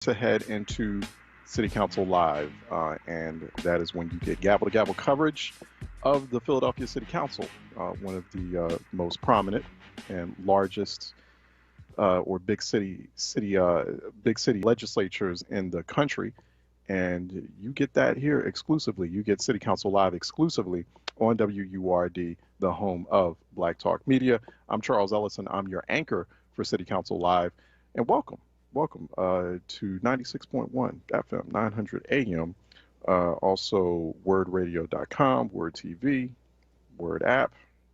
to head into City Council Live, and that is when you get gavel to gavel coverage of the Philadelphia City Council, one of the most prominent and largest or big city legislatures in the country. And you get that here exclusively. You get City Council Live exclusively on WURD, the home of Black Talk Media. I'm Charles Ellison. I'm your anchor for City Council Live, and welcome to 96.1 FM, 900 AM. Also, wordradio.com, Word TV, Word app,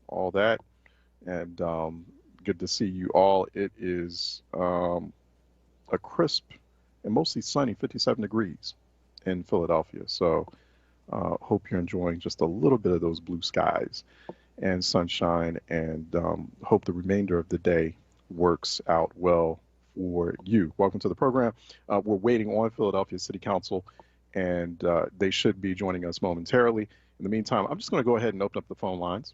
all that. And good to see you all. It is a crisp and mostly sunny 57 degrees in Philadelphia. So hope you're enjoying just a little bit of those blue skies and sunshine, and hope the remainder of the day works out well for you. Welcome to the program. We're waiting on Philadelphia City Council, and they should be joining us momentarily. In the meantime, I'm just going to go ahead and open up the phone lines,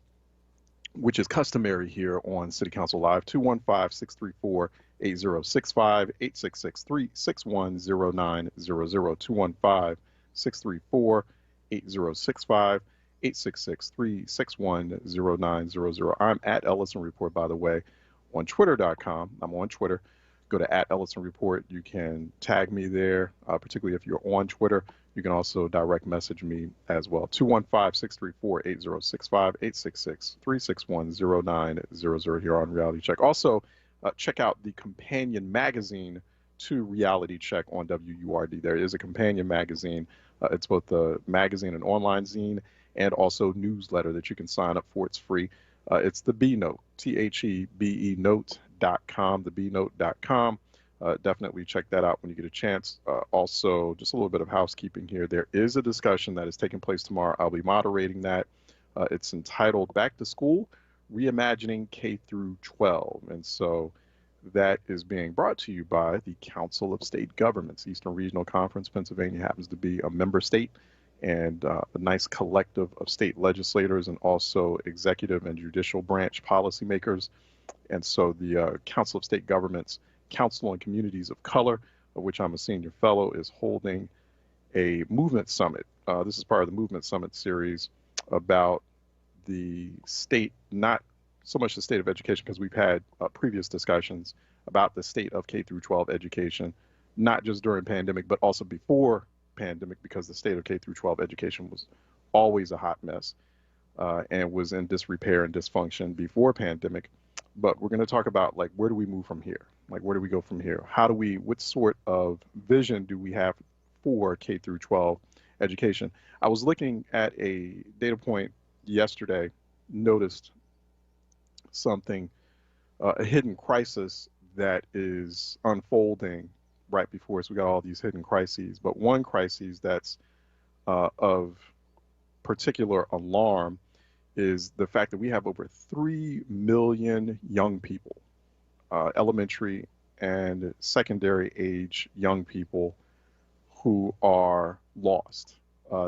which is customary here on City Council Live, 215-634-8065, 866-361-0900, 215-634-8065, 866-361-0900. I'm at Ellison Report, by the way, on Twitter.com. I'm on Twitter. Go to at Ellison Report. You can tag me there, particularly if you're on Twitter. You can also direct message me as well. 215-634-8065, 866-361-0900 here on Reality Check. Also, check out the companion magazine to Reality Check on WURD. There is a companion magazine. It's both the magazine and online zine, and also newsletter that you can sign up for. It's free. It's the B Note, THEBE Note.com, thebnote.com. Definitely check that out when you get a chance. Also, just a little bit of housekeeping here. There is a discussion that is taking place tomorrow. I'll be moderating that. It's entitled Back to School, Reimagining K through 12. And so that is being brought to you by the Council of State Governments. Eastern Regional Conference, Pennsylvania happens to be a member state, and a nice collective of state legislators and also executive and judicial branch policymakers. And so the Council of State Governments, Council on Communities of Color, of which I'm a senior fellow, is holding a movement summit. This is part of the movement summit series about the state, not so much the state of education, because we've had previous discussions about the state of K through 12 education, not just during pandemic, but also before pandemic, because the state of K through 12 education was always a hot mess and was in disrepair and dysfunction before pandemic. But we're going to talk about, like, where do we move from here? Like, where do we go from here? What sort of vision do we have for K through 12 education? I was looking at a data point yesterday, noticed something, a hidden crisis that is unfolding right before us. We got all these hidden crises, but one crisis that's of particular alarm is the fact that we have over 3 million young people, elementary and secondary age young people, who are lost,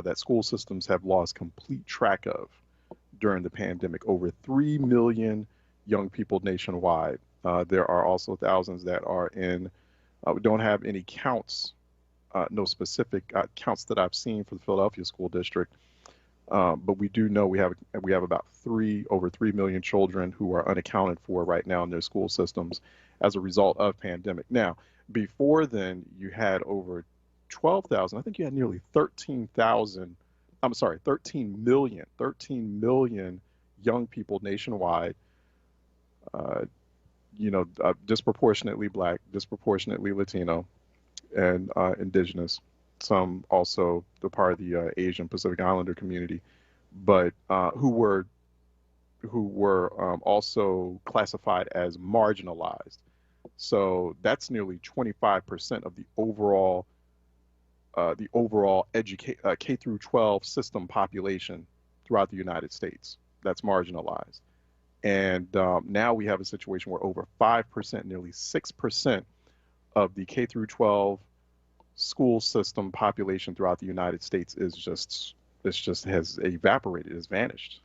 that school systems have lost complete track of during the pandemic. Over 3 million young people nationwide. There are also thousands that are in, we don't have any counts, no specific counts that I've seen for the Philadelphia School District. But we do know we have about over 3 million children who are unaccounted for right now in their school systems as a result of pandemic. Now, before then, you had over 12,000. I think you had nearly 13 million young people nationwide. Disproportionately Black, disproportionately Latino, and indigenous. Some also the part of the Asian Pacific Islander community, but who were also classified as marginalized. So that's nearly 25% of the overall K through 12 system population throughout the United States that's marginalized. And now we have a situation where over 5%, nearly 6% of the K through 12 school system population throughout the United States has evaporated, has vanished,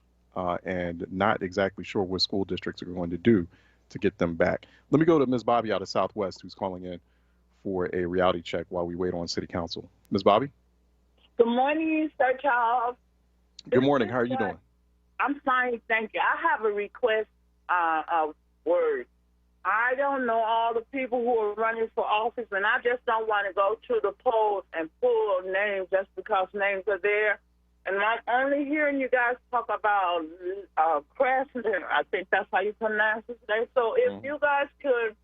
and not exactly sure what school districts are going to do to get them back. Let me go to Ms. Bobby out of Southwest, who's calling in for a reality check while we wait on City Council. Ms. Bobby? Good morning, Sir Charles. Good morning. How are you doing? I'm fine, thank you. I have a request of WURD. I don't know all the people who are running for office, and I just don't want to go to the polls and pull names just because names are there. And I'm only hearing you guys talk about Krasner. I think that's how you pronounce it today. So if you guys could,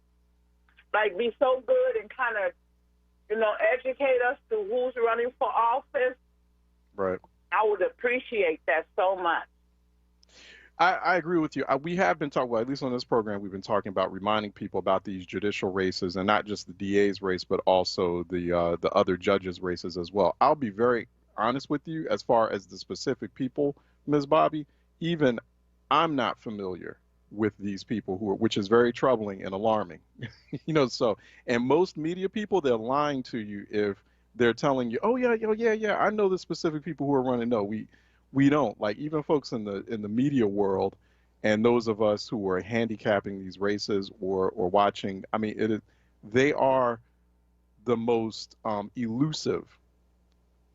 like, be so good and kind of, you know, educate us to who's running for office, right, I would appreciate that so much. I agree with you. We have been talking, well, at least on this program, we've been talking about reminding people about these judicial races, and not just the DA's race, but also the other judges' races as well. I'll be very honest with you as far as the specific people, Ms. Bobby. Even I'm not familiar with these people which is very troubling and alarming. You know, so, and most media people, they're lying to you if they're telling you, oh yeah, I know the specific people who are running. No, we don't. Like, even folks in the media world, and those of us who are handicapping these races or watching, I mean, they are the most elusive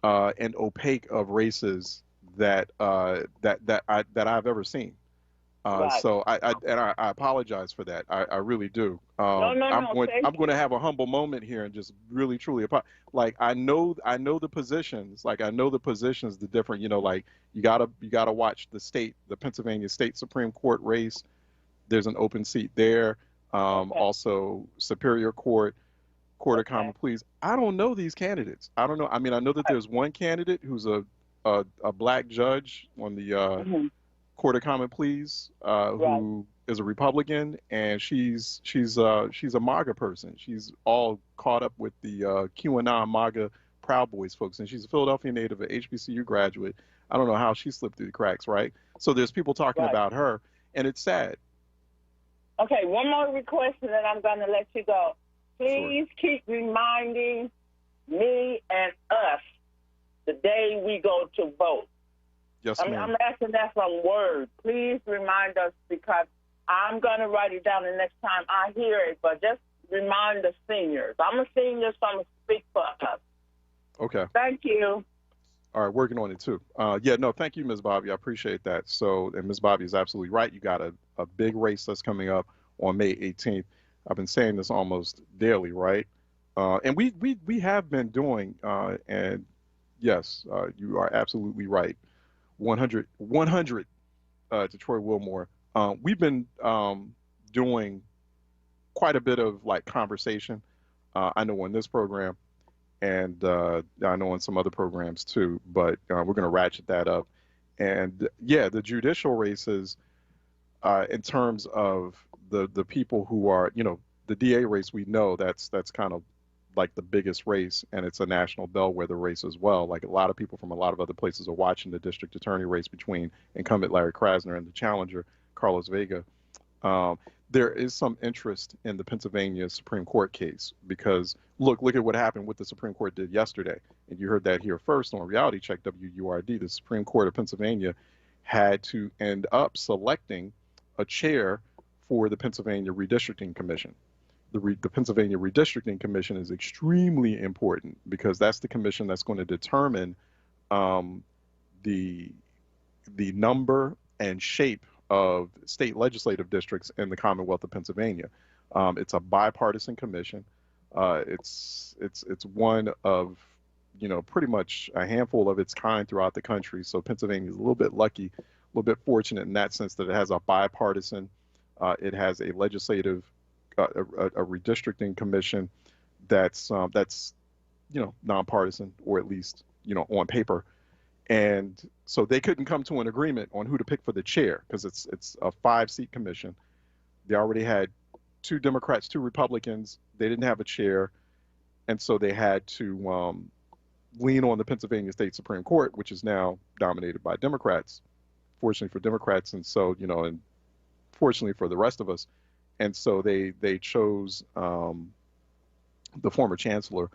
and opaque of races that I've ever seen. Right. So I apologize for that. I really do. No. I'm going to have a humble moment here and just really truly like I know the positions. Like, I know the positions, the different, you know, like you gotta watch the Pennsylvania State Supreme Court race. There's an open seat there. Also Superior Court of Common Pleas. I don't know these candidates. I don't know. I mean, I know that there's one candidate who's a black judge on the Court of Common Pleas, who is a Republican, and she's a MAGA person. She's all caught up with the QAnon MAGA Proud Boys folks, and she's a Philadelphia native, an HBCU graduate. I don't know how she slipped through the cracks, right? So there's people talking about her, and it's sad. Okay, one more request, and then I'm going to let you go. Please keep reminding me and us the day we go to vote. Yes, ma'am. I'm asking that from WURD. Please remind us, because I'm going to write it down the next time I hear it, but just remind the seniors. I'm a senior, so I'm going to speak for us. Okay. Thank you. All right, working on it too. Thank you, Ms. Bobby. I appreciate that. So, and Ms. Bobby is absolutely right. You got a big race that's coming up on May 18th. I've been saying this almost daily, right? And we have been doing, and yes, you are absolutely right. 100 to Troy Wilmore. We've been doing quite a bit of like conversation. I know on this program, and I know on some other programs too, but we're going to ratchet that up. And yeah, the judicial races, in terms of the people who are, you know, the DA race, we know that's kind of like the biggest race, and it's a national bellwether race as well. Like, a lot of people from a lot of other places are watching the district attorney race between incumbent Larry Krasner and the challenger Carlos Vega. There is some interest in the Pennsylvania Supreme Court case, because look at what happened, what the Supreme Court did yesterday. And you heard that here first on Reality Check WURD. The Supreme Court of Pennsylvania had to end up selecting a chair for the Pennsylvania Redistricting Commission. The Pennsylvania Redistricting Commission is extremely important, because that's the commission that's going to determine the number and shape of state legislative districts in the Commonwealth of Pennsylvania. It's a bipartisan commission. It's one of, you know, pretty much a handful of its kind throughout the country. So Pennsylvania is a little bit lucky, a little bit fortunate in that sense, that it has a bipartisan, it has a legislative, a redistricting commission that's you know, nonpartisan, or at least, you know, on paper. And so they couldn't come to an agreement on who to pick for the chair, because it's a 5-seat commission. They already had 2 Democrats, 2 Republicans. They didn't have a chair, and so they had to lean on the Pennsylvania State Supreme Court, which is now dominated by Democrats, fortunately for Democrats, and so, you know, and fortunately for the rest of us. And so they chose the former chancellor,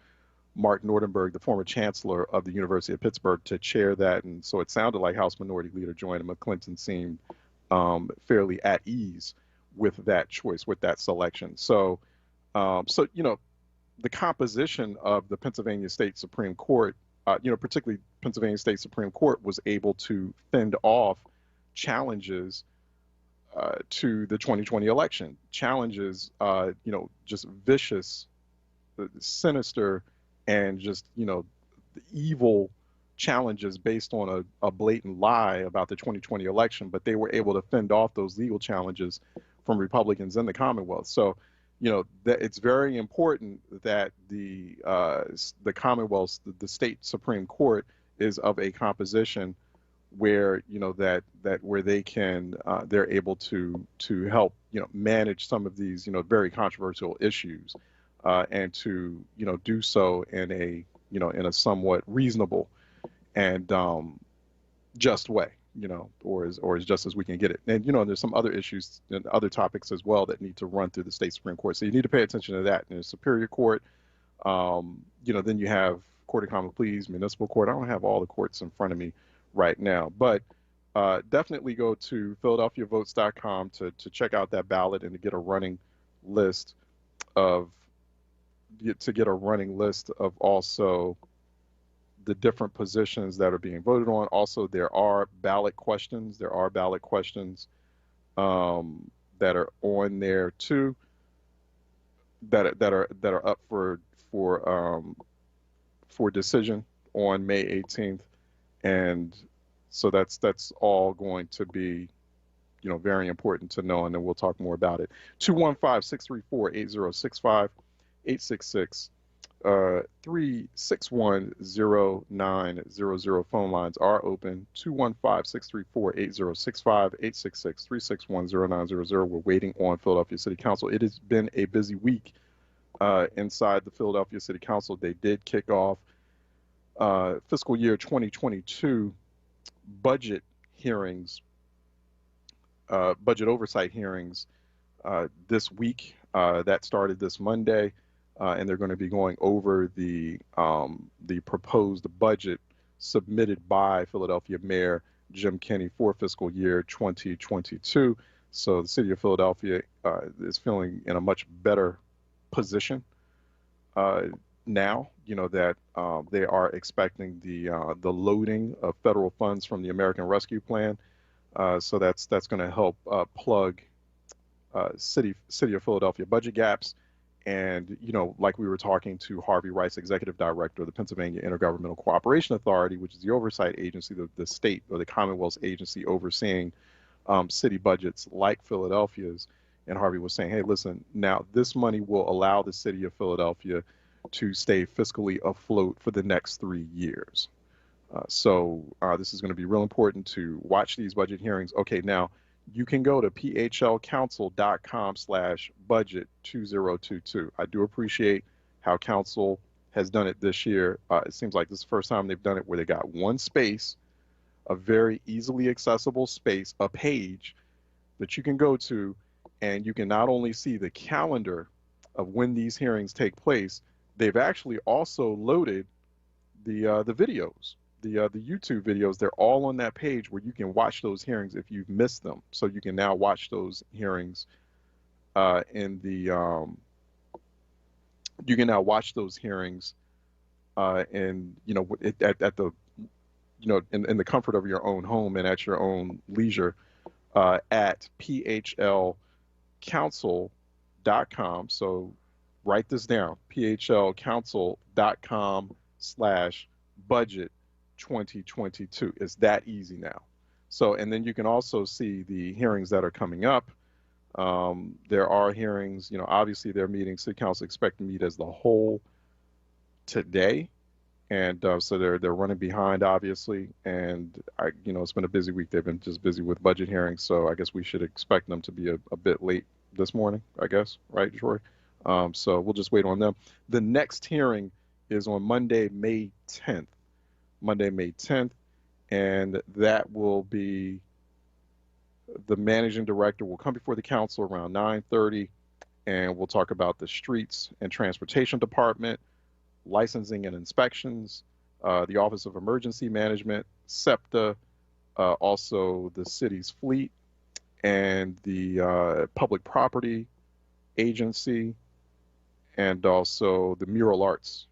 Mark Nordenberg, the former chancellor of the University of Pittsburgh, to chair that. And so it sounded like House Minority Leader Joanna McClinton seemed fairly at ease with that choice, with that selection. So, you know, the composition of the Pennsylvania State Supreme Court, particularly Pennsylvania State Supreme Court, was able to fend off challenges to the 2020 election. Challenges, just vicious, sinister, and just, evil challenges based on a blatant lie about the 2020 election, but they were able to fend off those legal challenges from Republicans in the Commonwealth. So, that it's very important that the Commonwealth, the state Supreme Court, is of a composition where that where they can they're able to help manage some of these very controversial issues, and to do so in a in a somewhat reasonable and just way, or as just as we can get it. And there's some other issues and other topics as well that need to run through the state Supreme Court. So you need to pay attention to that. In the Superior Court, then you have Court of Common Pleas, Municipal Court. I don't have all the courts in front of me right now, but definitely go to PhiladelphiaVotes.com to check out that ballot and to get a running list of also the different positions that are being voted on. Also, there are ballot questions. That are on there too. That are up for decision on May 18th, and so that's all going to be very important to know, and then we'll talk more about it. 215-634-8065, 866 361-0900. Phone lines are open. 215-634-8065, 866-361-0900. We're waiting on Philadelphia City Council. It has been a busy week inside the Philadelphia City Council. They did kick off fiscal year 2022 budget hearings, budget oversight hearings this week. That started this Monday. And they're going to be going over the proposed budget submitted by Philadelphia Mayor Jim Kenney for fiscal year 2022. So the city of Philadelphia is feeling in a much better position now. That they are expecting the loading of federal funds from the American Rescue Plan. So that's going to help plug city of Philadelphia budget gaps. And, like we were talking to Harvey Rice, executive director of the Pennsylvania Intergovernmental Cooperation Authority, which is the oversight agency, the state or the Commonwealth's agency overseeing city budgets like Philadelphia's. And Harvey was saying, hey, listen, now this money will allow the city of Philadelphia to stay fiscally afloat for the next 3 years. So this is going to be real important to watch these budget hearings. Okay, now, you can go to phlcouncil.com/budget2022. I do appreciate how council has done it this year. It seems like this is the first time they've done it where they got one space, a very easily accessible space, a page that you can go to, and you can not only see the calendar of when these hearings take place, they've actually also loaded the videos. The YouTube videos, they're all on that page where you can watch those hearings if you've missed them. So you can now watch those hearings in the in the comfort of your own home and at your own leisure at phlcouncil.com. So write this down, phlcouncil.com/budget 2022. It's that easy now. So, and then you can also see the hearings that are coming up. There are hearings, obviously they're meeting, City Council expect to meet as the whole today. And so they're running behind, obviously. And, it's been a busy week. They've been just busy with budget hearings. So I guess we should expect them to be a bit late this morning, I guess. Right, Troy? So we'll just wait on them. The next hearing is on Monday, May 10th. And that will be the managing director will come before the council around 9:30, and we'll talk about the streets and transportation department, licensing and inspections, the Office of Emergency Management, SEPTA, also the city's fleet, and the public property agency, and also the mural arts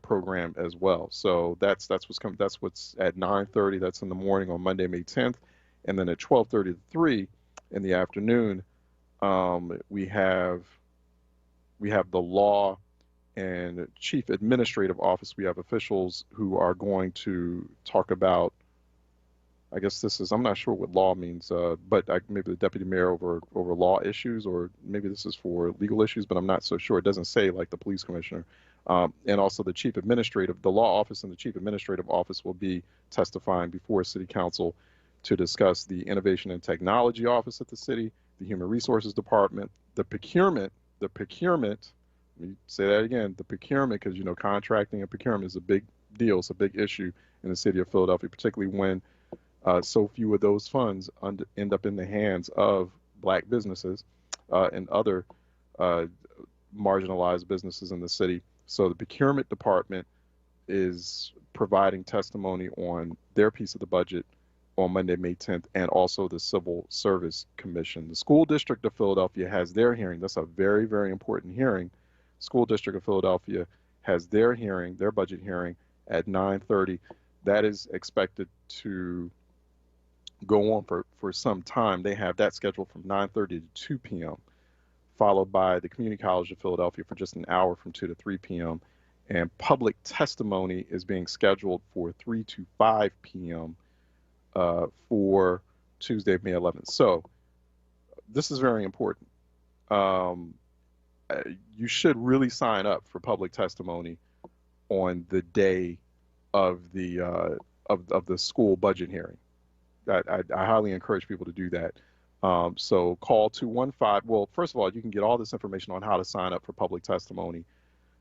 program as well. So that's what's coming. That's what's at 9:30. That's in the morning on Monday, May 10th, and then at 12:30 to 3 in the afternoon, we have the law and chief administrative office. We have officials who are going to talk about. I guess this is, I'm not sure what law means, but maybe the deputy mayor over law issues, or maybe this is for legal issues, but I'm not so sure. It doesn't say like the police commissioner. And also the law office and the chief administrative office will be testifying before city council to discuss the innovation and technology office at the city, the human resources department, the procurement, let me say that again, the procurement, because, contracting and procurement is a big deal. It's a big issue in the city of Philadelphia, particularly when so few of those funds end up in the hands of Black businesses and other marginalized businesses in the city. So the procurement department is providing testimony on their piece of the budget on Monday, May 10th, and also the Civil Service Commission. The School District of Philadelphia has their hearing. That's a very, very important hearing. School District of Philadelphia has their hearing, their budget hearing at 9:30. That is expected to go on for some time. They have that scheduled from 9:30 to 2 p.m., followed by the Community College of Philadelphia for just an hour from 2 to 3 p.m. And public testimony is being scheduled for 3 to 5 p.m. For Tuesday, May 11th. So this is very important. You should really sign up for public testimony on the day of the school budget hearing. I highly encourage people to do that. So call 215. Well, first of all, you can get all this information on how to sign up for public testimony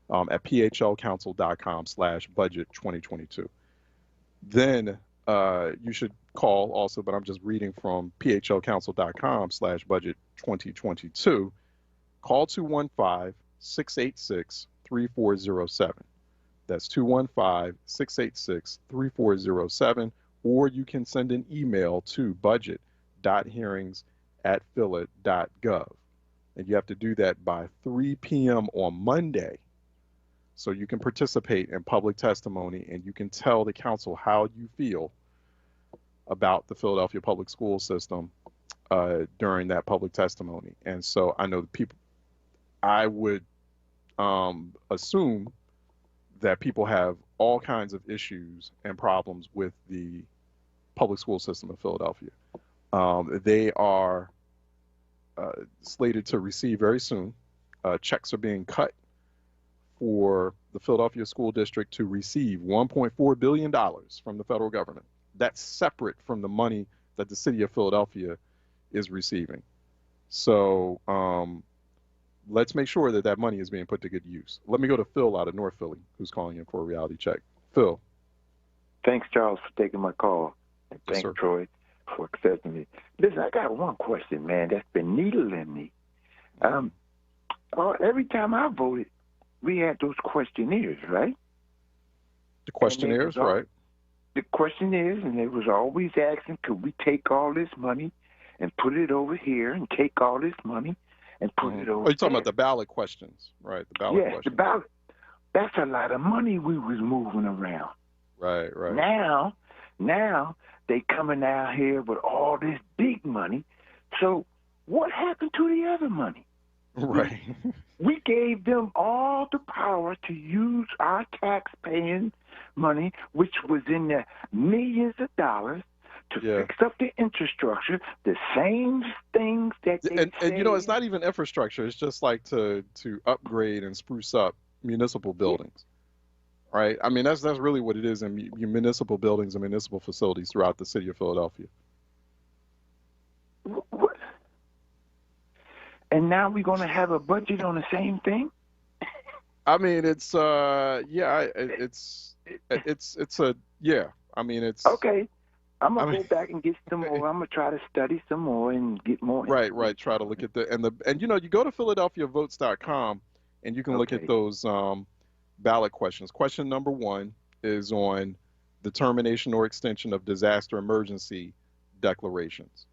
at phlcouncil.com/budget2022. Then you should call also, but I'm just reading from phlcouncil.com/budget2022. Call 215-686-3407. That's 215-686-3407. Or you can send an email to budget.hearings@phila.gov. And you have to do that by 3 p.m. on Monday, so you can participate in public testimony and you can tell the council how you feel about the Philadelphia public school system during that public testimony. And so I know I would assume that people have all kinds of issues and problems with the public school system of Philadelphia. They are slated to receive very soon. Checks are being cut for the Philadelphia School District to receive $1.4 billion from the federal government. That's separate from the money that the city of Philadelphia is receiving. So let's make sure that money is being put to good use. Let me go to Phil out of North Philly, who's calling in for a reality check. Phil. Thanks, Charles, for taking my call. And thanks, Yes, Troy, for accepting me. Listen, I got one question, man, that's been needling me. Every time I voted, we had those questionnaires, right? The questionnaires, right? The questionnaires, and they was always asking, could we take all this money and put it over here and take all this money and put it over you're talking there? about the ballot questions, right? The ballot questions. The ballot. That's a lot of money we was moving around. Right. Now they coming out here with all this big money. So what happened to the other money? Right. We gave them all the power to use our tax-paying money, which was in the millions of dollars, to fix up the infrastructure, the same things that they and it's not even infrastructure. It's just like to upgrade and spruce up municipal buildings, right? I mean, that's really what it is in municipal buildings and municipal facilities throughout the city of Philadelphia. What? And now we're going to have a budget on the same thing? I mean, it's I mean, it's okay. I'm gonna go back and get some more. I'm gonna try to study some more and get more. Right. Try to look at you go to PhiladelphiaVotes.com and you can look at those ballot questions. Question number 1 is on the termination or extension of disaster emergency declarations.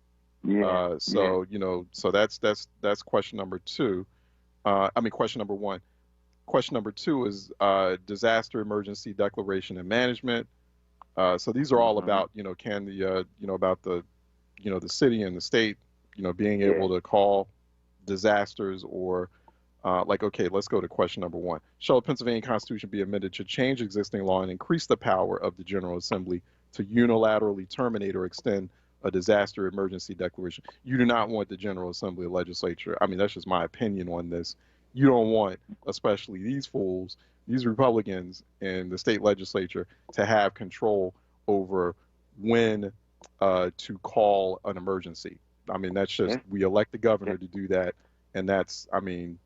So that's question number 2. Question number 1. Question number 2 is disaster emergency declaration and management. So these are all about, can the, about the, the city and the state, being able to call disasters or okay, let's go to question number 1. Shall the Pennsylvania Constitution be amended to change existing law and increase the power of the General Assembly to unilaterally terminate or extend a disaster emergency declaration? You do not want the General Assembly legislature. I mean, that's just my opinion on this. You don't want, especially these fools, these Republicans in the state legislature, to have control over when to call an emergency. I mean, that's just, we elect the governor to do that. And that's, I mean,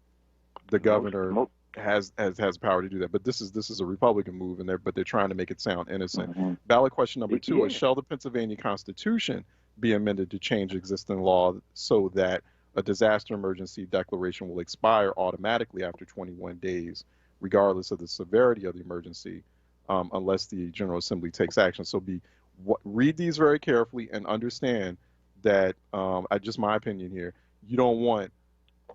the governor has power to do that. But this is a Republican move, but they're trying to make it sound innocent. Ballot question number 2 is, shall the Pennsylvania Constitution be amended to change existing law so that a disaster emergency declaration will expire automatically after 21 days, regardless of the severity of the emergency, unless the General Assembly takes action? So read these very carefully and understand that, just my opinion here, you don't want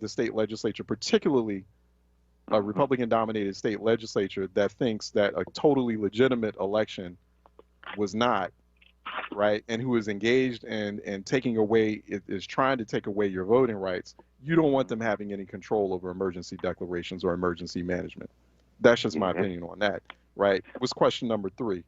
the state legislature, particularly a Republican-dominated state legislature that thinks that a totally legitimate election was not, right, and who is engaged in taking away, is trying to take away your voting rights. You don't want them having any control over emergency declarations or emergency management. That's just my opinion on that, right? It was question number 3.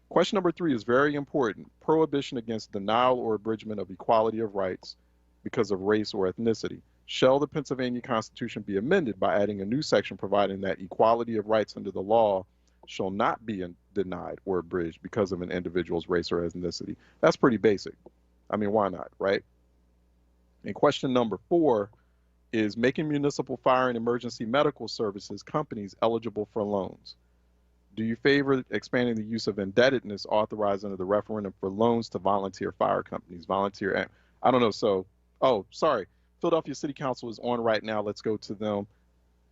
Question number 3 is very important. Prohibition against denial or abridgment of equality of rights because of race or ethnicity. Shall the Pennsylvania Constitution be amended by adding a new section providing that equality of rights under the law shall not be denied or abridged because of an individual's race or ethnicity? That's pretty basic. I mean, why not, right? And question number 4 is making municipal fire and emergency medical services companies eligible for loans. Do you favor expanding the use of indebtedness authorized under the referendum for loans to volunteer fire companies? I don't know. So, sorry. Philadelphia City Council is on right now. Let's go to them,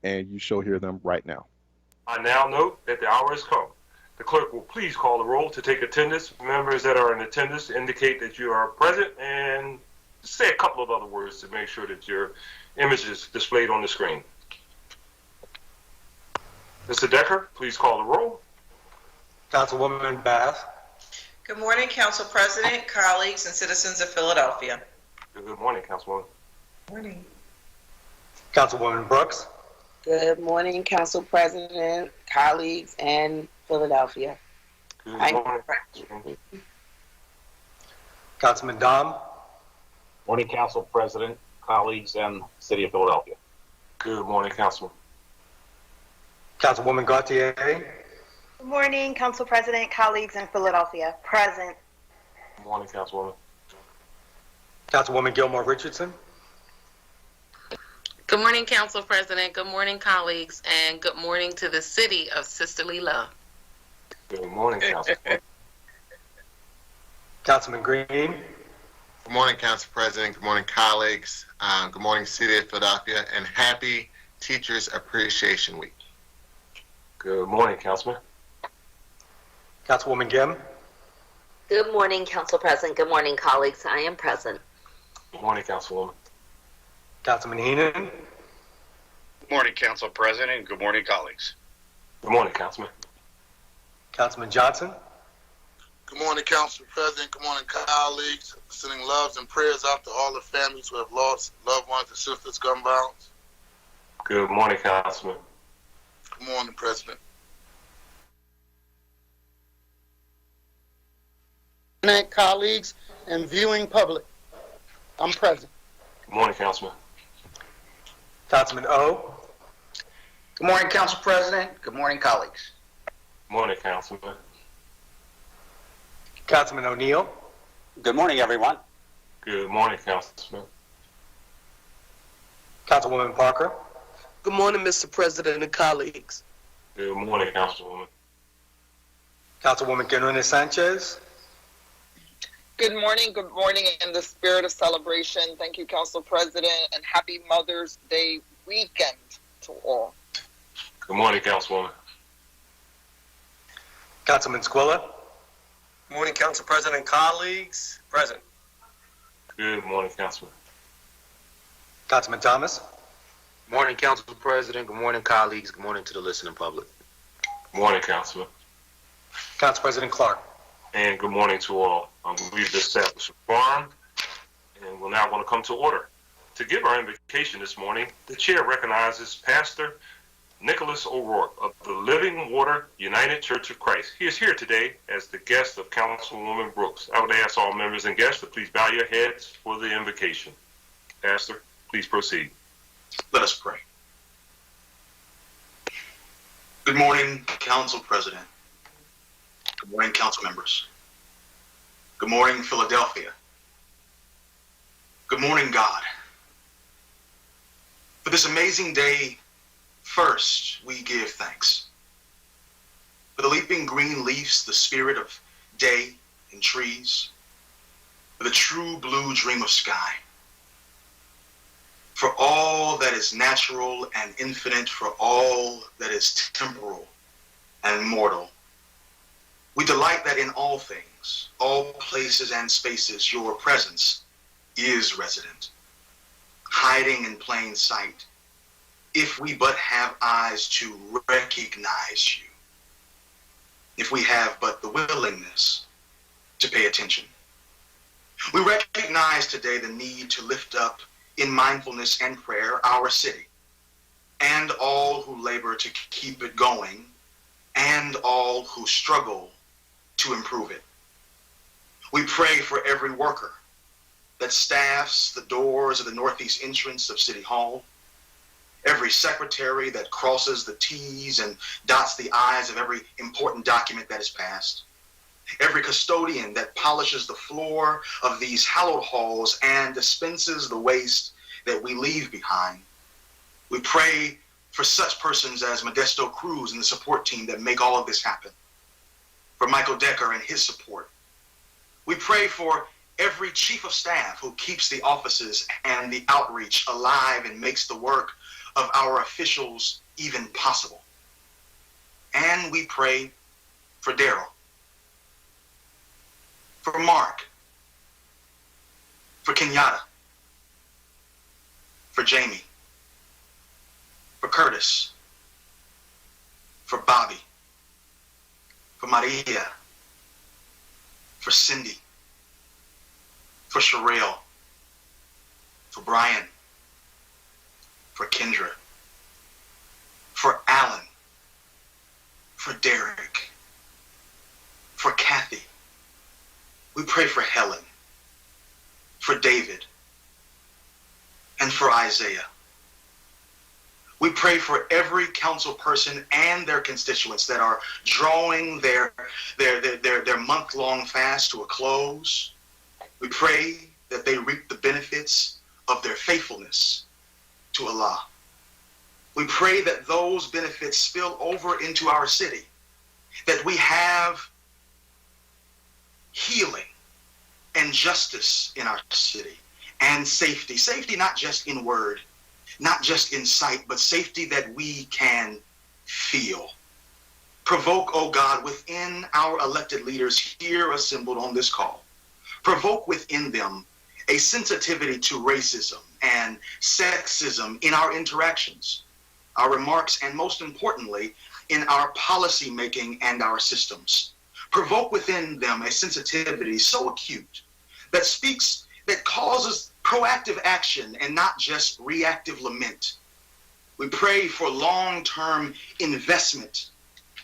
and you shall hear them right now. I now note that the hour has come. The clerk will please call the roll to take attendance. Members that are in attendance indicate that you are present, and say a couple of other words to make sure that your image is displayed on the screen. Mr. Decker, please call the roll. Councilwoman Bass. Good morning, Council President, colleagues, and citizens of Philadelphia. Good morning, Councilwoman. Morning. Councilwoman Brooks. Good morning, Council President, colleagues, and Philadelphia. Good morning. Councilman Dom. Morning, Council President, colleagues, and City of Philadelphia. Good morning, Councilman. Councilwoman Gauthier. Good morning, Council President, colleagues in Philadelphia. Present. Good morning, Councilwoman. Councilwoman Gilmore Richardson. Good morning, Council President. Good morning, colleagues, and good morning to the city of sisterly love. Good morning, Councilman. Councilman Green. Good morning, Council President. Good morning, colleagues. Good morning, City of Philadelphia, and happy Teachers Appreciation Week. Good morning, Councilman. Councilwoman Gim. Good morning, Council President. Good morning, colleagues. I am present. Good morning, Councilwoman. Councilman Heenan. Good morning, Council President. Good morning, colleagues. Good morning, Councilman. Councilman Johnson. Good morning, Council President. Good morning, colleagues. Sending loves and prayers out to all the families who have lost loved ones to senseless gun violence. Good morning, Councilman. Good morning, President. Colleagues and viewing public. I'm present. Good morning, Councilman. Councilman O. Good morning, Council President. Good morning, colleagues. Good morning, Councilman. Councilman O'Neill. Good morning, everyone. Good morning, Councilman. Councilwoman Parker. Good morning, Mr. President and colleagues. Good morning, Councilwoman. Councilwoman Guinrina Sanchez. Good morning, in the spirit of celebration. Thank you, Council President, and happy Mother's Day weekend to all. Good morning, Councilwoman. Councilman Squilla. Good morning, Council President, colleagues. Present. Good morning, Councilman. Councilman Thomas. Good morning, Council President. Good morning, colleagues. Good morning to the listening public. Good morning, Councilman. Council President Clark. And good morning to all. We've established a quorum, and we're now going to come to order. To give our invocation this morning, the chair recognizes Pastor Nicholas O'Rourke of the Living Water United Church of Christ. He is here today as the guest of Councilwoman Brooks. I would ask all members and guests to please bow your heads for the invocation. Pastor, please proceed. Let us pray. Good morning, Council President. Good morning, Council members. Good morning, Philadelphia. Good morning, God. For this amazing day, first, we give thanks. For the leaping green leaves, the spirit of day and trees, for the true blue dream of sky, for all that is natural and infinite, for all that is temporal and mortal. We delight that in all things, all places and spaces, your presence is resident, hiding in plain sight, if we but have eyes to recognize you, if we have but the willingness to pay attention. We recognize today the need to lift up in mindfulness and prayer our city and all who labor to keep it going and all who struggle to improve it. We pray for every worker that staffs the doors of the northeast entrance of City Hall, every secretary that crosses the T's and dots the I's of every important document that is passed, every custodian that polishes the floor of these hallowed halls and dispenses the waste that we leave behind. We pray for such persons as Modesto Cruz and the support team that make all of this happen, for Michael Decker and his support. We pray for every chief of staff who keeps the offices and the outreach alive and makes the work of our officials even possible. And we pray for Daryl, for Mark, for Kenyatta, for Jamie, for Curtis, for Bobby, for Maria, for Cindy, for Sherelle, for Brian, for Kendra, for Alan, for Derek, for Kathy. We pray for Helen, for David, and for Isaiah. We pray for every council person and their constituents that are drawing their month-long fast to a close. We pray that they reap the benefits of their faithfulness to Allah. We pray that those benefits spill over into our city, that we have healing and justice in our city, and safety. Safety not just in word, not just in sight, but safety that we can feel. Provoke, oh God, within our elected leaders here assembled on this call, provoke within them a sensitivity to racism and sexism in our interactions, our remarks, and most importantly, in our policy making and our systems. Provoke within them a sensitivity so acute that causes proactive action and not just reactive lament. We pray for long-term investment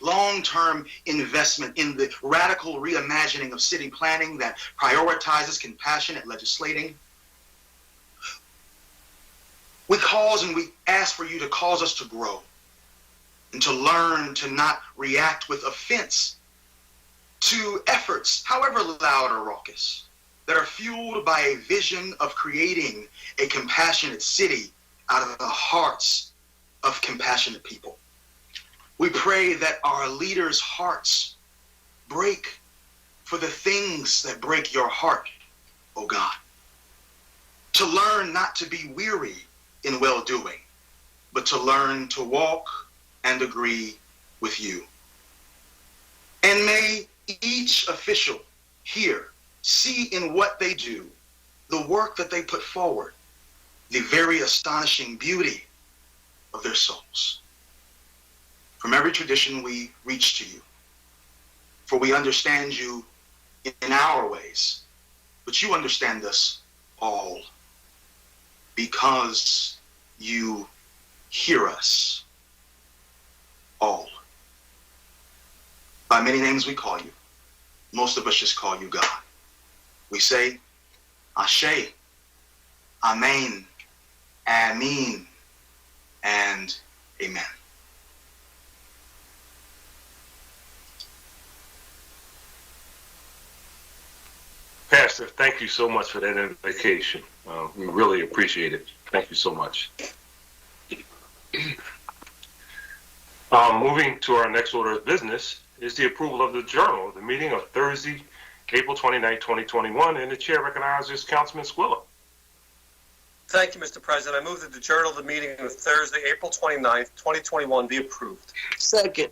in the radical reimagining of city planning that prioritizes compassionate legislating. We cause and we ask for you to cause us to grow and to learn to not react with offense to efforts, however loud or raucous, that are fueled by a vision of creating a compassionate city out of the hearts of compassionate people. We pray that our leaders' hearts break for the things that break your heart, oh God. To learn not to be weary in well-doing, but to learn to walk and agree with you. And may each official here see in what they do, the work that they put forward, the very astonishing beauty of their souls. From every tradition we reach to you, for we understand you in our ways, but you understand us all because you hear us all. By many names we call you. Most of us just call you God. We say, Ashe, Amen, Amen, and Amen. Pastor, thank you so much for that invocation. We really appreciate it. Thank you so much. Moving to our next order of business is the approval of the journal of the meeting of Thursday, April 29, 2021, and the chair recognizes Councilman Squilla. Thank you, Mr. President. I move that the journal of the meeting of Thursday, April 29th, 2021 be approved. Second.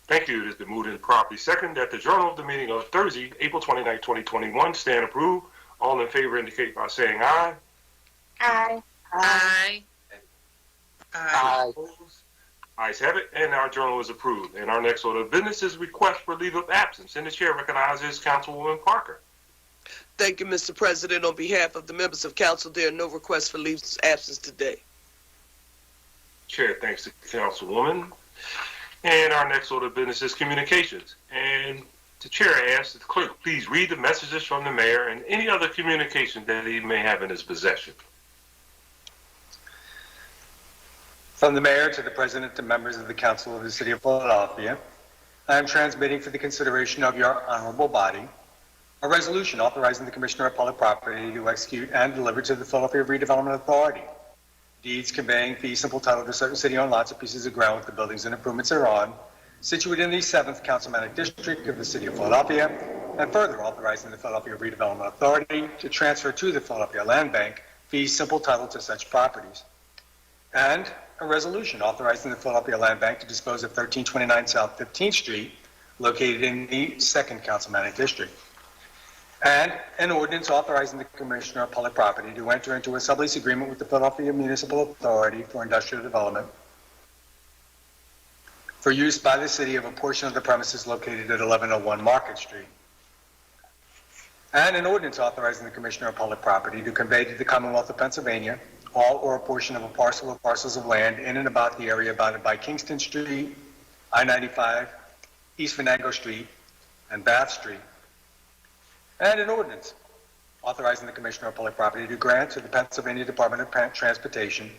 Thank you. It has been moved and properly second that the journal of the meeting of Thursday, April 29, 2021 stand approved. All in favor indicate by saying aye. Aye. Aye. Aye. Ayes have it, and our journal is approved. And our next order of business is request for leave of absence, and the chair recognizes Councilwoman Parker. Thank you, Mr. President. On behalf of the members of council, there are no requests for leave of absence today. Chair thanks the Councilwoman. And our next order of business is communications. And the chair asks that the clerk please read the messages from the mayor and any other communication that he may have in his possession. From the mayor to the president and members of the council of the city of Philadelphia, I am transmitting for the consideration of your honorable body a resolution authorizing the Commissioner of Public Property to execute and deliver to the Philadelphia Redevelopment Authority deeds conveying fee simple title to certain city-owned lots or pieces of ground with the buildings and improvements thereon, situated in the 7th Councilmanic District of the city of Philadelphia, and further authorizing the Philadelphia Redevelopment Authority to transfer to the Philadelphia Land Bank fee simple title to such properties. And a resolution authorizing the Philadelphia Land Bank to dispose of 1329 South 15th Street, located in the 2nd Councilmanic District. And an ordinance authorizing the Commissioner of Public Property to enter into a sublease agreement with the Philadelphia Municipal Authority for Industrial Development for use by the city of a portion of the premises located at 1101 Market Street. And an ordinance authorizing the Commissioner of Public Property to convey to the Commonwealth of Pennsylvania all or a portion of a parcel or parcels of land in and about the area bounded by Kingston Street, I-95, East Venango Street, and Bath Street. And an ordinance authorizing the Commissioner of Public Property to grant to the Pennsylvania Department of Transportation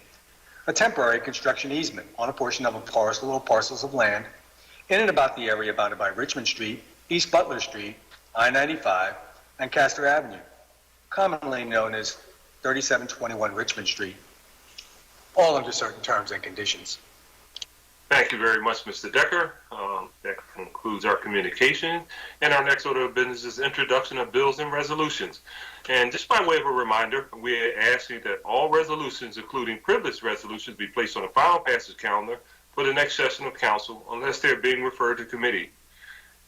a temporary construction easement on a portion of a parcel or parcels of land in and about the area bounded by Richmond Street, East Butler Street, I-95, and Castor Avenue, commonly known as 3721 Richmond Street, all under certain terms and conditions. Thank you very much, Mr. Decker. That concludes our communication. And our next order of business is introduction of bills and resolutions. And just by way of a reminder, we're asking that all resolutions, including privileged resolutions, be placed on the final passage calendar for the next session of council unless they're being referred to committee.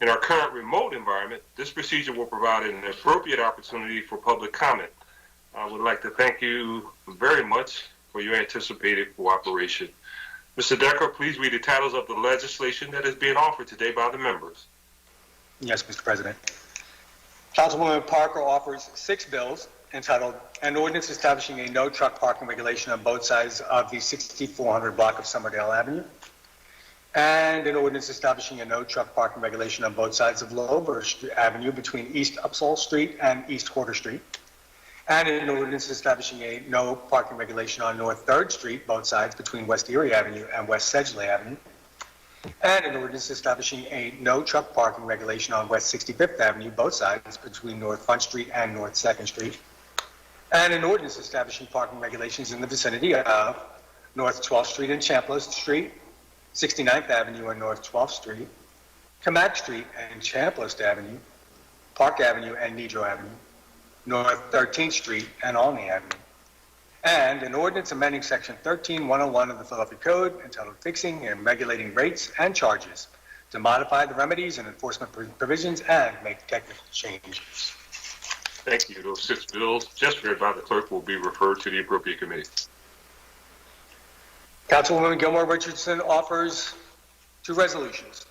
In our current remote environment, this procedure will provide an appropriate opportunity for public comment. I would like to thank you very much for your anticipated cooperation. Mr. Decker, please read the titles of the legislation that is being offered today by the members. Yes, Mr. President. Councilwoman Parker offers 6 bills entitled An Ordinance Establishing a No Truck Parking Regulation on both sides of the 6400 block of Somerdale Avenue, and an ordinance establishing a no truck parking regulation on both sides of Lower Avenue between East Upsall Street and East Quarter Street, and an ordinance establishing a no parking regulation on North 3rd Street, both sides between West Erie Avenue and West Sedgley Avenue, and an ordinance establishing a no truck parking regulation on West 65th Avenue, both sides between North Front Street and North 2nd Street, and an ordinance establishing parking regulations in the vicinity of North 12th Street and Champlain Street, 69th Avenue and North 12th Street, Camac Street and Champlain Avenue, Park Avenue and Nedrow Avenue, North 13th Street and Olney Avenue, and an ordinance amending Section 13101 of the Philadelphia Code entitled Fixing and Regulating Rates and Charges to modify the remedies and enforcement provisions and make technical changes. Thank you. Those 6 bills, just read by the clerk, will be referred to the appropriate committee. Councilwoman Gilmore Richardson offers two resolutions.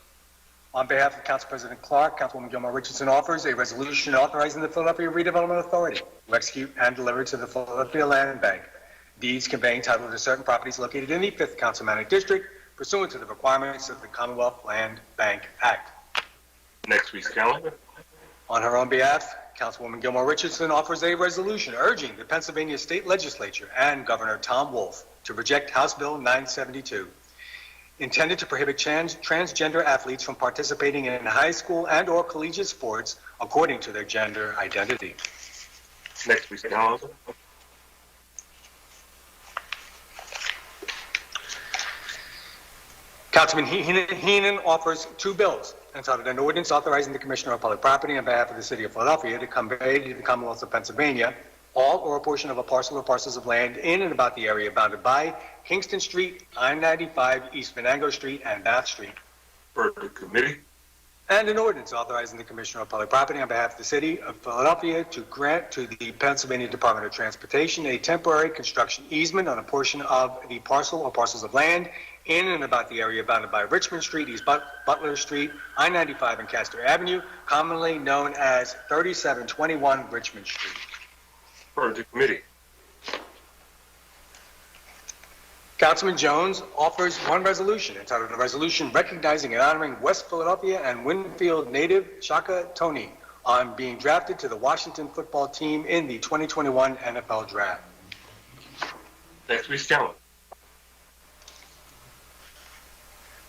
On behalf of Council President Clark, Councilwoman Gilmore Richardson offers a resolution authorizing the Philadelphia Redevelopment Authority to execute and deliver to the Philadelphia Land Bank deeds conveying title to certain properties located in the 5th Councilmanic District pursuant to the requirements of the Commonwealth Land Bank Act. Next week's calendar. On her own behalf, Councilwoman Gilmore Richardson offers a resolution urging the Pennsylvania State Legislature and Governor Tom Wolf to reject House Bill 972, intended to prohibit transgender athletes from participating in high school and or collegiate sports according to their gender identity. Next week's calendar. Councilman Heenan offers two bills entitled an ordinance authorizing the Commissioner of Public Property on behalf of the City of Philadelphia to convey to the Commonwealth of Pennsylvania all or a portion of a parcel or parcels of land in and about the area bounded by Kingston Street, I-95, East Venango Street, and Bath Street. For the committee. And an ordinance authorizing the Commissioner of Public Property on behalf of the City of Philadelphia to grant to the Pennsylvania Department of Transportation a temporary construction easement on a portion of the parcel or parcels of land in and about the area bounded by Richmond Street, East Butler Street, I-95, and Castor Avenue, commonly known as 3721 Richmond Street. For the committee. Councilman Jones offers one resolution entitled a resolution recognizing and honoring West Philadelphia and Winfield native Shaka Tony on being drafted to the Washington football team in the 2021 NFL Draft. Next week's calendar.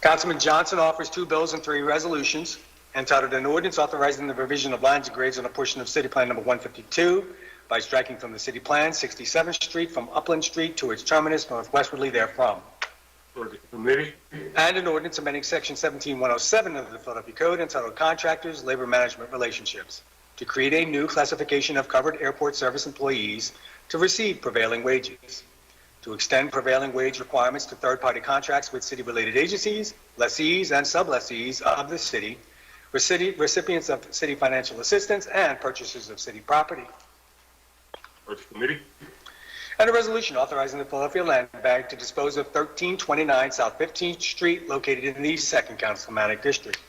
Councilman Johnson offers two bills and three resolutions entitled an ordinance authorizing the revision of lines and grades on a portion of City Plan number 152 by striking from the City Plan 67th Street from Upland Street to its terminus northwestwardly therefrom. For the committee. And an ordinance amending Section 17107 of the Philadelphia Code entitled Contractors, Labor Management Relationships to create a new classification of covered airport service employees to receive prevailing wages, to extend prevailing wage requirements to third-party contracts with city-related agencies, lessees and sublessees of the city, recipients of city financial assistance, and purchasers of city property. For the committee. And a resolution authorizing the Philadelphia Land Bank to dispose of 1329 South 15th Street located in the 2nd Councilmanic District.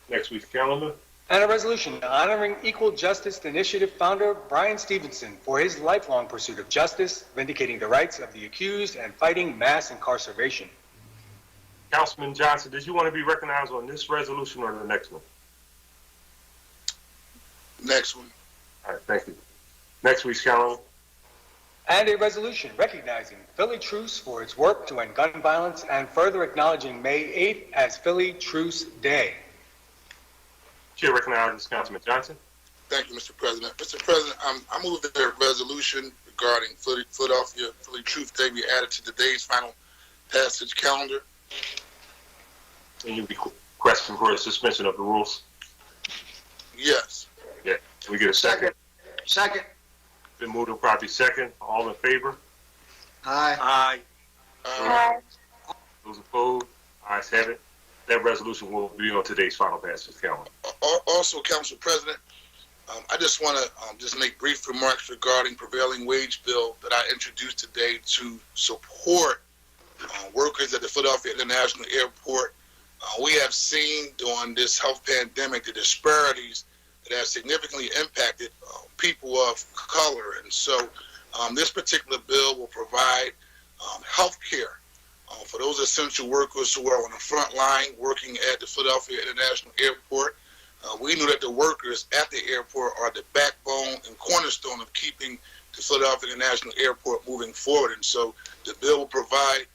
Next week's calendar. And a resolution honoring Equal Justice Initiative founder Brian Stevenson for his lifelong pursuit of justice, vindicating the rights of the accused, and fighting mass incarceration. Councilman Johnson, did you want to be recognized on this resolution or the next one? Next one. All right, thank you. Next week's calendar. And a resolution recognizing Philly Truce for its work to end gun violence and further acknowledging May 8th as Philly Truce Day. Chair recognizes Councilman Johnson. Thank you, Mr. President. Mr. President, I move that the resolution regarding Philadelphia Philly Truce Day be added to today's final passage calendar. And you'll be requesting for a suspension of the rules? Yes. Yeah. Can we get a second? Second. Been moved to property second. All in favor? Aye. Aye. Aye. Those opposed? Ayes have it. That resolution will be on today's final passage calendar. Also, Council President, I just want to just make brief remarks regarding prevailing wage bill that I introduced today to support workers at the Philadelphia International Airport. We have seen during this health pandemic the disparities that have significantly impacted people of color. And so this particular bill will provide health care for those essential workers who are on the front line working at the Philadelphia International Airport. We know that the workers at the airport are the backbone and cornerstone of keeping the Philadelphia International Airport moving forward. And so the bill will provide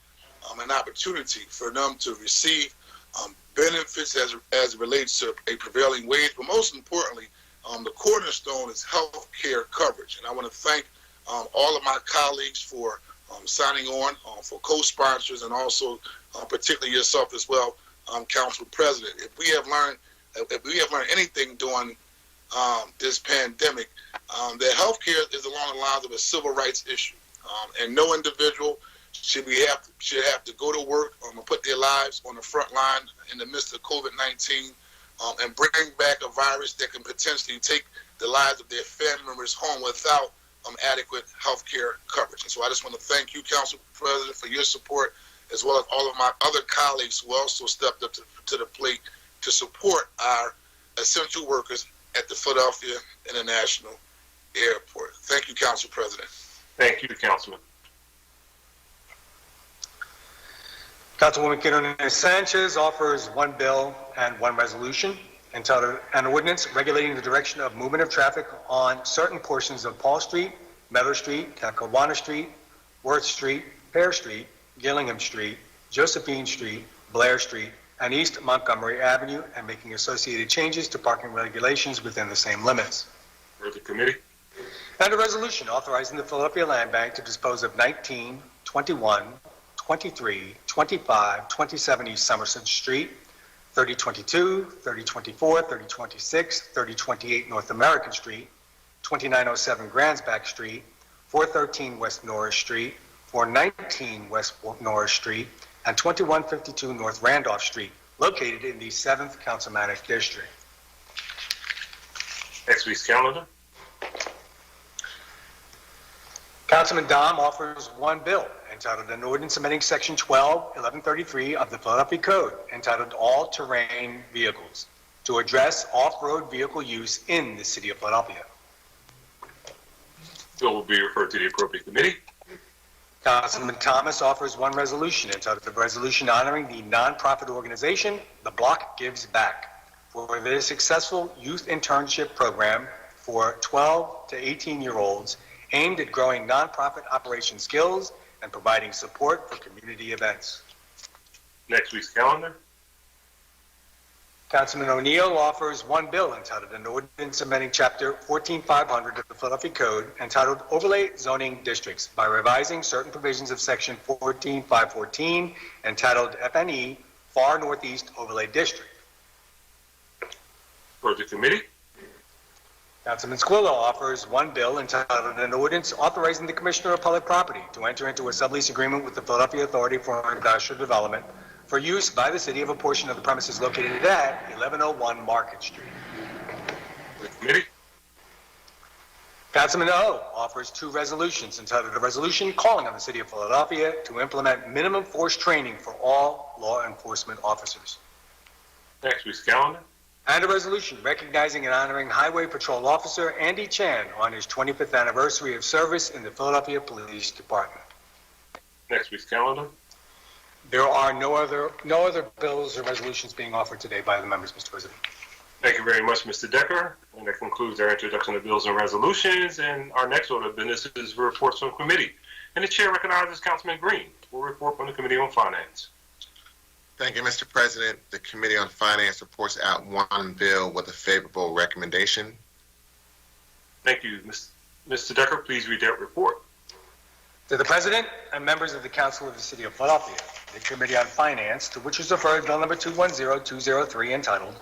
an opportunity for them to receive benefits as it relates to a prevailing wage. But most importantly, the cornerstone is health care coverage. And I want to thank all of my colleagues for signing on, for co-sponsors, and also particularly yourself as well, Council President. If we have learned anything during this pandemic, that healthcare is along the lines of a civil rights issue, and no individual should have to go to work and put their lives on the front line in the midst of COVID-19 and bring back a virus that can potentially take the lives of their family members home without adequate health care coverage. And so I just want to thank you, Council President, for your support, as well as all of my other colleagues who also stepped up to the plate to support our essential workers at the Philadelphia International Airport. Thank you, Council President. Thank you, Councilman. Councilwoman Quirona Sanchez offers one bill and one resolution entitled an ordinance regulating the direction of movement of traffic on certain portions of Paul Street, Meadow Street, Talcahuano Street, Worth Street, Pear Street, Gillingham Street, Josephine Street, Blair Street, and East Montgomery Avenue, and making associated changes to parking regulations within the same limits. For the committee. And a resolution authorizing the Philadelphia Land Bank to dispose of 19, 21, 23, 25, 27 East Somerset Street, 3022, 3024, 3026, 3028 North American Street, 2907 Grandsback Street, 413 West Norris Street, 419 West Norris Street, and 2152 North Randolph Street, located in the 7th Councilmanic District. Next week's calendar. Councilman Dom offers one bill entitled an ordinance amending section 12-1133 of the Philadelphia Code entitled all-terrain vehicles to address off-road vehicle use in the city of Philadelphia. Bill will be referred to the appropriate committee. Councilman Thomas offers one resolution entitled the resolution honoring the nonprofit organization The Block Gives Back for their successful youth internship program for 12 to 18-year-olds aimed at growing nonprofit operation skills and providing support for community events. Next week's calendar. Councilman O'Neill offers one bill entitled an ordinance amending Chapter 14500 of the Philadelphia Code entitled Overlay Zoning Districts by revising certain provisions of Section 14514 entitled FNE Far Northeast Overlay District. For the committee. Councilman Squillo offers one bill entitled an ordinance authorizing the Commissioner of Public Property to enter into a sublease agreement with the Philadelphia Authority for Industrial Development for use by the city of a portion of the premises located at 1101 Market Street. For the committee. Councilman O offers two resolutions entitled a resolution calling on the city of Philadelphia to implement minimum force training for all law enforcement officers. Next week's calendar. And a resolution recognizing and honoring Highway Patrol Officer Andy Chan on his 25th anniversary of service in the Philadelphia Police Department. Next week's calendar. There are no other bills or resolutions being offered today by the members, Mr. President. Thank you very much, Mr. Decker. And that concludes our introduction of bills and resolutions. And our next order of business is reports from committee. And the chair recognizes Councilman Green for a report from the Committee on Finance. Thank you, Mr. President. The Committee on Finance reports out one bill with a favorable recommendation. Thank you, Mr. Decker. Please read that report. To the President and members of the Council of the City of Philadelphia, the Committee on Finance, to which is referred Bill Number 210203, entitled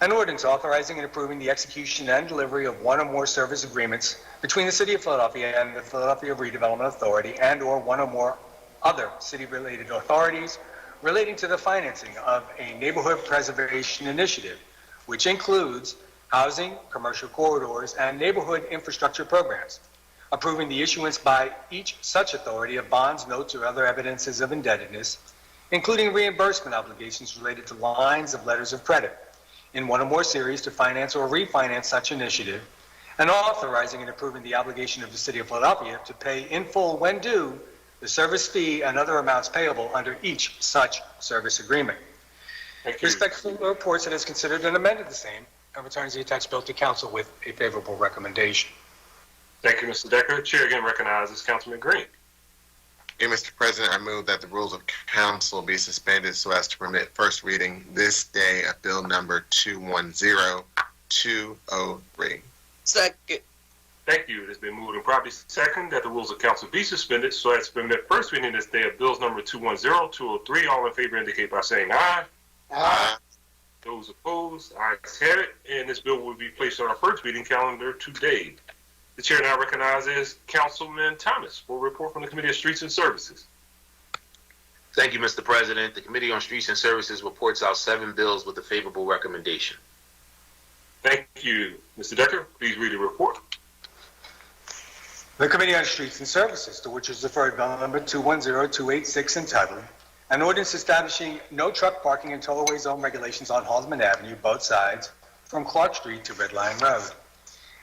an ordinance authorizing and approving the execution and delivery of one or more service agreements between the City of Philadelphia and the Philadelphia Redevelopment Authority and or one or more other city-related authorities relating to the financing of a neighborhood preservation initiative, which includes housing, commercial corridors, and neighborhood infrastructure programs, approving the issuance by each such authority of bonds, notes, or other evidences of indebtedness, including reimbursement obligations related to lines of letters of credit in one or more series to finance or refinance such initiative, and authorizing and approving the obligation of the City of Philadelphia to pay in full when due the service fee and other amounts payable under each such service agreement. Respectfully reports it has considered and amended the same and returns the attached bill to council with a favorable recommendation. Thank you, Mr. Decker. Chair again recognizes Councilman Green. Hey, Mr. President, I move that the rules of council be suspended so as to permit first reading this day of Bill Number 210203. Second. Thank you. It has been moved and properly second that the rules of council be suspended so as to permit first reading this day of Bills Number 210203. All in favor indicate by saying aye. Aye. Those opposed, ayes have it, and this bill will be placed on our first reading calendar today. The chair now recognizes Councilman Thomas for a report from the Committee on Streets and Services. Thank you, Mr. President. The Committee on Streets and Services reports out 7 bills with a favorable recommendation. Thank you, Mr. Decker. Please read the report. The Committee on Streets and Services, to which is referred bill number 210286, entitled, an ordinance establishing no truck parking and tollway zone regulations on Halsman Avenue, both sides, from Clark Street to Red Line Road.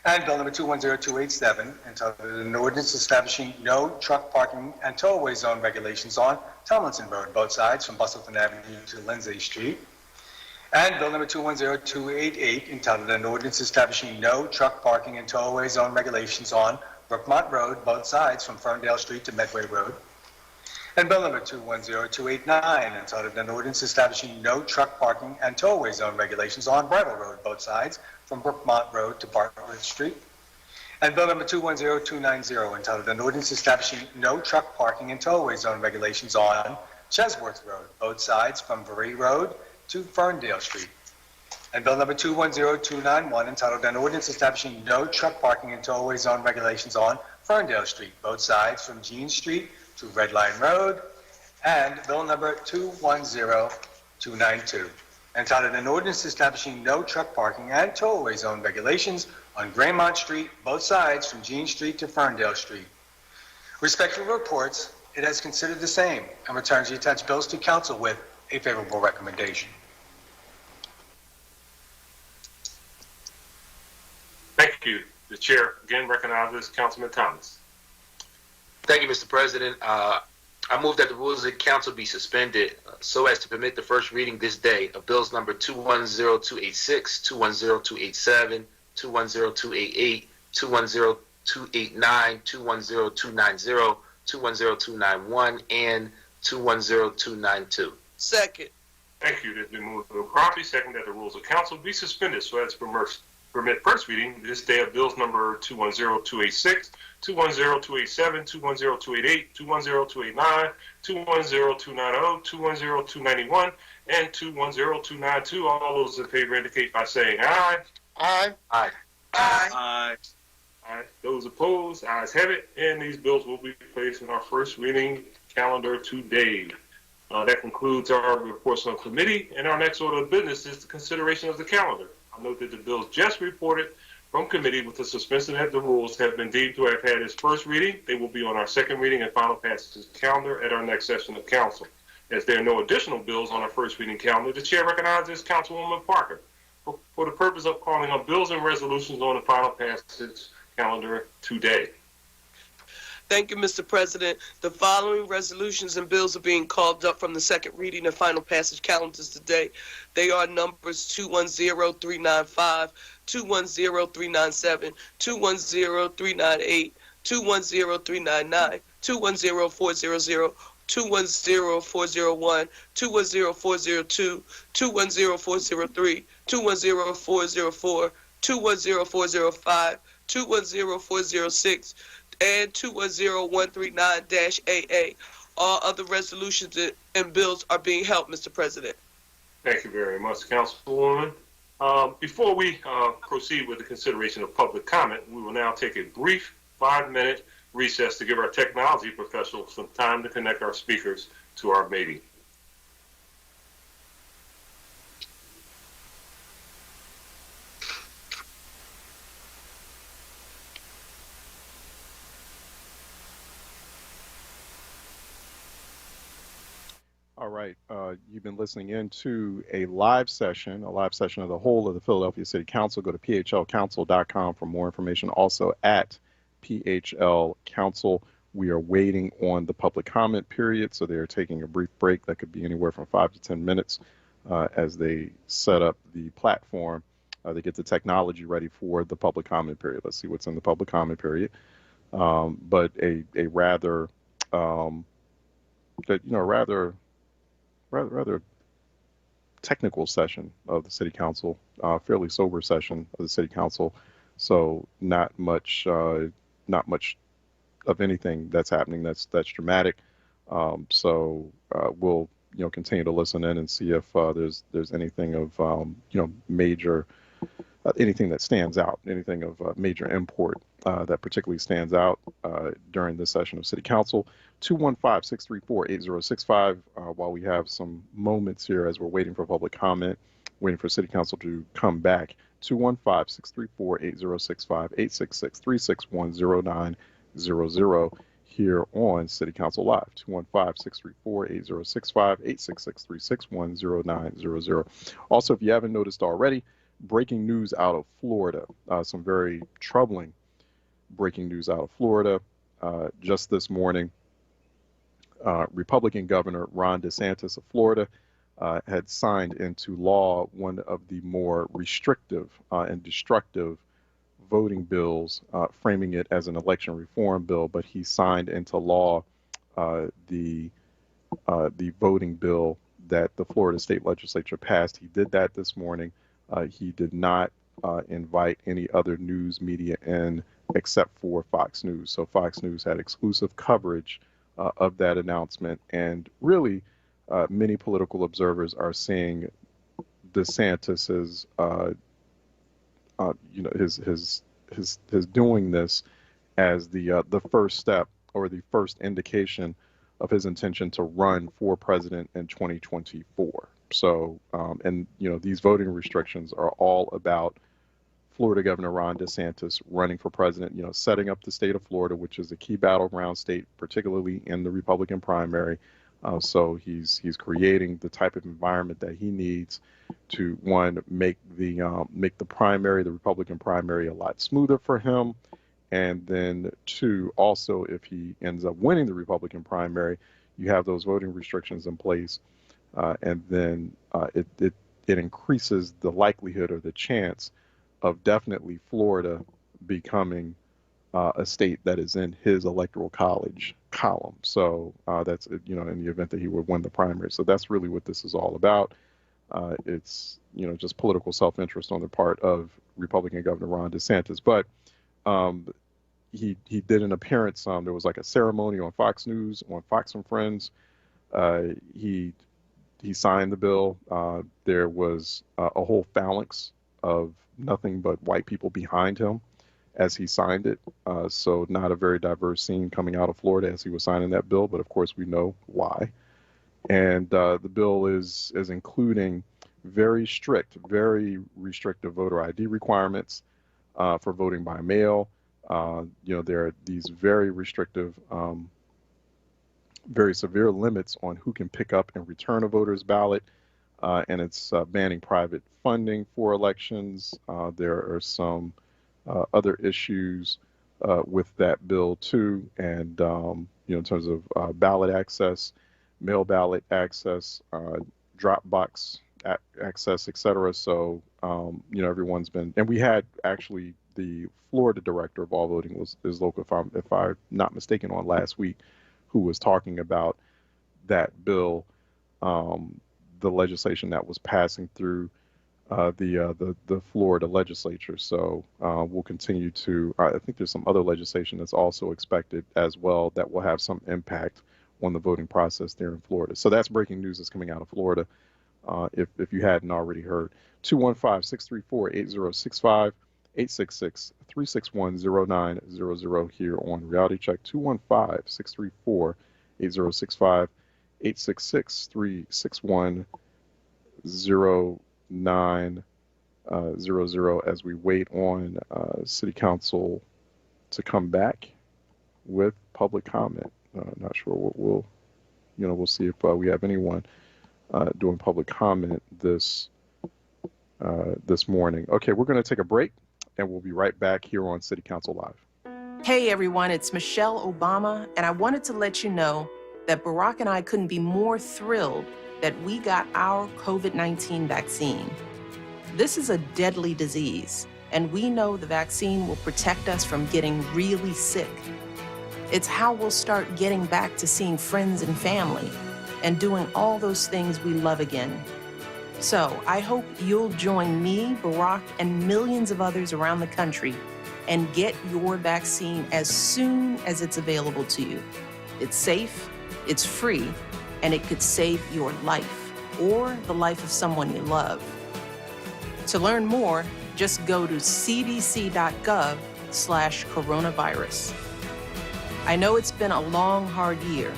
And bill number 210287, entitled, an ordinance establishing no truck parking and tollway zone regulations on Tomlinson Road, both sides, from Bustleton Avenue to Lindsay Street. And bill number 210288, entitled, an ordinance establishing no truck parking and tollway zone regulations on Brookmont Road, both sides, from Ferndale Street to Medway Road. And bill number 210289, entitled, an ordinance establishing no truck parking and tollway zone regulations on Bridle Road, both sides, from Brookmont Road to Bartlett Street. And bill number 210290, entitled, an ordinance establishing no truck parking and tollway zone regulations on Chesworth Road, both sides, from Varee Road to Ferndale Street. And bill number 210291, entitled, an ordinance establishing no truck parking and tollway zone regulations on Ferndale Street, both sides, from Jean Street to Red Line Road. And bill number 210292, entitled, an ordinance establishing no truck parking and tollway zone regulations on Graymont Street, both sides, from Jean Street to Ferndale Street. Respective reports, it has considered the same and returns the attached bills to council with a favorable recommendation. Thank you. The chair again recognizes Councilman Thomas. Thank you, Mr. President. I move that the rules of council be suspended so as to permit the first reading this day of bills number 210286, 210287, 210288, 210289, 210290, 210291, and 210292. Second. Thank you. It has been moved and properly second that the rules of council be suspended so as to permit first reading this day of bills number 210286, 210287, 210288, 210289, 210290, 210291, and 210292. All those in favor indicate by saying aye. Aye. Aye. Aye. Aye. Those opposed, ayes have it, and these bills will be placed in our first reading calendar today. That concludes our reports on committee, and our next order of business is the consideration of the calendar. I note that the bills just reported from committee with the suspension of the rules have been deemed to have had its first reading. They will be on our second reading and final passage calendar at our next session of council. As there are no additional bills on our first reading calendar, the chair recognizes Councilwoman Parker for the purpose of calling on bills and resolutions on the final passage calendar today. Thank you, Mr. President. The following resolutions and bills are being called up from the second reading and final passage calendars today. They are numbers 210395, 210397, 210398, 210399, 210400, 210401, 210402, 210403, 210404, 210405, 210406, and 210139-AA. All other resolutions and bills are being held, Mr. President. Thank you very much, Councilwoman. Before we proceed with the consideration of public comment, we will now take a brief 5-minute recess to give our technology professionals some time to connect our speakers to our meeting. All right, you've been listening in to a live session of the whole of the Philadelphia City Council. Go to phlcouncil.com for more information. Also at PHL Council, we are waiting on the public comment period, so they're taking a brief break that could be anywhere from 5 to 10 minutes as they set up the platform. They get the technology ready for the public comment period. Let's see what's in the public comment period. But a rather technical session of the City Council, fairly sober session of the City Council. So not much of anything that's happening that's dramatic. So we'll continue to listen in and see if there's anything of major anything that stands out, anything of major import that particularly stands out during this session of City Council. 215-634-8065. While we have some moments here as we're waiting for public comment, waiting for City Council to come back. 215-634-8065, 866-361-09 here on City Council Live, 215-634-8065, 866-361-0900. Also, if you haven't noticed already, breaking news out of Florida, some very troubling breaking news out of Florida. Just this morning, Republican Governor Ron DeSantis of Florida had signed into law one of the more restrictive and destructive voting bills, framing it as an election reform bill, but he signed into law the voting bill that the Florida State Legislature passed. He did that this morning. He did not invite any other news media in except for Fox News. So Fox News had exclusive coverage of that announcement, and really many political observers are seeing DeSantis's his doing this as the first step or the first indication of his intention to run for president in 2024. So, and these voting restrictions are all about Florida Governor Ron DeSantis running for president, setting up the state of Florida, which is a key battleground state, particularly in the Republican primary. So he's creating the type of environment that he needs to, one, make the Republican primary a lot smoother for him, and then two, also if he ends up winning the Republican primary, you have those voting restrictions in place, and then it increases the likelihood or the chance of definitely Florida becoming a state that is in his electoral college column. So that's, in the event that he would win the primary. So that's really what this is all about. It's, just political self-interest on the part of Republican Governor Ron DeSantis. But he did an appearance. There was like a ceremony on Fox News, on Fox and Friends. He signed the bill. There was a whole phalanx of nothing but white people behind him as he signed it. So not a very diverse scene coming out of Florida as he was signing that bill, but of course we know why. And the bill is including very restrictive voter ID requirements for voting by mail. There are these very restrictive, very severe limits on who can pick up and return a voter's ballot. And it's banning private funding for elections. There are some other issues with that bill too, and in terms of ballot access, mail ballot access, drop box access, etc. So everyone's been, and we had actually the Florida director of all voting is local, if I'm not mistaken, on last week, who was talking about that bill, the legislation that was passing through the Florida legislature. So we'll continue to, I think there's some other legislation that's also expected as well that will have some impact on the voting process there in Florida. So that's breaking news that's coming out of Florida, if you hadn't already heard. 215-634-8065, 866-361-0900 here on Reality Check. 215-634-8065, 866-361-0900 as we wait on City Council to come back with public comment. Not sure what we'll see if we have anyone doing public comment this morning. Okay, we're going to take a break, and we'll be right back here on City Council Live. Hey everyone, it's Michelle Obama, and I wanted to let you know that Barack and I couldn't be more thrilled that we got our COVID-19 vaccine. This is a deadly disease, and we know the vaccine will protect us from getting really sick. It's how we'll start getting back to seeing friends and family and doing all those things we love again. So I hope you'll join me, Barack, and millions of others around the country and get your vaccine as soon as it's available to you. It's safe, it's free, and it could save your life or the life of someone you love. To learn more, just go to cdc.gov/coronavirus. I know it's been a long, hard year,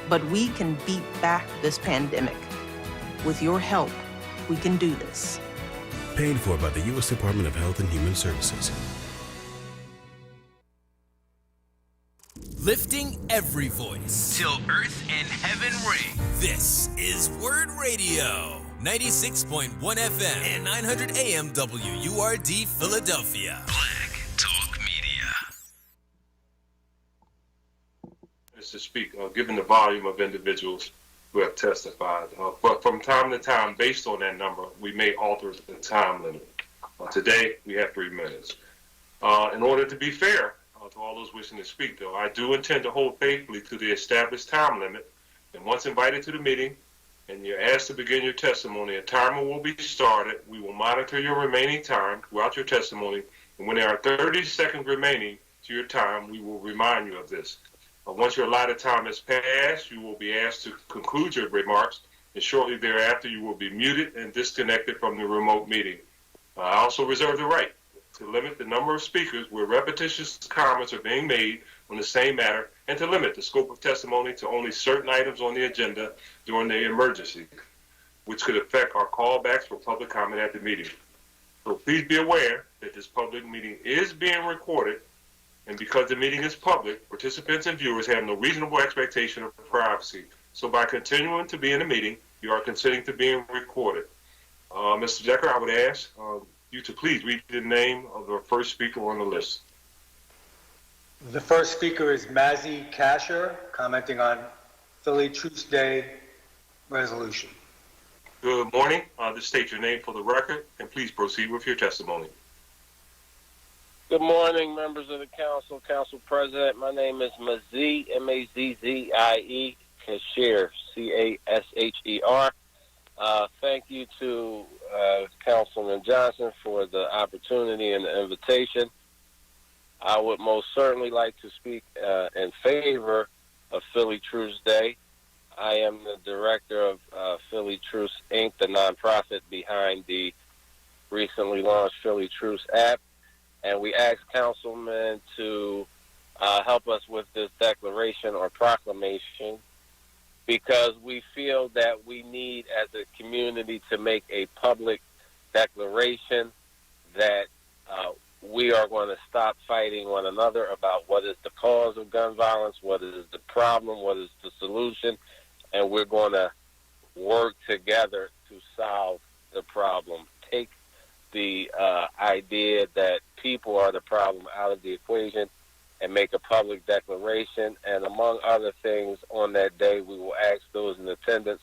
but we can beat back this pandemic. With your help, we can do this. Paid for by the U.S. Department of Health and Human Services. lifting every voice till earth and heaven ring. This is WURD Radio, 96.1 FM and 900 AM WURD Philadelphia. Black Talk Media. To speak, given the volume of individuals who have testified. But from time to time, based on that number, we may alter the time limit. Today, we have 3 minutes. In order to be fair to all those wishing to speak, though, I do intend to hold faithfully to the established time limit. And once invited to the meeting and you're asked to begin your testimony, a timer will be started. We will monitor your remaining time throughout your testimony. And when there are 30 seconds remaining to your time, we will remind you of this. Once your allotted time has passed, you will be asked to conclude your remarks, and shortly thereafter, you will be muted and disconnected from the remote meeting. I also reserve the right to limit the number of speakers where repetitious comments are being made on the same matter, and to limit the scope of testimony to only certain items on the agenda during the emergency, which could affect our callbacks for public comment at the meeting. So please be aware that this public meeting is being recorded. And because the meeting is public, participants and viewers have no reasonable expectation of privacy. So by continuing to be in the meeting, you are consenting to being recorded. Mr. Decker, I would ask you to please read the name of the first speaker on the list. The first speaker is Mazzy Kasher, commenting on Philly Truce Day resolution. Good morning. Just state your name for the record, and please proceed with your testimony. Good morning, members of the council, council president. My name is Mazzy, M-A-Z-Z-I-E, Cashier, C-A-S-H-E-R. Thank you to Councilman Johnson for the opportunity and the invitation. I would most certainly like to speak in favor of Philly Truce Day. I am the director of Philly Truce, Inc., the nonprofit behind the recently launched Philly Truce app. And we ask councilmen to help us with this declaration or proclamation, because we feel that we need, as a community, to make a public declaration that we are going to stop fighting one another about what is the cause of gun violence, what is the problem, what is the solution, and we're going to work together to solve the problem. Take the idea that people are the problem out of the equation and make a public declaration. And among other things, on that day, we will ask those in attendance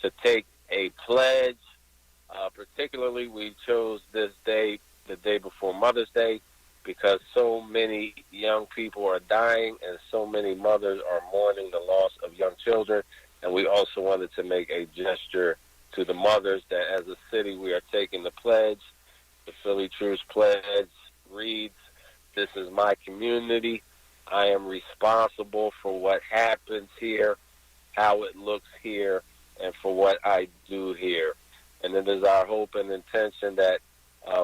to take a pledge. Particularly, we chose this day, the day before Mother's Day, because so many young people are dying and so many mothers are mourning the loss of young children. And we also wanted to make a gesture to the mothers that as a city we are taking the pledge. The Philly Truce pledge reads, "This is my community. I am responsible for what happens here, how it looks here, and for what I do here." And it is our hope and intention that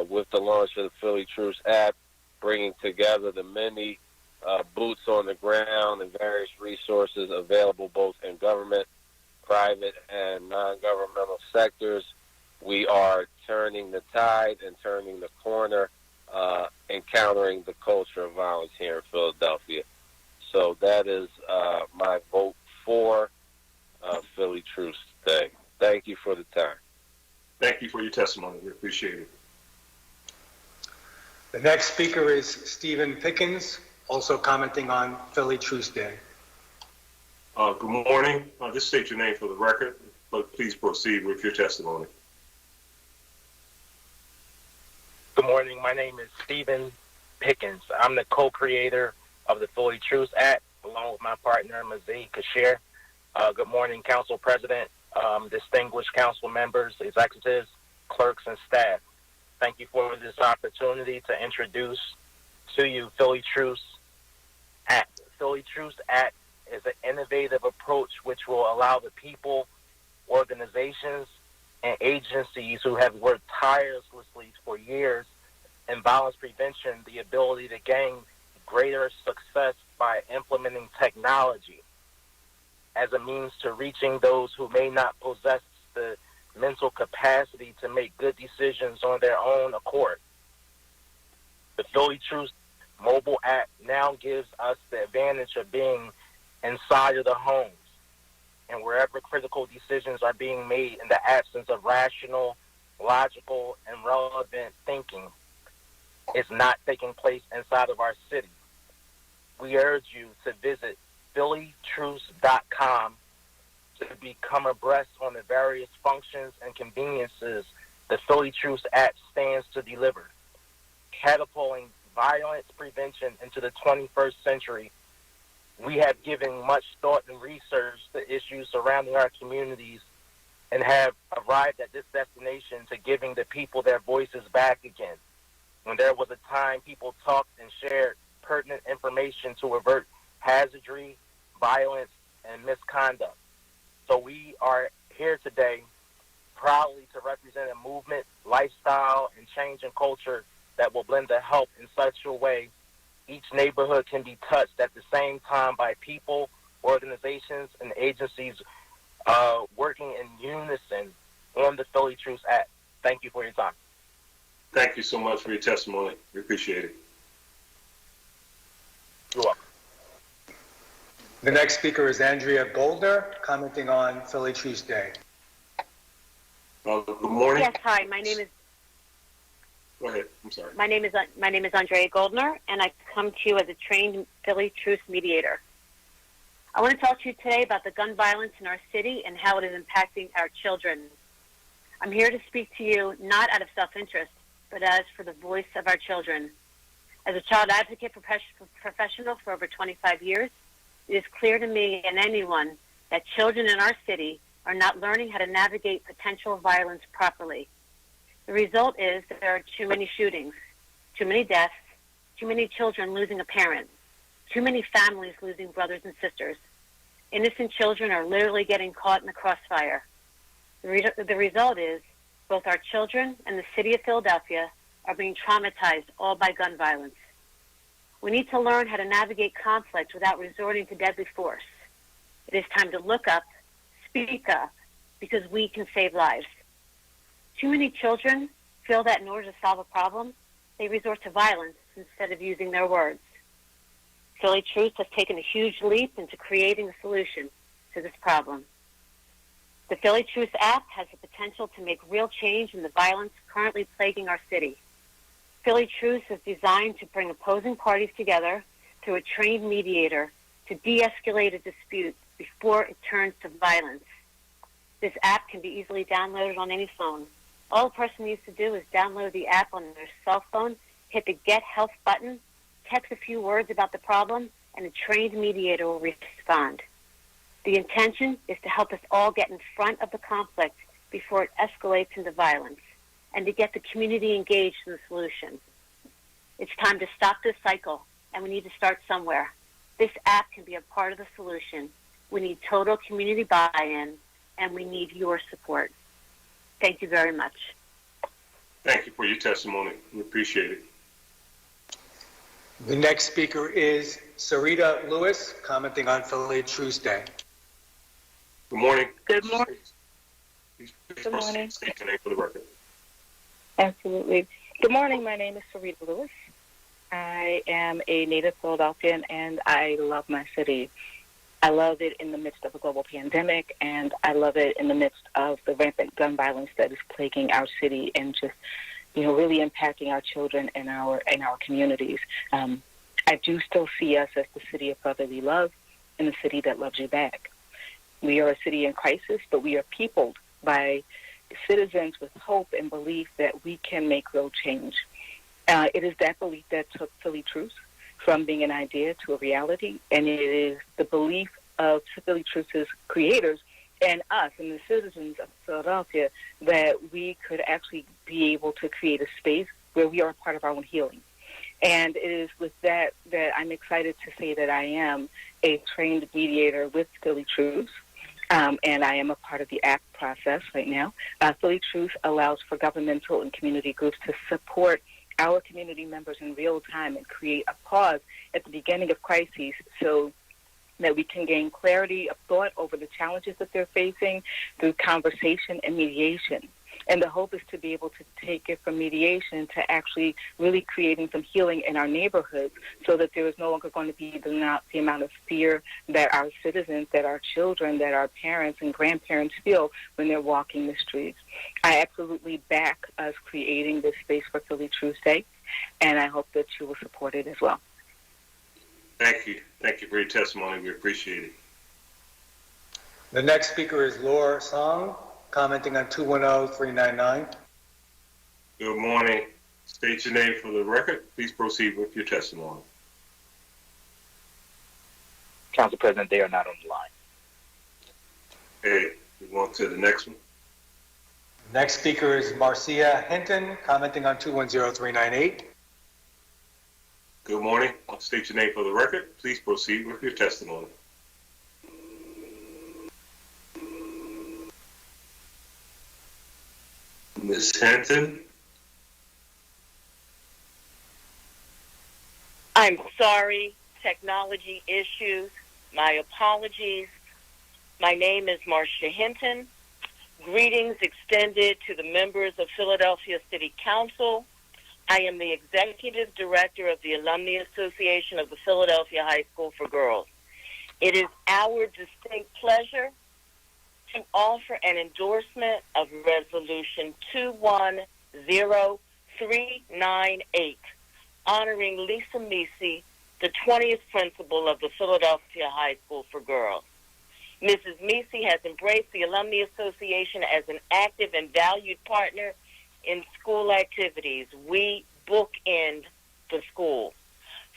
with the launch of the Philly Truce app, bringing together the many boots on the ground and various resources available both in government, private, and non-governmental sectors, we are turning the tide and turning the corner, encountering the culture of violence here in Philadelphia. So that is my vote for Philly Truce Day. Thank you for the time. Thank you for your testimony. We appreciate it. The next speaker is Stephen Pickens, also commenting on Philly Truce Day. Good morning. Just state your name for the record, but please proceed with your testimony. Good morning. My name is Stephen Pickens. I'm the co-creator of the Philly Truce Act, along with my partner, Mazzy Kasher. Good morning, Council President, distinguished council members, executives, clerks, and staff. Thank you for this opportunity to introduce to you Philly Truce Act. Philly Truce Act is an innovative approach which will allow the people, organizations, and agencies who have worked tirelessly for years in violence prevention the ability to gain greater success by implementing technology as a means to reaching those who may not possess the mental capacity to make good decisions on their own accord. The Philly Truce mobile app now gives us the advantage of being inside of the homes and wherever critical decisions are being made in the absence of rational, logical, and relevant thinking is not taking place inside of our city. We urge you to visit phillytruths.com to become abreast on the various functions and conveniences the Philly Truths app stands to deliver, catapulting violence prevention into the 21st century. We have given much thought and research to issues surrounding our communities and have arrived at this destination to giving the people their voices back again. When there was a time people talked and shared pertinent information to avert hazardry, violence, and misconduct. So we are here today proudly to represent a movement, lifestyle, and change in culture that will blend the help in such a way each neighborhood can be touched at the same time by people, organizations, and agencies working in unison on the Philly Truths app. Thank you for your time. Thank you so much for your testimony. We appreciate it. You're welcome. The next speaker is Andrea Goldner, commenting on Philly Truths Day. Good morning. Yes, hi. My name is. Go ahead. I'm sorry. My name is Andrea Goldner, and I come to you as a trained Philly Truths mediator. I want to talk to you today about the gun violence in our city and how it is impacting our children. I'm here to speak to you not out of self-interest, but as for the voice of our children. As a child advocate professional for over 25 years, it is clear to me and anyone that children in our city are not learning how to navigate potential violence properly. The result is that there are too many shootings, too many deaths, too many children losing a parent, too many families losing brothers and sisters. Innocent children are literally getting caught in the crossfire. The result is both our children and the city of Philadelphia are being traumatized all by gun violence. We need to learn how to navigate conflict without resorting to deadly force. It is time to look up, speak up, because we can save lives. Too many children feel that in order to solve a problem, they resort to violence instead of using their words. Philly Truths has taken a huge leap into creating a solution to this problem. The Philly Truths app has the potential to make real change in the violence currently plaguing our city. Philly Truths is designed to bring opposing parties together through a trained mediator to de-escalate a dispute before it turns to violence. This app can be easily downloaded on any phone. All a person needs to do is download the app on their cell phone, hit the Get Help button, text a few words about the problem, and a trained mediator will respond. The intention is to help us all get in front of the conflict before it escalates into violence, and to get the community engaged in the solution. It's time to stop this cycle, and we need to start somewhere. This app can be a part of the solution. We need total community buy-in, and we need your support. Thank you very much. Thank you for your testimony. We appreciate it. The next speaker is Sarita Lewis, commenting on Philly Truths Day. Good morning. Good morning. Please Good morning. state your name for the record. Absolutely. Good morning. My name is Sarita Lewis. I am a native Philadelphian, and I love my city. I love it in the midst of a global pandemic, and I love it in the midst of the rampant gun violence that is plaguing our city and just, really impacting our children and our communities. I do still see us as the city of brotherly love and the city that loves you back. We are a city in crisis, but we are peopled by citizens with hope and belief that we can make real change. It is that belief that took Philly Truths from being an idea to a reality, and it is the belief of Philly Truths' creators and us and the citizens of Philadelphia that we could actually be able to create a space where we are a part of our own healing. And it is with that I'm excited to say that I am a trained mediator with Philly Truths, and I am a part of the app process right now. Philly Truths allows for governmental and community groups to support our community members in real time and create a pause at the beginning of crises so that we can gain clarity of thought over the challenges that they're facing through conversation and mediation. And the hope is to be able to take it from mediation to actually really creating some healing in our neighborhoods so that there is no longer going to be the amount of fear that our citizens, that our children, that our parents and grandparents feel when they're walking the streets. I absolutely back us creating this space for Philly True State, and I hope that you will support it as well. Thank you. Thank you for your testimony. We appreciate it. The next speaker is Laura Song, commenting on 210399. Good morning. State your name for the record. Please proceed with your testimony. Council President, they are not on the line. Okay, we go on to the next one. Next speaker is Marcia Hinton, commenting on 210398. Good morning. State your name for the record. Please proceed with your testimony. Ms. Hinton. I'm sorry, technology issues. My apologies. My name is Marcia Hinton. Greetings extended to the members of Philadelphia City Council. I am the Executive Director of the Alumni Association of the Philadelphia High School for Girls. It is our distinct pleasure to offer an endorsement of Resolution 210398, honoring Lisa Misi, the 20th principal of the Philadelphia High School for Girls. Mrs. Misi has embraced the Alumni Association as an active and valued partner in school activities. We bookend the school.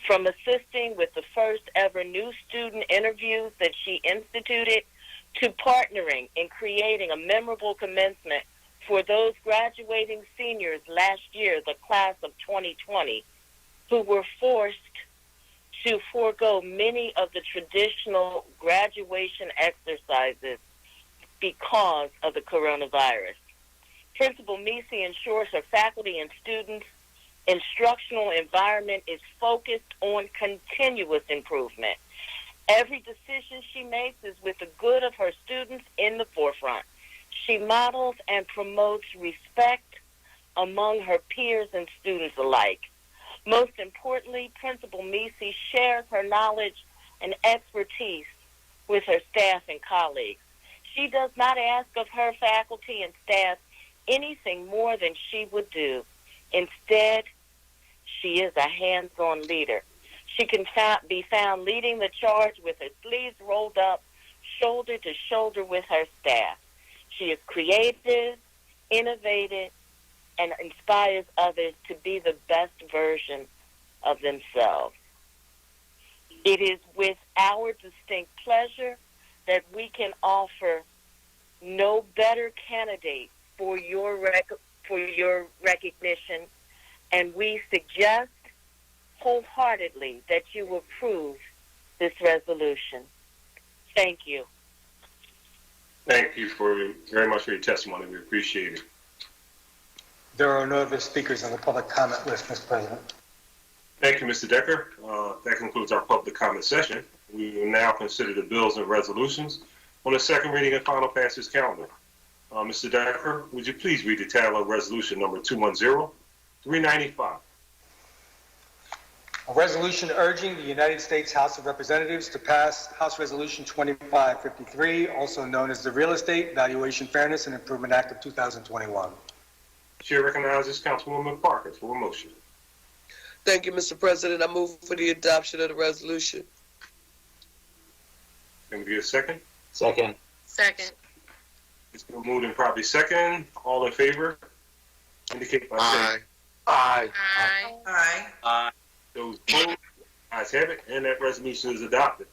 From assisting with the first ever new student interviews that she instituted to partnering in creating a memorable commencement for those graduating seniors last year, the class of 2020, who were forced to forego many of the traditional graduation exercises because of the coronavirus. Principal Misi ensures her faculty and students' instructional environment is focused on continuous improvement. Every decision she makes is with the good of her students in the forefront. She models and promotes respect among her peers and students alike. Most importantly, Principal Misi shares her knowledge and expertise with her staff and colleagues. She does not ask of her faculty and staff anything more than she would do. Instead, she is a hands-on leader. She can be found leading the charge with her sleeves rolled up, shoulder to shoulder with her staff. She is creative, innovative, and inspires others to be the best version of themselves. It is with our distinct pleasure that we can offer no better candidate for your recognition, and we suggest wholeheartedly that you approve this resolution. Thank you. Thank you very much for your testimony. We appreciate it. There are no other speakers on the public comment list, Mr. President. Thank you, Mr. Decker. That concludes our public comment session. We will now consider the bills and resolutions on the second reading and final passage calendar. Mr. Decker, would you please read the title of resolution number 210395? A resolution urging the United States House of Representatives to pass House Resolution 2553, also known as the Real Estate Valuation Fairness and Improvement Act of 2021. Chair recognizes Councilwoman Parker for a motion. Thank you, Mr. President. I move for the adoption of the resolution. Can we get a second? Second. Second. It's been moved and properly second. All in favor? Indicate by saying Aye. Aye. Aye. aye. Those opposed? Ayes have it, and that resolution is adopted.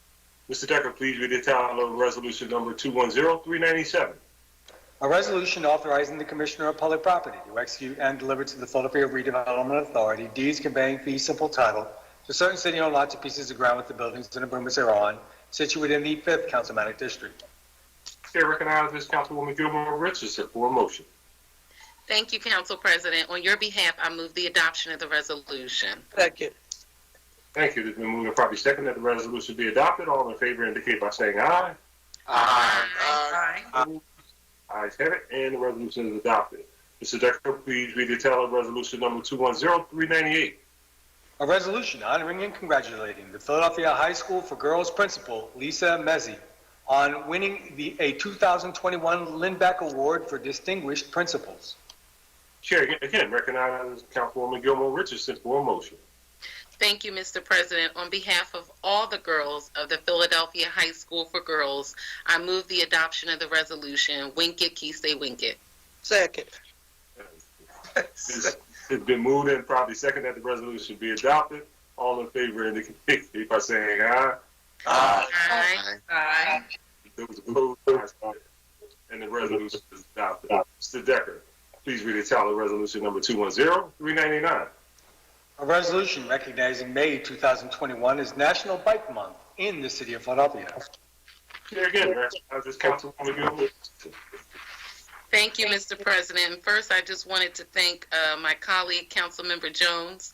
Mr. Decker, please read the title of resolution number 210397. A resolution authorizing the Commissioner of Public Property to execute and deliver to the Philadelphia Redevelopment Authority deeds conveying fee simple title to certain city-owned lots and pieces of ground with the buildings and improvements thereon, situated in the 5th Councilmanic District. Chair recognizes Councilwoman Gilmore Richardson for a motion. Thank you, Council President. On your behalf, I move the adoption of the resolution. Second. Thank you. It's been moved and properly second that the resolution be adopted. All in favor indicate by saying aye. Aye. Ayes have it, and the resolution is adopted. Mr. Decker, please read the title of resolution number 210398. A resolution honoring and congratulating the Philadelphia High School for Girls principal, Lisa Mezzi, on winning a 2021 Lindback Award for Distinguished Principals. Chair, again, recognize Councilwoman Gilmore Richardson for a motion. Thank you, Mr. President. On behalf of all the girls of the Philadelphia High School for Girls, I move the adoption of the resolution. Wink it, Key, stay wink it. Second. It's been moved and probably second that the resolution be adopted. All in favor indicate by saying aye. Aye. Aye. Aye. Those opposed, ayes have it. And the resolution is adopted. Mr. Decker, please read the title of resolution number 210399. A resolution recognizing May 2021 as National Bike Month in the city of Philadelphia. Here again, recognize this Councilwoman Gilmore. Thank you, Mr. President. First, I just wanted to thank my colleague, Councilmember Jones,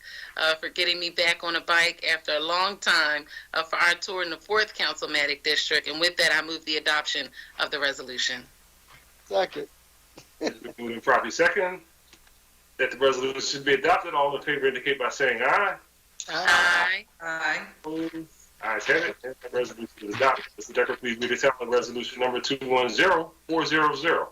for getting me back on a bike after a long time for our tour in the 4th Councilmatic District. And with that, I move the adoption of the resolution. Second. Moving properly second that the resolution should be adopted. All in favor indicate by saying aye. Aye. Aye. Opposed? Ayes have it. And the resolution is adopted. Mr. Decker, please read the title of resolution number 210400.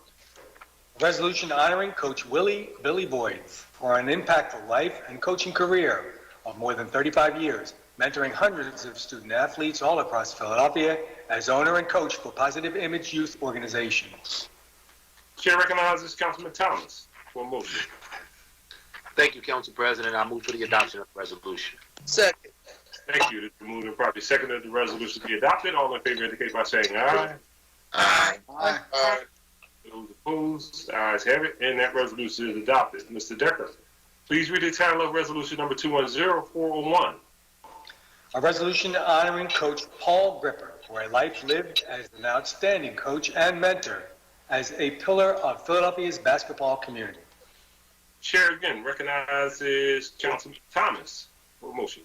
A resolution honoring Coach Billy Boyds for an impactful life and coaching career of more than 35 years, mentoring hundreds of student athletes all across Philadelphia as owner and coach for Positive Image Youth Organization. Chair recognizes Councilman Thomas for a motion. Thank you, Council President. I move for the adoption of the resolution. Second. Thank you. It's been moved and properly second that the resolution be adopted. All in favor indicate by saying aye. Aye. Aye. Aye. Those opposed, ayes have it, and that resolution is adopted. Mr. Decker, please read the title of resolution number 210401. A resolution honoring Coach Paul Gripper for a life lived as an outstanding coach and mentor as a pillar of Philadelphia's basketball community. Chair again recognizes Councilman Thomas for a motion.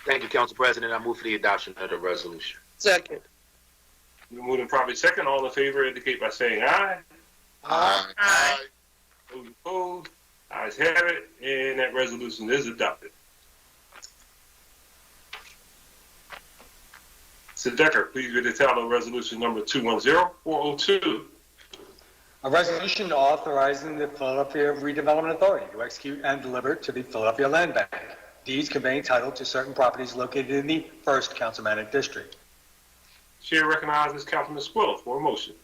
Thank you, Council President. I move for the adoption of the resolution. Second. We're moving properly second. All in favor indicate by saying aye. Aye. Aye. Those opposed, ayes have it, and that resolution is adopted. Mr. Decker, please read the title of resolution number 210402. A resolution authorizing the Philadelphia Redevelopment Authority to execute and deliver to the Philadelphia Land Bank deeds conveying title to certain properties located in the 1st Councilmatic District. Chair recognizes Councilman Squilla for a motion.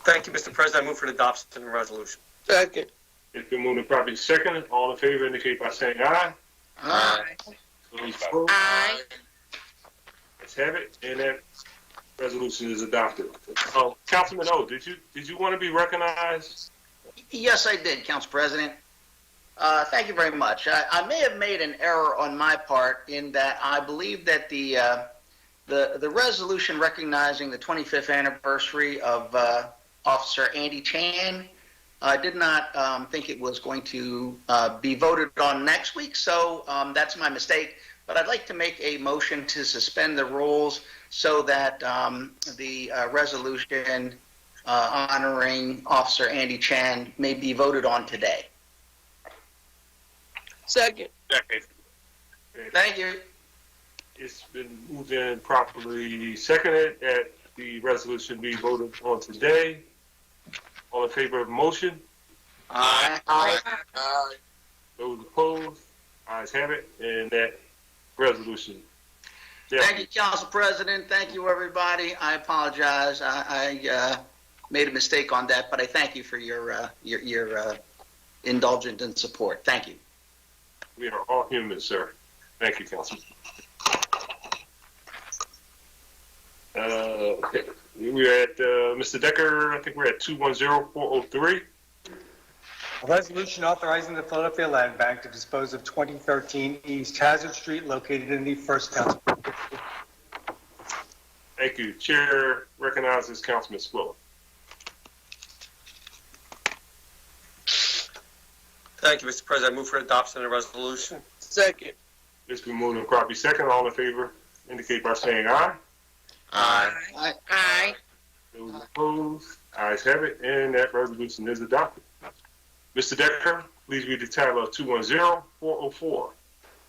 Thank you, Mr. President. I move for the adoption of the resolution. Second. It's been moved and properly second. All in favor indicate by saying aye. Aye. Those opposed, Aye. let's have it, and that resolution is adopted. Councilman O, did you want to be recognized? Yes, I did, Council President. Thank you very much. I may have made an error on my part in that I believe that the resolution recognizing the 25th anniversary of Officer Andy Chan, I did not think it was going to be voted on next week, so that's my mistake. But I'd like to make a motion to suspend the rules so that the resolution honoring Officer Andy Chan may be voted on today. Second. Second. Thank you. It's been moved in properly seconded that the resolution be voted on today. All in favor of the motion? Aye. Aye. Aye. Those opposed? Ayes have it, and that resolution. Thank you, Council President. Thank you, everybody. I apologize. I made a mistake on that, but I thank you for your indulgence and support. Thank you. We are all human, sir. Thank you, Councilman. Okay. We're at Mr. Decker. I think we're at 210403. A resolution authorizing the Philadelphia Land Bank to dispose of 2013 East Hazard Street located in the 1st Council. Thank you. Chair recognizes Councilman Squilla. Thank you, Mr. President. I move for adoption of the resolution. Second. It's been moved and properly second. All in favor indicate by saying aye. Aye. Aye. Aye. Those opposed? Ayes have it, and that resolution is adopted. Mr. Decker, please read the title of 210404.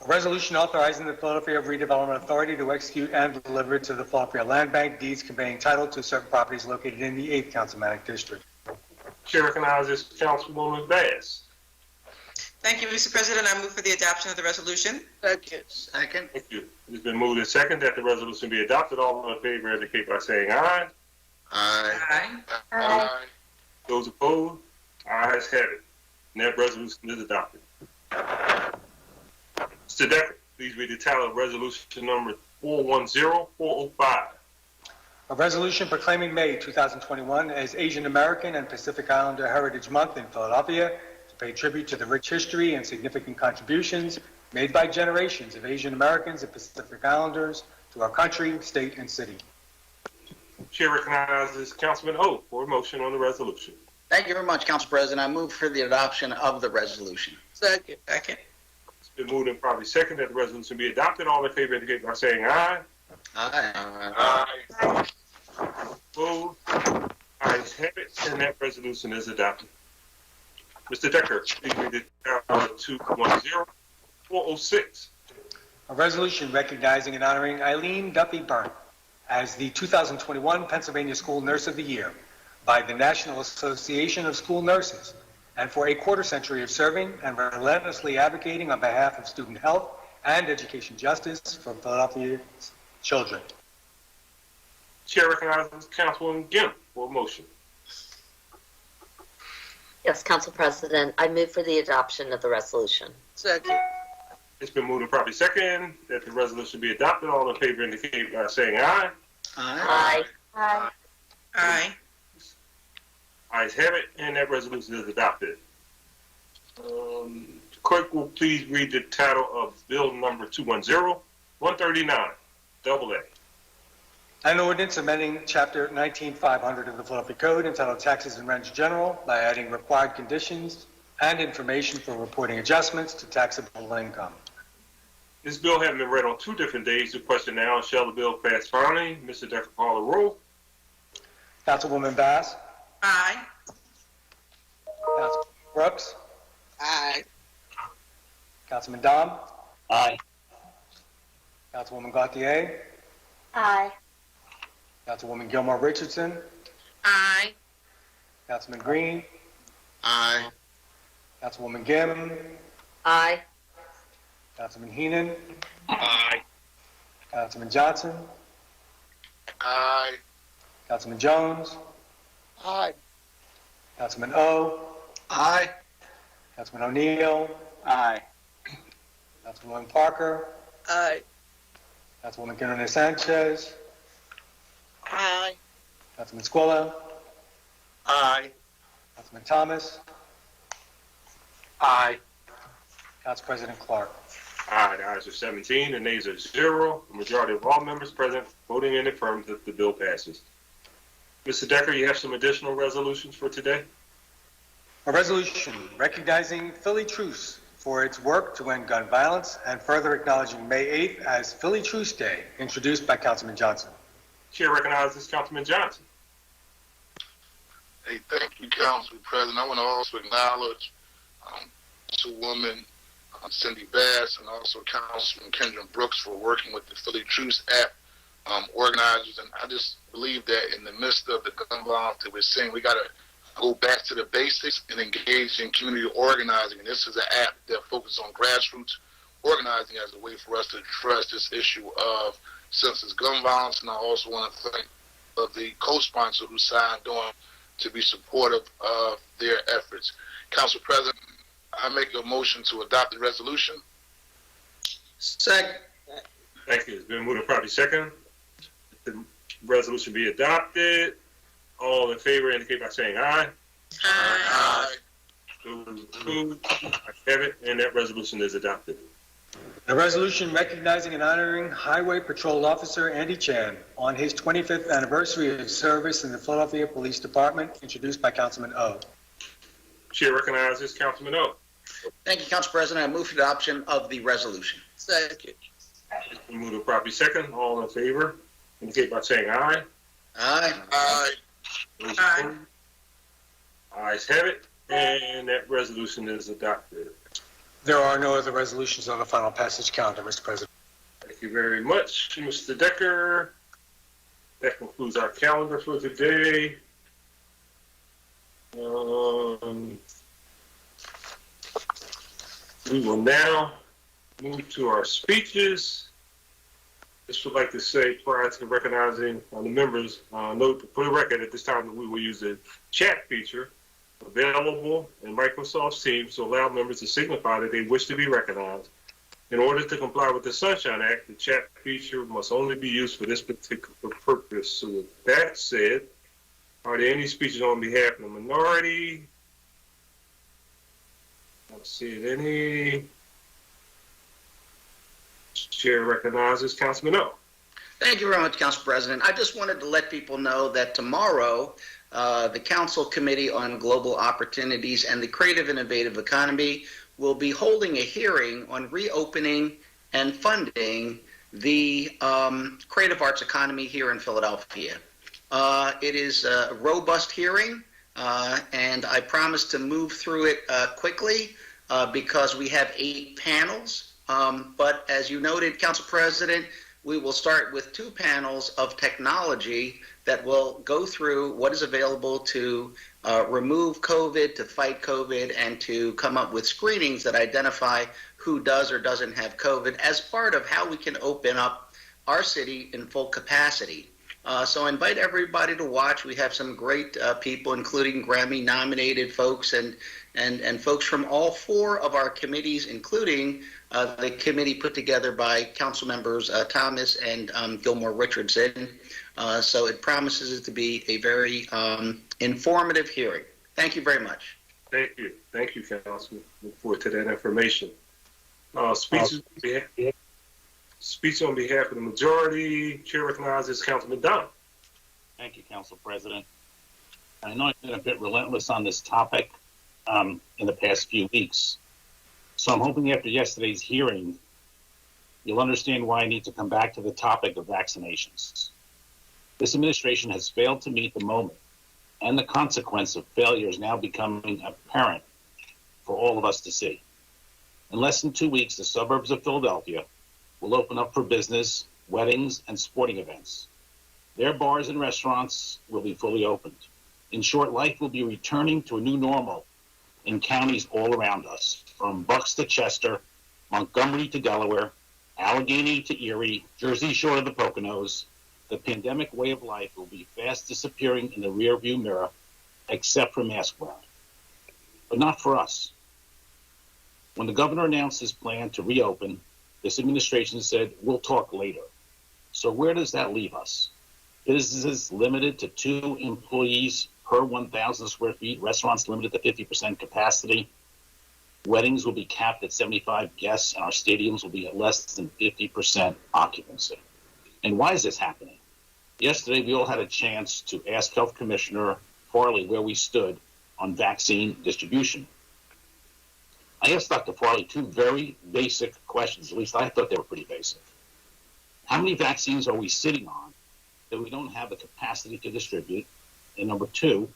A resolution authorizing the Philadelphia Redevelopment Authority to execute and deliver to the Philadelphia Land Bank deeds conveying title to certain properties located in the 8th Councilmanic District. Chair recognizes Councilwoman Bass. Thank you, Mr. President. I move for the adoption of the resolution. Second. Second. Thank you. It's been moved and second that the resolution be adopted. All in favor indicate by saying aye. Aye. Aye. Aye. Those opposed? Ayes have it. And that resolution is adopted. Mr. Decker, please read the title of resolution number 410405. A resolution proclaiming May 2021 as Asian American and Pacific Islander Heritage Month in Philadelphia to pay tribute to the rich history and significant contributions made by generations of Asian Americans and Pacific Islanders to our country, state, and city. Chair recognizes Councilman O for a motion on the resolution. Thank you very much, Council President. I move for the adoption of the resolution. Second. Second. It's been moved and probably second that the resolution be adopted. All in favor indicate by saying aye. Aye. Aye. Opposed? Ayes have it, and that resolution is adopted. Mr. Decker, please read the title of 210406. A resolution recognizing and honoring Eileen Duffy Byrne as the 2021 Pennsylvania School Nurse of the Year by the National Association of School Nurses, and for a quarter century of serving and relentlessly advocating on behalf of student health and education justice for Philadelphia's children. Chair recognizes Councilwoman Ginn for a motion. Yes, Council President, I move for the adoption of the resolution. Second. It's been moved and probably second that the resolution be adopted. All in favor indicate by saying aye. Aye. Aye. Aye. Ayes have it, and that resolution is adopted. Clerk will please read the title of Bill number 210139, double A. An ordinance amending Chapter 19500 of the Philadelphia Code entitled Taxes and Rents General by adding required conditions and information for reporting adjustments to taxable income. This bill having been read on 2 different days, the question now is, shall the bill pass finally? Mr. Decker, call the roll. Councilwoman Bass. Aye. Councilman Brooks. Aye. Councilman Dom. Aye. Councilwoman Gauthier. Aye. Councilwoman Gilmore Richardson. Aye. Councilman Green. Aye. Councilwoman Gim. Aye. Councilman Heenan. Aye. Councilman Johnson. Aye. Councilman Jones. Aye. Councilman O. Aye. Councilman O'Neill. Aye. Councilwoman Parker. Aye. Councilwoman Guillermo Sanchez. Aye. Councilman Squilla. Aye. Councilman Thomas. Aye. Council President Clark. Aye, the ayes are 17, the nays are 0. The majority of all members present voting in affirmative that the bill passes. Mr. Decker, you have some additional resolutions for today? A resolution recognizing Philly Truce for its work to end gun violence and further acknowledging May 8th as Philly Truce Day, introduced by Councilman Johnson. Chair recognizes Councilman Johnson. Hey, thank you, Council President. I want to also acknowledge Councilwoman Cindy Bass and also Councilman Kendra Brooks for working with the Philly Truce app organizers. And I just believe that in the midst of the gun violence that we're seeing, we got to go back to the basics and engage in community organizing. And this is an app that focuses on grassroots organizing as a way for us to address this issue of senseless gun violence. And I also want to thank the co-sponsor who signed on to be supportive of their efforts. Council President, I make a motion to adopt the resolution. Second. Thank you. It's been moved and probably second. The resolution be adopted. All in favor indicate by saying aye. Aye. Those opposed, ayes have it, and that resolution is adopted. A resolution recognizing and honoring Highway Patrol Officer Andy Chan on his 25th anniversary of service in the Philadelphia Police Department, introduced by Councilman O. Chair recognizes Councilman O. Thank you, Council President. I move for adoption of the resolution. Second. It's been moved and probably second. All in favor indicate by saying aye. Aye. Aye. Aye. Ayes have it, and that resolution is adopted. There are no other resolutions on the final passage calendar, Mr. President. Thank you very much, Mr. Decker. That concludes our calendar for today. We will now move to our speeches. Just would like to say, prior to recognizing the members, note for the record at this time that we will use the chat feature available in Microsoft Teams to allow members to signify that they wish to be recognized. In order to comply with the Sunshine Act, the chat feature must only be used for this particular purpose. So with that said, are there any speeches on behalf of the minority? I don't see any. Chair recognizes Councilman O. Thank you very much, Council President. I just wanted to let people know that tomorrow, the Council Committee on Global Opportunities and the Creative Innovative Economy will be holding a hearing on reopening and funding the creative arts economy here in Philadelphia. It is a robust hearing, and I promise to move through it quickly because we have 8 panels. But as you noted, Council President, we will start with 2 panels of technology that will go through what is available to remove COVID, to fight COVID, and to come up with screenings that identify who does or doesn't have COVID as part of how we can open up our city in full capacity. So I invite everybody to watch. We have some great people, including Grammy-nominated folks and folks from all 4 of our committees, including the committee put together by Council members Thomas and Gilmore Richardson. So it promises it to be a very informative hearing. Thank you very much. Thank you. Thank you, Councilman. Look forward to that information. Speech on behalf of the majority. Chair recognizes Councilman Dunn. Thank you, Council President. I know I've been a bit relentless on this topic in the past few weeks. So I'm hoping after yesterday's hearing, you'll understand why I need to come back to the topic of vaccinations. This administration has failed to meet the moment, and the consequence of failure is now becoming apparent for all of us to see. In less than 2 weeks, the suburbs of Philadelphia will open up for business, weddings, and sporting events. Their bars and restaurants will be fully opened. In short, life will be returning to a new normal in counties all around us, from Bucks to Chester, Montgomery to Delaware, Allegheny to Erie, Jersey Shore to the Poconos. The pandemic way of life will be fast disappearing in the rearview mirror, except for mask wearing. But not for us. When the governor announced his plan to reopen, this administration said, we'll talk later. So where does that leave us? Businesses limited to 2 employees per 1,000 square feet, restaurants limited to 50% capacity, weddings will be capped at 75 guests, and our stadiums will be at less than 50% occupancy. And why is this happening? Yesterday, we all had a chance to ask Health Commissioner Farley where we stood on vaccine distribution. I asked Dr. Farley 2 very basic questions. At least I thought they were pretty basic. How many vaccines are we sitting on that we don't have the capacity to distribute? And number 2,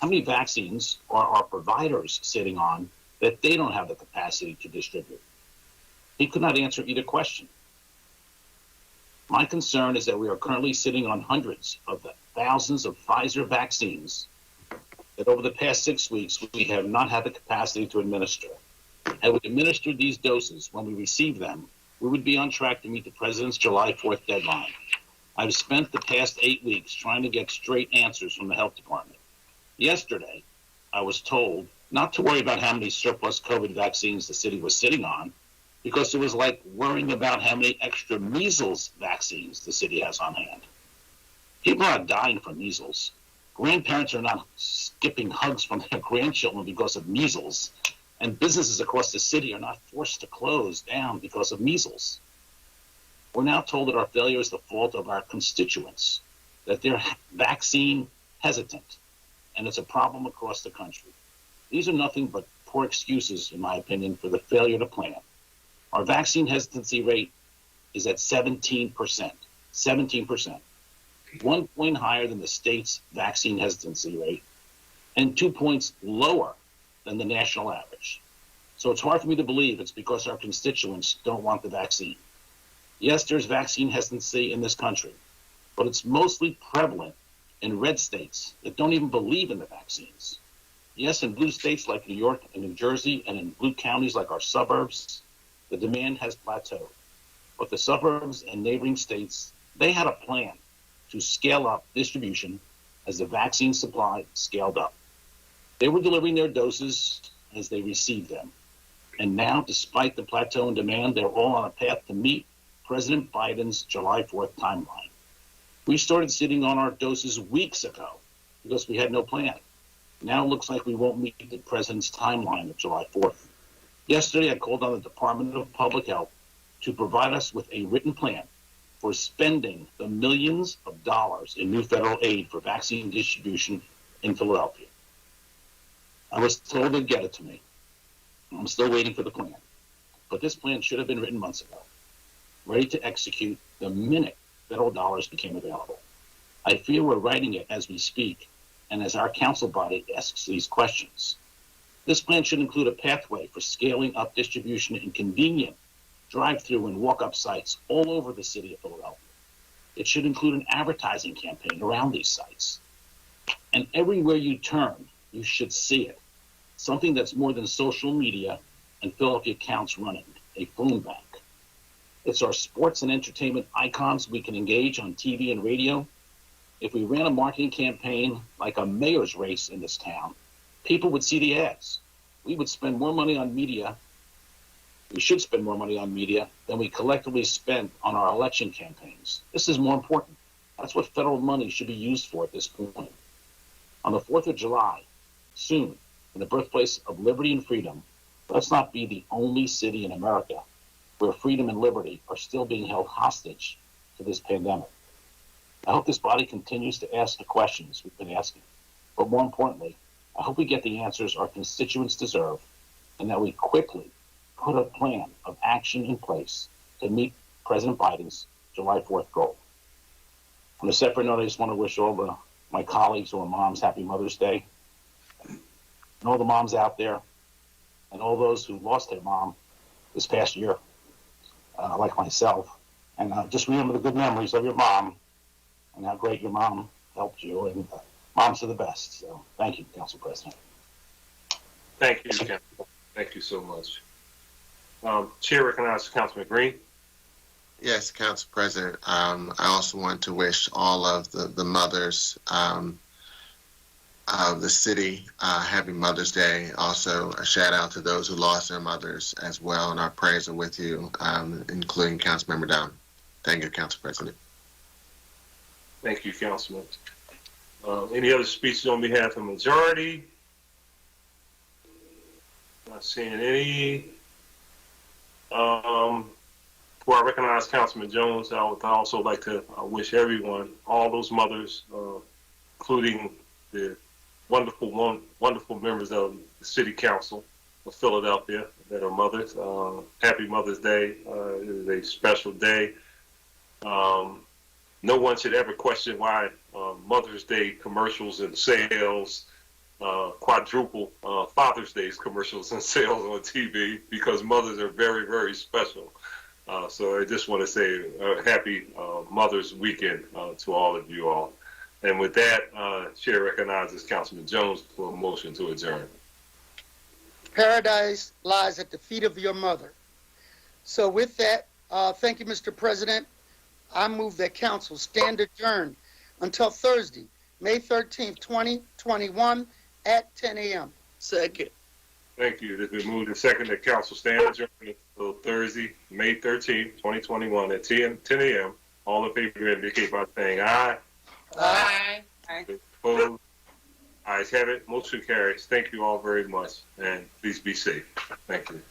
how many vaccines are our providers sitting on that they don't have the capacity to distribute? He could not answer either question. My concern is that we are currently sitting on hundreds of thousands of Pfizer vaccines that over the past 6 weeks we have not had the capacity to administer. Had we administered these doses when we received them, we would be on track to meet the President's July 4th deadline. I've spent the past 8 weeks trying to get straight answers from the health department. Yesterday, I was told not to worry about how many surplus COVID vaccines the city was sitting on, because it was like worrying about how many extra measles vaccines the city has on hand. People are not dying from measles. Grandparents are not skipping hugs from their grandchildren because of measles. And businesses across the city are not forced to close down because of measles. We're now told that our failure is the fault of our constituents, that they're vaccine hesitant, and it's a problem across the country. These are nothing but poor excuses, in my opinion, for the failure to plan. Our vaccine hesitancy rate is at 17%. 17%. 1 point higher than the state's vaccine hesitancy rate, and 2 points lower than the national average. So it's hard for me to believe it's because our constituents don't want the vaccine. Yes, there's vaccine hesitancy in this country, but it's mostly prevalent in red states that don't even believe in the vaccines. Yes, in blue states like New York and New Jersey, and in blue counties like our suburbs, the demand has plateaued. But the suburbs and neighboring states, they had a plan to scale up distribution as the vaccine supply scaled up. They were delivering their doses as they received them. And now, despite the plateau in demand, they're all on a path to meet President Biden's July 4th timeline. We started sitting on our doses weeks ago because we had no plan. Now it looks like we won't meet the president's timeline of July 4th. Yesterday, I called on the Department of Public Health to provide us with a written plan for spending the millions of dollars in new federal aid for vaccine distribution in Philadelphia. I was told they'd get it to me. I'm still waiting for the plan. But this plan should have been written months ago, ready to execute the minute federal dollars became available. I fear we're writing it as we speak, and as our council body asks these questions. This plan should include a pathway for scaling up distribution in convenient drive-through and walk-up sites all over the city of Philadelphia. It should include an advertising campaign around these sites. And everywhere you turn, you should see it. Something that's more than social media and Philadelphia Counts running, a phone bank. It's our sports and entertainment icons we can engage on TV and radio. If we ran a marketing campaign like a mayor's race in this town, people would see the ads. We would spend more money on media. We should spend more money on media than we collectively spend on our election campaigns. This is more important. That's what federal money should be used for at this point. On the 4th of July, soon, in the birthplace of liberty and freedom, let's not be the only city in America where freedom and liberty are still being held hostage to this pandemic. I hope this body continues to ask the questions we've been asking. But more importantly, I hope we get the answers our constituents deserve, and that we quickly put a plan of action in place to meet President Biden's July 4th goal. On a separate note, I just want to wish all my colleagues who are moms happy Mother's Day. And all the moms out there, and all those who lost their mom this past year, like myself. And just remember the good memories of your mom and how great your mom helped you. And moms are the best. So thank you, Council President. Thank you, Council. Thank you so much. Chair recognizes Councilman Green. Yes, Council President. I also want to wish all of the mothers of the city happy Mother's Day. Also, a shout out to those who lost their mothers as well, and our prayers are with you, including Councilmember Down. Thank you, Council President. Thank you, Councilman. Any other speeches on behalf of the majority? Not seeing any. Before I recognize Councilman Jones, I would also like to wish everyone, all those mothers, including the wonderful members of the City Council of Philadelphia that are mothers. Happy Mother's Day. It is a special day. No one should ever question why Mother's Day commercials and sales quadruple Father's Day's commercials and sales on TV, because mothers are very, very special. So I just want to say happy Mother's Weekend to all of you all. And with that, Chair recognizes Councilman Jones for a motion to adjourn. Paradise lies at the feet of your mother. So with that, thank you, Mr. President. I move that council stand adjourned until Thursday, May 13th, 2021 at 10 a.m. Second. Thank you. It has been moved and seconded that council stand adjourned until Thursday, May 13th, 2021 at 10 a.m. All in favor indicate by saying aye. Aye. Aye. Opposed? Ayes have it. Motion carries. Thank you all very much, and please be safe. Thank you.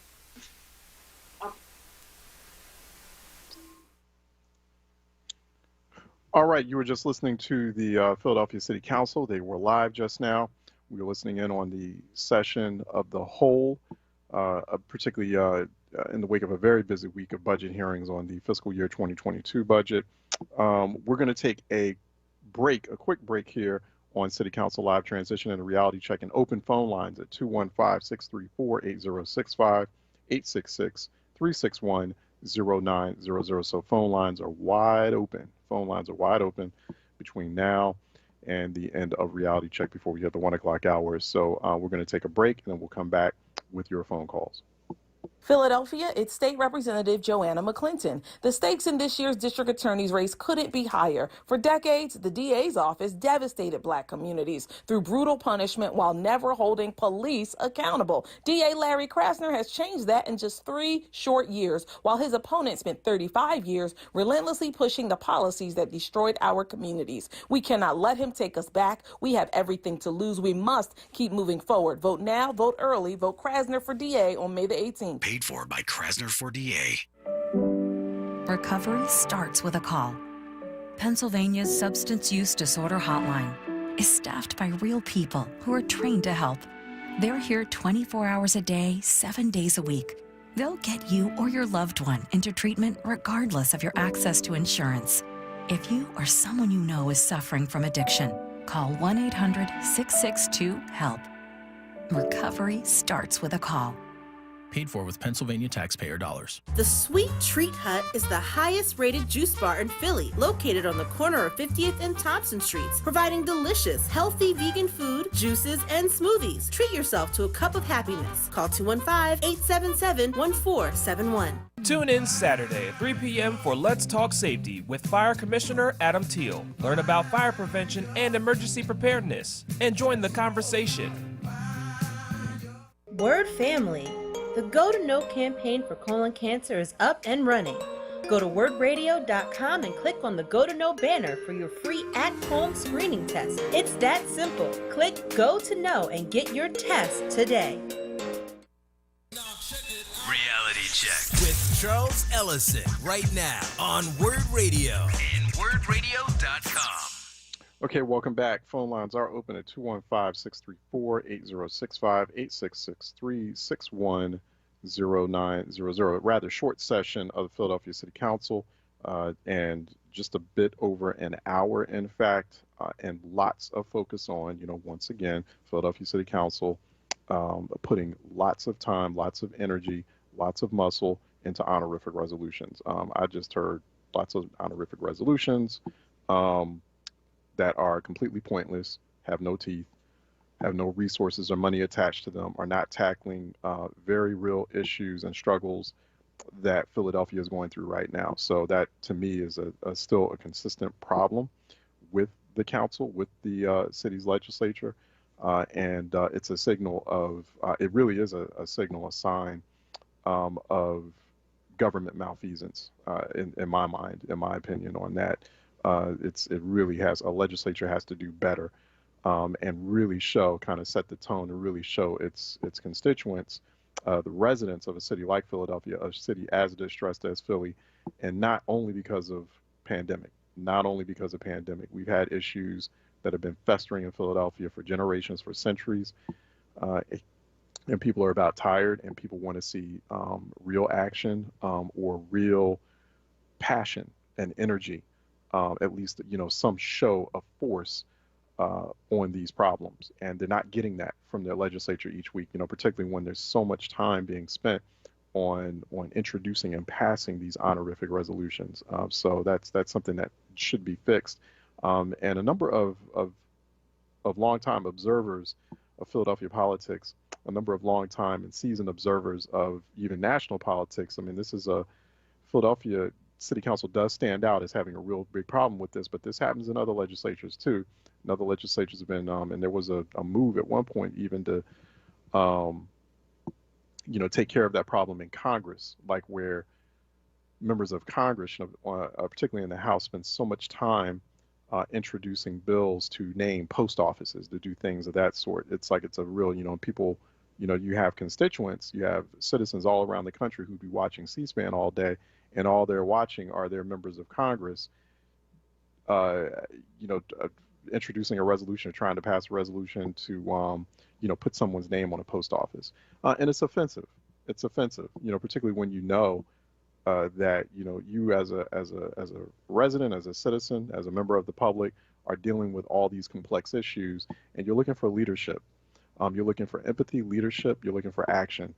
All right, you were just listening to the Philadelphia City Council. They were live just now. We were listening in on the session of the whole, particularly in the wake of a very busy week of budget hearings on the fiscal year 2022 budget. We're going to take a a quick break here on City Council Live Transition and Reality Check, and open phone lines at 215-634-8065, 866-361-0900. So phone lines are wide open. Phone lines are wide open between now and the end of Reality Check before we hit the 1 o'clock hour. So we're going to take a break, and then we'll come back with your phone calls. Philadelphia, it's State Representative Joanna McClinton. The stakes in this year's district attorney's race couldn't be higher. For decades, the DA's office devastated black communities through brutal punishment while never holding police accountable. DA Larry Krasner has changed that in just 3 short years, while his opponent spent 35 years relentlessly pushing the policies that destroyed our communities. We cannot let him take us back. We have everything to lose. We must keep moving forward. Vote now, vote early, vote Krasner for DA on May the 18th. Paid for by Krasner for DA. Recovery starts with a call. Pennsylvania's Substance Use Disorder Hotline is staffed by real people who are trained to help. They're here 24 hours a day, 7 days a week. They'll get you or your loved one into treatment regardless of your access to insurance. If you or someone you know is suffering from addiction, call 1-800-662-HELP. Recovery starts with a call. Paid for with Pennsylvania taxpayer dollars. The Sweet Treat Hut is the highest rated juice bar in Philly, located on the corner of 50th and Thompson Streets, providing delicious, healthy vegan food, juices, and smoothies. Treat yourself to a cup of happiness. Call 215-877-1471. Tune in Saturday at 3 p.m. for Let's Talk Safety with Fire Commissioner Adam Teal. Learn about fire prevention and emergency preparedness, and join the conversation. WURD family. The Go to Know campaign for colon cancer is up and running. Go to wordradio.com and click on the Go to Know banner for your free at-home screening test. It's that simple. Click Go to Know and get your test today. Reality Check with Charles Ellison right now on WURD Radio and wordradio.com. Okay, welcome back. Phone lines are open at 215-634-8065, 866-361-0900. A rather short session of the Philadelphia City Council, and just a bit over an hour, in fact, and lots of focus on, once again, Philadelphia City Council putting lots of time, lots of energy, lots of muscle into honorific resolutions. I just heard lots of honorific resolutions that are completely pointless, have no teeth, have no resources or money attached to them, are not tackling very real issues and struggles that Philadelphia is going through right now. So that, to me, is still a consistent problem with the council, with the city's legislature, and it's a signal of, it really is a signal, a sign of government malfeasance, in my mind, in my opinion on that. It really has, a legislature has to do better and really set the tone and really show its constituents, the residents of a city like Philadelphia, a city as distressed as Philly, and not only because of pandemic. We've had issues that have been festering in Philadelphia for generations, for centuries, and people are about tired, and people want to see real action or real passion and energy. At least, some show of force on these problems. And they're not getting that from their legislature each week, particularly when there's so much time being spent on introducing and passing these honorific resolutions. So that's something that should be fixed. And a number of longtime observers of Philadelphia politics, a number of longtime and seasoned observers of even national politics. I mean, this is Philadelphia City Council does stand out as having a real big problem with this, but this happens in other legislatures too. And other legislatures have been, and there was a move at one point even to, take care of that problem in Congress, like where members of Congress, particularly in the House, spend so much time introducing bills to name post offices, to do things of that sort. It's like it's a real, people, you have constituents, you have citizens all around the country who'd be watching C-SPAN all day, and all they're watching are their members of Congress, introducing a resolution, or trying to pass a resolution to, put someone's name on a post office. And it's offensive. It's offensive, particularly when that, you as a resident, as a citizen, as a member of the public, are dealing with all these complex issues, and you're looking for leadership. You're looking for empathy, leadership. You're looking for action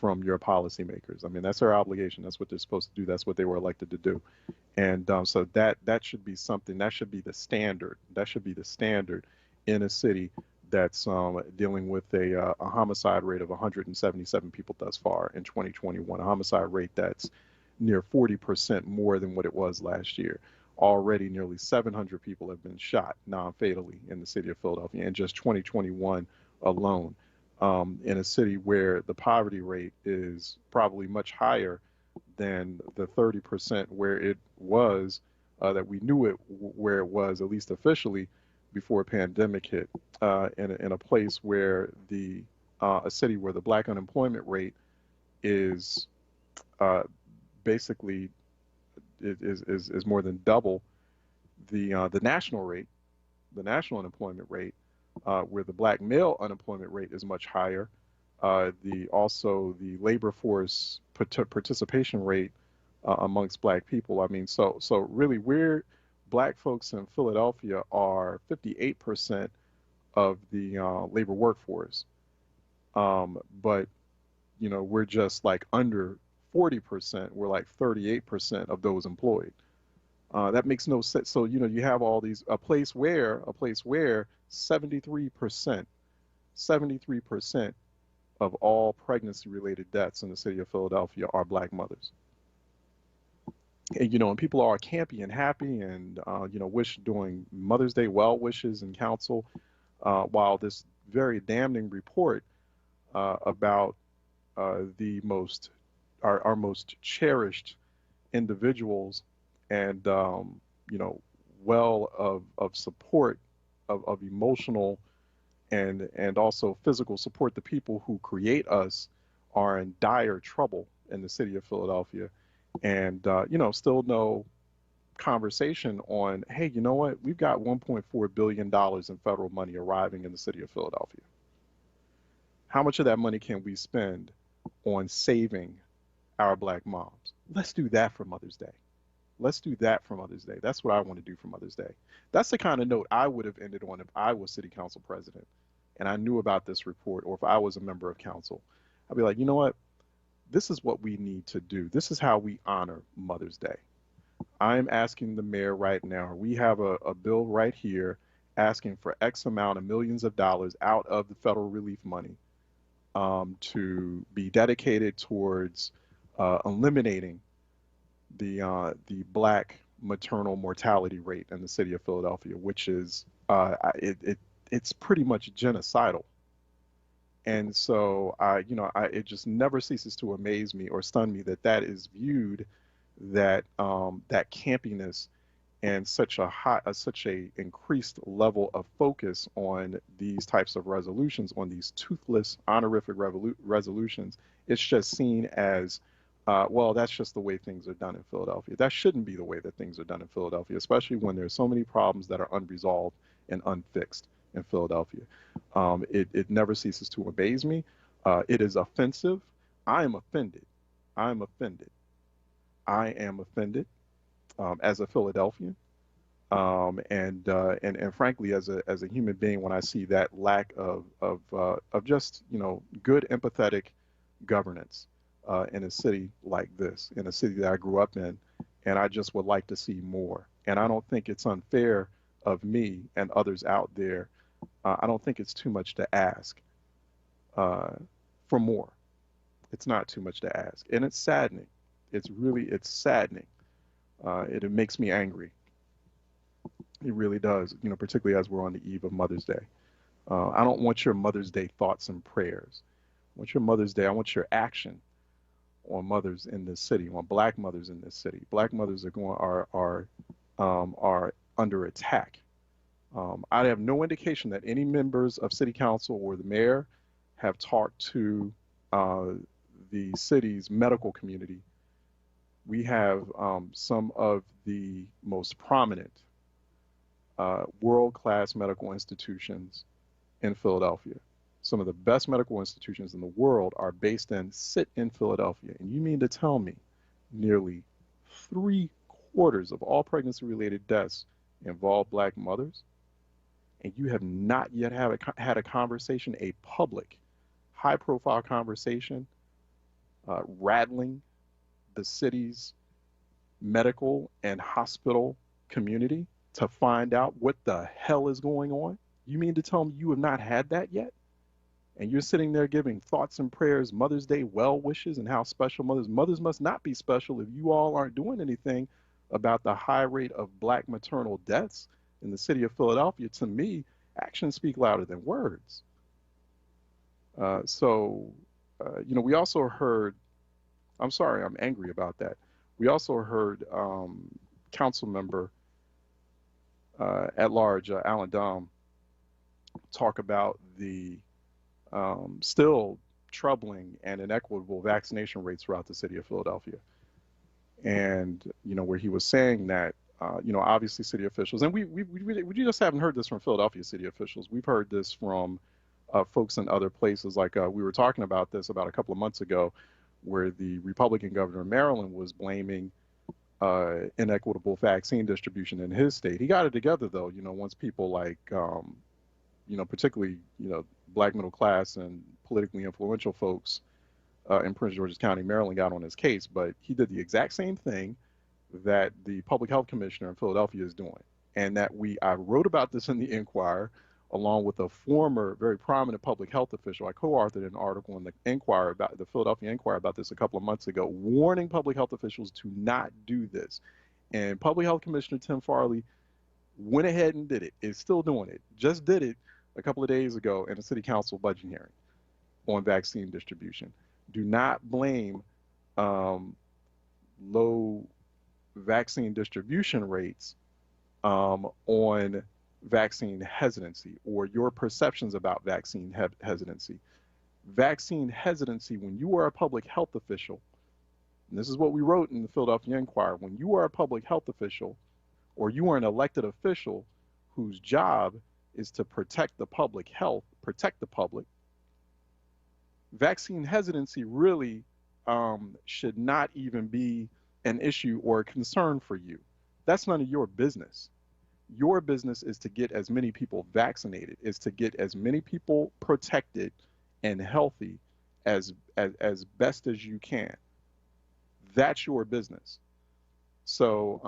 from your policymakers. I mean, that's their obligation. That's what they're supposed to do. That's what they were elected to do. And so that should be something. That should be the standard. That should be the standard in a city that's dealing with a homicide rate of 177 people thus far in 2021. A homicide rate that's near 40% more than what it was last year. Already nearly 700 people have been shot non-fatally in the city of Philadelphia in just 2021 alone, in a city where the poverty rate is probably much higher than the 30% where it was, that we knew it where it was, at least officially, before a pandemic hit, in a place where a city where the black unemployment rate is basically is more than double the national rate, the national unemployment rate, where the black male unemployment rate is much higher. Also the labor force participation rate amongst black people. I mean, so really, black folks in Philadelphia are 58% of the labor workforce, but we're just like under 40%. We're like 38% of those employed. That makes no sense. So you have all these a place where 73% of all pregnancy-related deaths in the city of Philadelphia are black mothers. And people are campy and happy and doing Mother's Day well wishes in council, while this very damning report about our most cherished individuals and well of support, of emotional and also physical support, the people who create us are in dire trouble in the city of Philadelphia. And still no conversation on, hey, you know what, we've got $1.4 billion in federal money arriving in the city of Philadelphia. How much of that money can we spend on saving our black moms? Let's do that for Mother's Day. Let's do that for Mother's Day. That's what I want to do for Mother's Day. That's the kind of note I would have ended on if I was city council president and I knew about this report, or if I was a member of council. I'd be like, you know what? This is what we need to do. This is how we honor Mother's Day. I'm asking the mayor right now, we have a bill right here asking for X amount of millions of dollars out of the federal relief money to be dedicated towards eliminating the black maternal mortality rate in the city of Philadelphia, which is it's pretty much genocidal. And so it just never ceases to amaze me or stun me that is viewed, that campiness and such a increased level of focus on these types of resolutions, on these toothless honorific resolutions. It's just seen as well, that's just the way things are done in Philadelphia. That shouldn't be the way that things are done in Philadelphia, especially when there's so many problems that are unresolved and unfixed in Philadelphia. It never ceases to amaze me. It is offensive. I am offended. I am offended. I am offended as a Philadelphian, and frankly, as a human being, when I see that lack of just good empathetic governance in a city like this, in a city that I grew up in, and I just would like to see more. And I don't think it's unfair of me and others out there. I don't think it's too much to ask for more. It's not too much to ask, and it's saddening. It's saddening. It makes me angry. It really does, particularly as we're on the eve of Mother's Day. I don't want your Mother's Day thoughts and prayers. I want your Mother's Day. I want your action on mothers in this city, on black mothers in this city. Black mothers are under attack. I have no indication that any members of city council or the mayor have talked to the city's medical community. We have some of the most prominent world-class medical institutions in Philadelphia. Some of the best medical institutions in the world are based and sit in Philadelphia. And you mean to tell me nearly 3/4 of all pregnancy-related deaths involve black mothers, and you have not yet had a conversation, a public, high-profile conversation, rattling the city's medical and hospital community to find out what the hell is going on? You mean to tell me you have not had that yet? And you're sitting there giving thoughts and prayers, Mother's Day well wishes, and how special mothers must not be special if you all aren't doing anything about the high rate of black maternal deaths in the city of Philadelphia. To me, actions speak louder than words. We also heard, I'm sorry, I'm angry about that. We also heard council member at large, Alan Dom, talk about the still troubling and inequitable vaccination rates throughout the city of Philadelphia. And, where he was saying that, obviously city officials, and we just haven't heard this from Philadelphia city officials. We've heard this from folks in other places. Like we were talking about this about a couple of months ago, where the Republican governor of Maryland was blaming inequitable vaccine distribution in his state. He got it together, though, once people like, particularly, black middle class and politically influential folks in Prince George's County, Maryland, got on his case. But he did the exact same thing that the public health commissioner in Philadelphia is doing. And that I wrote about this in the Inquirer, along with a former very prominent public health official. I co-authored an article in the Inquirer about the Philadelphia Inquirer about this a couple of months ago, warning public health officials to not do this. And Public Health Commissioner Tim Farley went ahead and did it. Is still doing it. Just did it a couple of days ago in a city council budget hearing on vaccine distribution. Do not blame low vaccine distribution rates on vaccine hesitancy or your perceptions about vaccine hesitancy. Vaccine hesitancy, when you are a public health official, and this is what we wrote in the Philadelphia Inquirer, when you are a public health official or you are an elected official whose job is to protect the public health, protect the public, vaccine hesitancy really should not even be an issue or a concern for you. That's none of your business. Your business is to get as many people vaccinated, is to get as many people protected and healthy as best as you can. That's your business. So,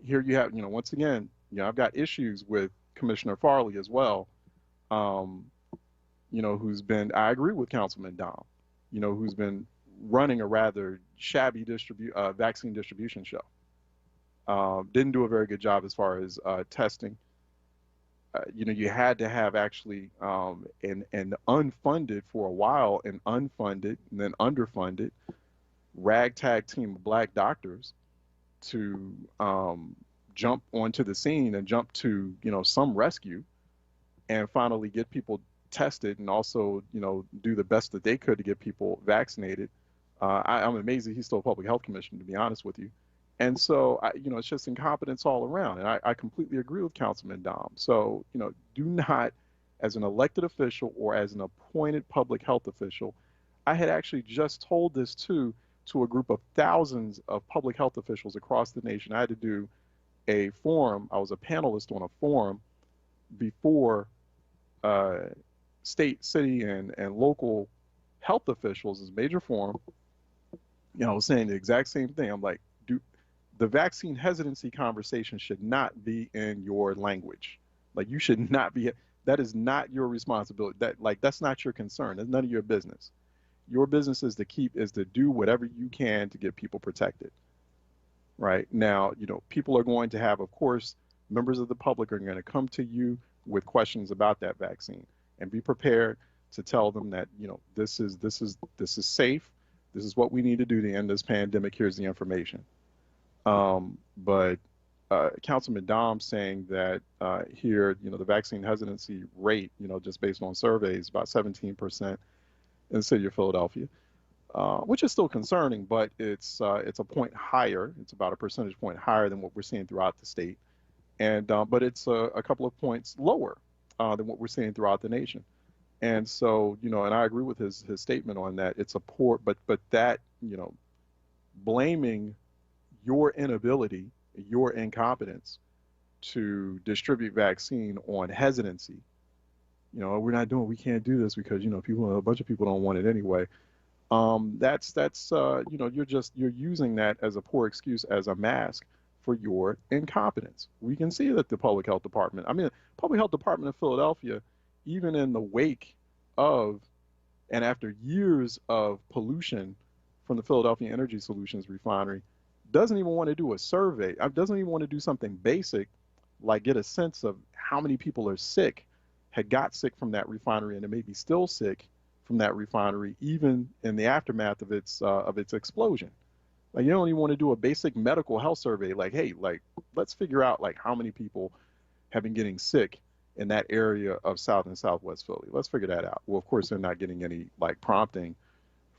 here you have, once again, I've got issues with Commissioner Farley as well, who's been, I agree with Councilman Dom, who's been running a rather shabby vaccine distribution show. Didn't do a very good job as far as testing. You had to have actually an unfunded for a while, an unfunded and then underfunded ragtag team of black doctors to jump onto the scene and jump to some rescue and finally get people tested and also do the best that they could to get people vaccinated. I'm amazed that he's still a public health commissioner, to be honest with you. And so, it's just incompetence all around. And I completely agree with Councilman Dom. So, do not, as an elected official or as an appointed public health official, I had actually just told this to a group of thousands of public health officials across the nation. I had to do a forum. I was a panelist on a forum before state, city, and local health officials, as a major forum. I was saying the exact same thing. I'm like, the vaccine hesitancy conversation should not be in your language. Like, you should not be, that is not your responsibility. That's not your concern. That's none of your business. Your business is to do whatever you can to get people protected. Right now, people are going to have, of course, members of the public are going to come to you with questions about that vaccine, and be prepared to tell them that, this is safe. This is what we need to do to end this pandemic. Here's the information. But Councilman Dom saying that here, the vaccine hesitancy rate, just based on surveys, about 17% in the city of Philadelphia, which is still concerning, but it's a point higher. It's about a percentage point higher than what we're seeing throughout the state, and but it's a couple of points lower than what we're seeing throughout the nation. And so, and I agree with his statement on that. It's a poor, but that, blaming your inability, your incompetence to distribute vaccine on hesitancy. You know, we can't do this because, you know, a bunch of people don't want it anyway. That's you know, you're using that as a poor excuse, as a mask for your incompetence. We can see that the public health department, public health department of Philadelphia, even in the wake of and after years of pollution from the Philadelphia Energy Solutions refinery, doesn't even want to do a survey. Doesn't even want to do something basic like get a sense of how many people are sick, had got sick from that refinery, and are maybe still sick from that refinery, even in the aftermath of its explosion. Like, you don't even want to do a basic medical health survey. Like, hey, like, let's figure out like how many people have been getting sick in that area of South and Southwest Philly. Let's figure that out. Well, of course, they're not getting any like prompting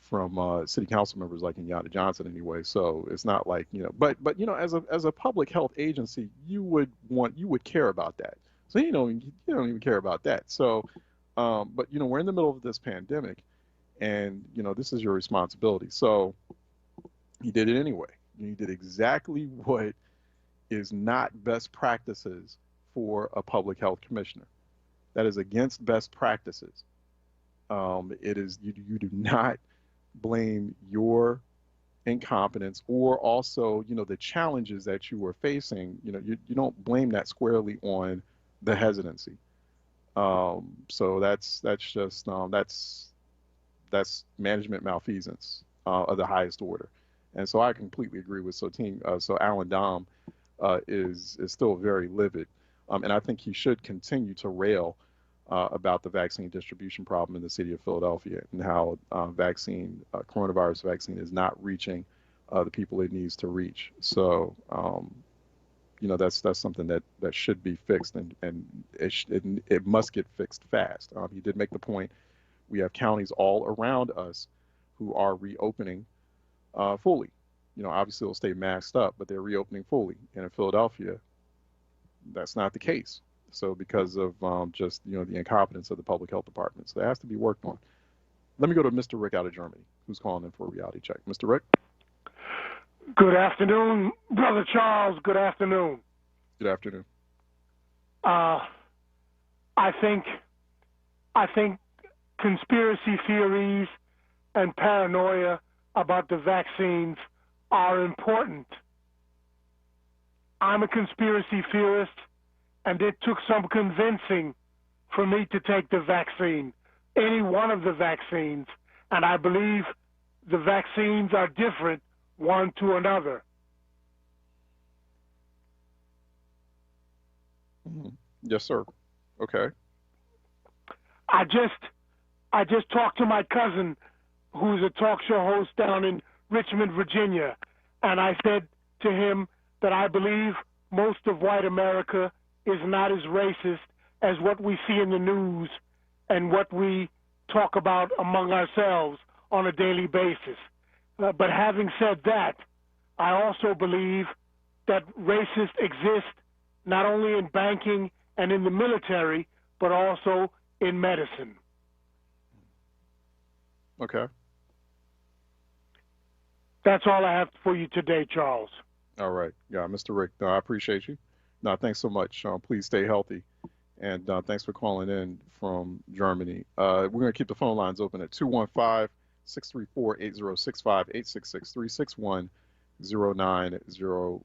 from city council members like Inyana Johnson anyway. So it's not like, you know, but you know, as a public health agency, you would care about that. So you don't even care about that. So, but you know, we're in the middle of this pandemic, and you know, this is your responsibility. So you did it anyway. You did exactly what is not best practices for a public health commissioner. That is against best practices. It is you do not blame your incompetence or also, you know, the challenges that you were facing. You know, you don't blame that squarely on the hesitancy. So that's just that's management malfeasance of the highest order. And so I completely agree with so Alan Dom is still very livid. And I think he should continue to rail about the vaccine distribution problem in the city of Philadelphia and how coronavirus vaccine is not reaching the people it needs to reach. So, you know, that's something that should be fixed, and it must get fixed fast. He did make the point, we have counties all around us who are reopening fully. You know, obviously they'll stay masked up, but they're reopening fully. And in Philadelphia, that's not the case. So because of just, you know, the incompetence of the public health department. So that has to be worked on. Let me go to Mr. Rick out of Germany, who's calling in for a reality check. Mr. Rick? Good afternoon, Brother Charles. Good afternoon. Good afternoon. I think conspiracy theories and paranoia about the vaccines are important. I'm a conspiracy theorist, and it took some convincing for me to take the vaccine, any one of the vaccines, and I believe the vaccines are different one to another. Yes, sir. Okay. I just talked to my cousin, who's a talk show host down in Richmond, Virginia, and I said to him that I believe most of white America is not as racist as what we see in the news and what we talk about among ourselves on a daily basis. But having said that, I also believe that racists exist not only in banking and in the military, but also in medicine. Okay. That's all I have for you today, Charles. All right. Yeah, Mr. Rick, no, I appreciate you. No, thanks so much. Please stay healthy. And thanks for calling in from Germany. We're going to keep the phone lines open at 215-634-8065, 866-361-0900,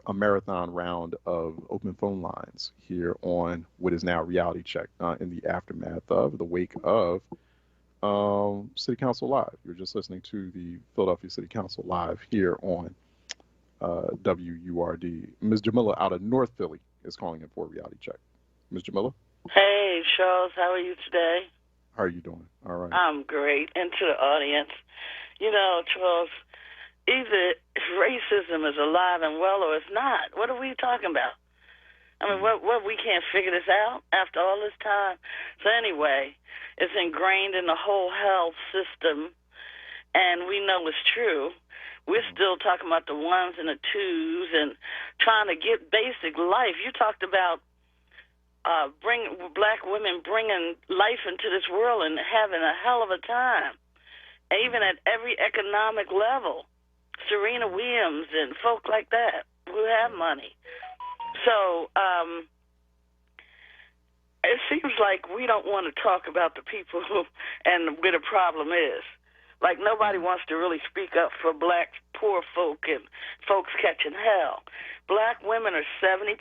a marathon round of open phone lines here on what is now Reality Check in the aftermath of the wake of City Council Live. You're just listening to the Philadelphia City Council Live here on WURD. Ms. Jamila out of North Philly is calling in for a reality check. Ms. Jamila? Hey, Charles, how are you today? How are you doing? All right. I'm great. And to the audience, you know, Charles, either racism is alive and well or it's not. What are we talking about? I mean, what we can't figure this out after all this time? So anyway, it's ingrained in the whole health system, and we know it's true. We're still talking about the ones and the twos and trying to get basic life. You talked about black women bringing life into this world and having a hell of a time, even at every economic level. Serena Williams and folk like that who have money. So it seems like we don't want to talk about the people and where the problem is. Like nobody wants to really speak up for black poor folk and folks catching hell. Black women are 70%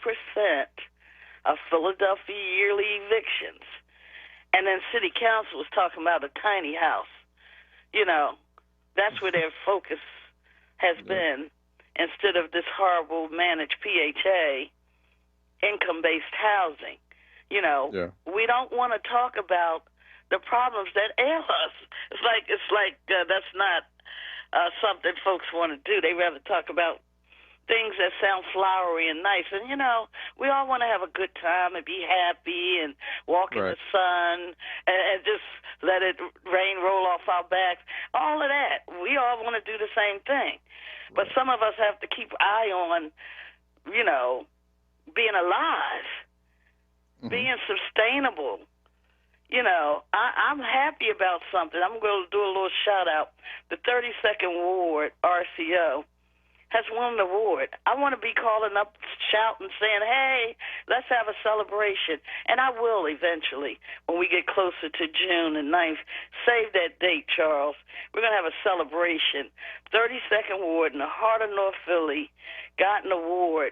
of Philadelphia yearly evictions. And then city council was talking about a tiny house. You know, that's where their focus has been, instead of this horrible managed PHA, income-based housing. You know, we don't want to talk about the problems that ail us. It's like that's not something folks want to do. They rather talk about things that sound flowery and nice. And, you know, we all want to have a good time and be happy and walk in the sun and just let it rain roll off our backs. All of that. We all want to do the same thing. But some of us have to keep eye on, you know, being alive, being sustainable. You know, I'm happy about something. I'm going to do a little shout out. The 32nd Ward RCO has won an award. I want to be calling up, shouting, saying, hey, let's have a celebration. And I will eventually, when we get closer to June the 9th. Save that date, Charles. We're going to have a celebration. 32nd Ward in the heart of North Philly got an award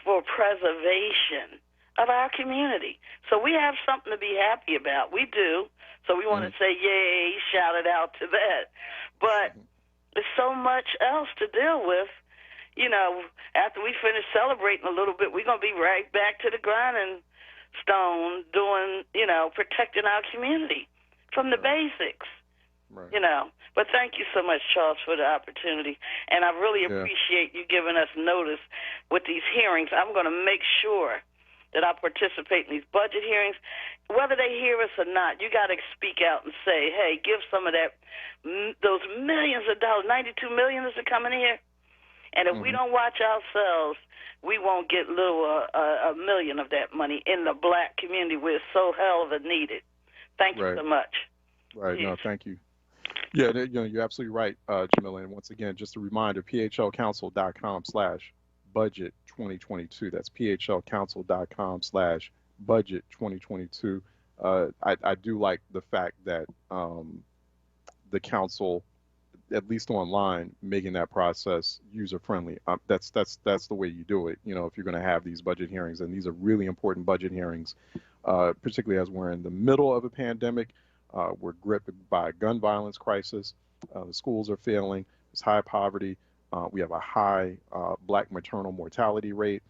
for preservation of our community. So we have something to be happy about. We do. So we want to say, yay, shout it out to that. But there's so much else to deal with. You know, after we finish celebrating a little bit, we're going to be right back to the grinding stone doing, you know, protecting our community from the basics, you know. But thank you so much, Charles, for the opportunity. And I really appreciate you giving us notice with these hearings. I'm going to make sure that I participate in these budget hearings. Whether they hear us or not, you got to speak out and say, hey, give some of that, those millions of dollars, $92 million is coming here. And if we don't watch ourselves, we won't get a million of that money in the black community where it's so hell of a needed. Thank you so much. Right. No, thank you. Yeah, you know, you're absolutely right, Jamila. And once again, just a reminder, phlcouncil.com/budget 2022. That's phlcouncil.com/budget 2022. I do like the fact that the council, at least online, making that process user friendly. That's the way you do it. You know, if you're going to have these budget hearings, and these are really important budget hearings, particularly as we're in the middle of a pandemic. We're gripped by a gun violence crisis. The schools are failing. There's high poverty. We have a high black maternal mortality rate.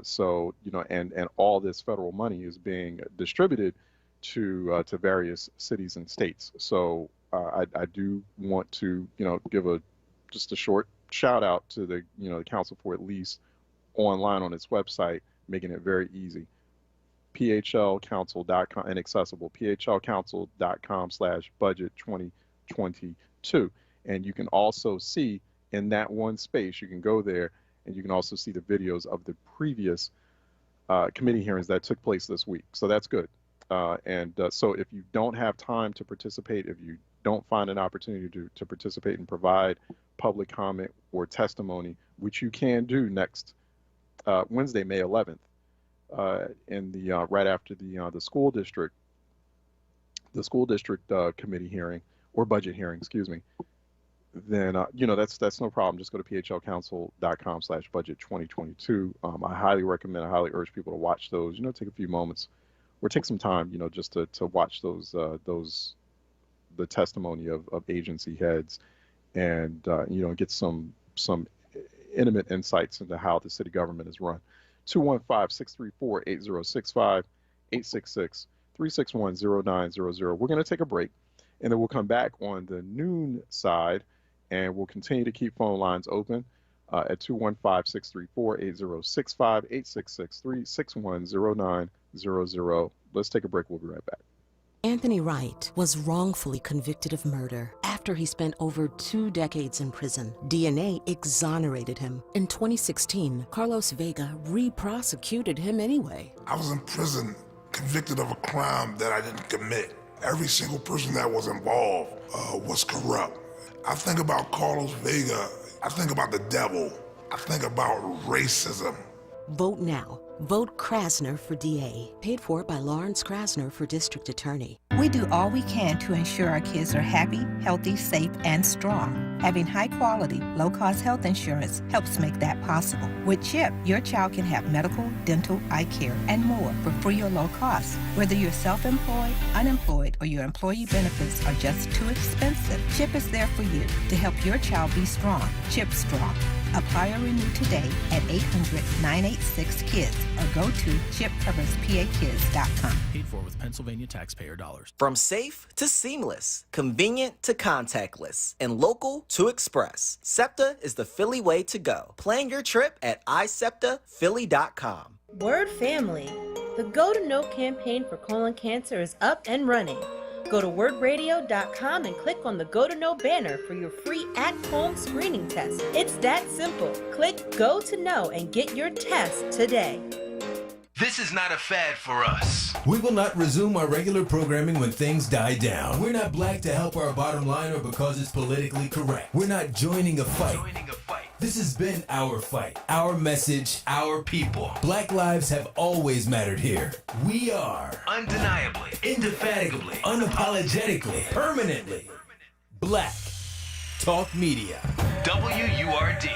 So, you know, and all this federal money is being distributed to various cities and states. So I do want to, you know, give just a short shout out to the, you know, the council for at least online on its website, making it very easy. phlcouncil.com and accessible, phlcouncil.com/budget 2022. And you can also see in that one space, you can go there and you can also see the videos of the previous committee hearings that took place this week. So that's good. So if you don't have time to participate, if you don't find an opportunity to participate and provide public comment or testimony, which you can do next Wednesday, May 11th, in the right after the school district committee hearing or budget hearing, excuse me, then you know, that's no problem. Just go to phlcouncil.com/budget 2022. I highly recommend, I highly urge people to watch those. You know, take a few moments or take some time, you know, just to watch those the testimony of agency heads, and you know, get some intimate insights into how the city government is run. 215-634-8065, 866-361-0900. We're going to take a break, and then we'll come back on the noon side, and we'll continue to keep phone lines open at 215-634-8065, 866-361-0900. Let's take a break. We'll be right back. Anthony Wright was wrongfully convicted of murder after he spent over 2 decades in prison. DNA exonerated him. In 2016, Carlos Vega re-prosecuted him anyway. I was in prison, convicted of a crime that I didn't commit. Every single person that was involved was corrupt. I think about Carlos Vega, I think about the devil, I think about racism. Vote now. Vote Krasner for DA. Paid for by Lawrence Krasner for District Attorney. We do all we can to ensure our kids are happy, healthy, safe, and strong. Having high-quality, low-cost health insurance helps make that possible. With CHIP, your child can have medical, dental, eye care, and more for free or low cost. Whether you're self-employed, unemployed, or your employee benefits are just too expensive, CHIP is there for you to help your child be strong. CHIP Strong. Apply or renew today at 800-986-KIDS or go to chipcoverspakids.com. Paid for with Pennsylvania taxpayer dollars. From safe to seamless, convenient to contactless, and local to express, SEPTA is the Philly way to go. Plan your trip at iseptaphilly.com. Word family. The Go to Know campaign for colon cancer is up and running. Go to wordradio.com and click on the Go to Know banner for your free at-home screening test. It's that simple. Click Go to Know and get your test today. This is not a fad for us. We will not resume our regular programming when things die down. We're not black to help our bottom line or because it's politically correct. We're not joining a fight. This has been our fight, our message, our people. Black lives have always mattered here. We are Undeniably, indefatigably, unapologetically, permanently Black Talk Media. WURD.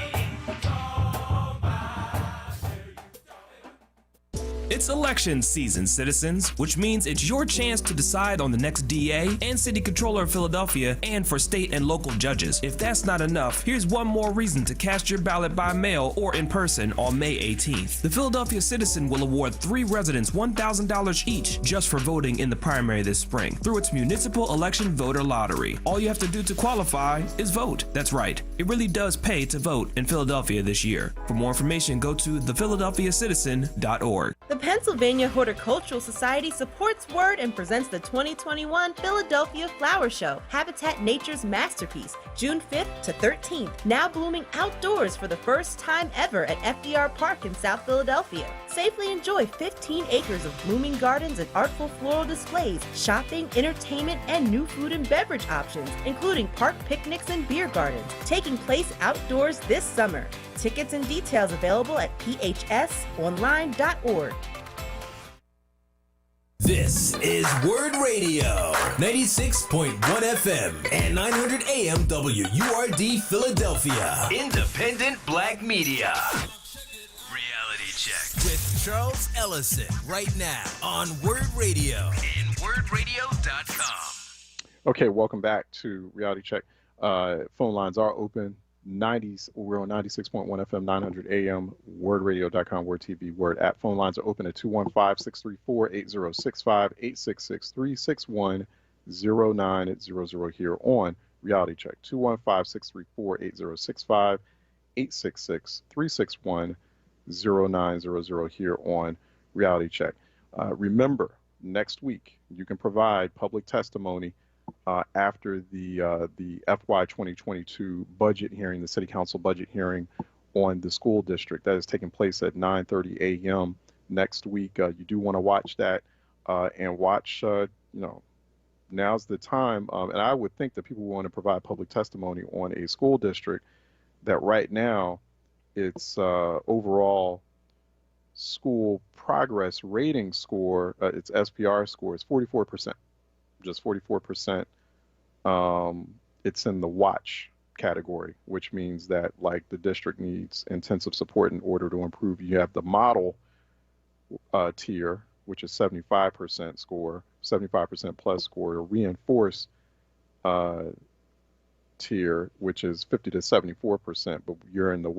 It's election season, citizens, which means it's your chance to decide on the next DA and City Controller of Philadelphia and for state and local judges. If that's not enough, here's one more reason to cast your ballot by mail or in person on May 18th. The Philadelphia Citizen will award 3 residents $1,000 each just for voting in the primary this spring through its municipal election voter lottery. All you have to do to qualify is vote. That's right. It really does pay to vote in Philadelphia this year. For more information, go to thephiladelphiacitizen.org. The Pennsylvania Horticultural Society supports WURD and presents the 2021 Philadelphia Flower Show, Habitat Nature's Masterpiece, June 5th to 13th. Now blooming outdoors for the first time ever at FDR Park in South Philadelphia. Safely enjoy 15 acres of blooming gardens and artful floral displays, shopping, entertainment, and new food and beverage options, including park picnics and beer gardens, taking place outdoors this summer. Tickets and details available at phsonline.org. This is WURD Radio, 96.1 FM and 900 AM WURD Philadelphia. Independent Black Media. Reality check With Charles Ellison right now on WURD Radio and wordradio.com. Okay, welcome back to Reality Check. Phone lines are open. We're on 96.1 FM, 900 AM, wordradio.com, Word TV, Word app. Phone lines are open at 215-634-8065, 866-361-0900 here on Reality Check. 215-634-8065, 866-361-0900 here on Reality Check. Remember, next week you can provide public testimony after the FY 2022 budget hearing, the City Council budget hearing on the school district. That is taking place at 9:30 a.m. next week. You do want to watch that and watch, now's the time. And I would think that people want to provide public testimony on a school district that right now its overall school progress rating score, its SPR score is 44%. Just 44%. It's in the watch category, which means that like the district needs intensive support in order to improve. You have the model tier, which is 75% score, 75% plus score, a reinforced tier, which is 50 to 74%. But when you're in the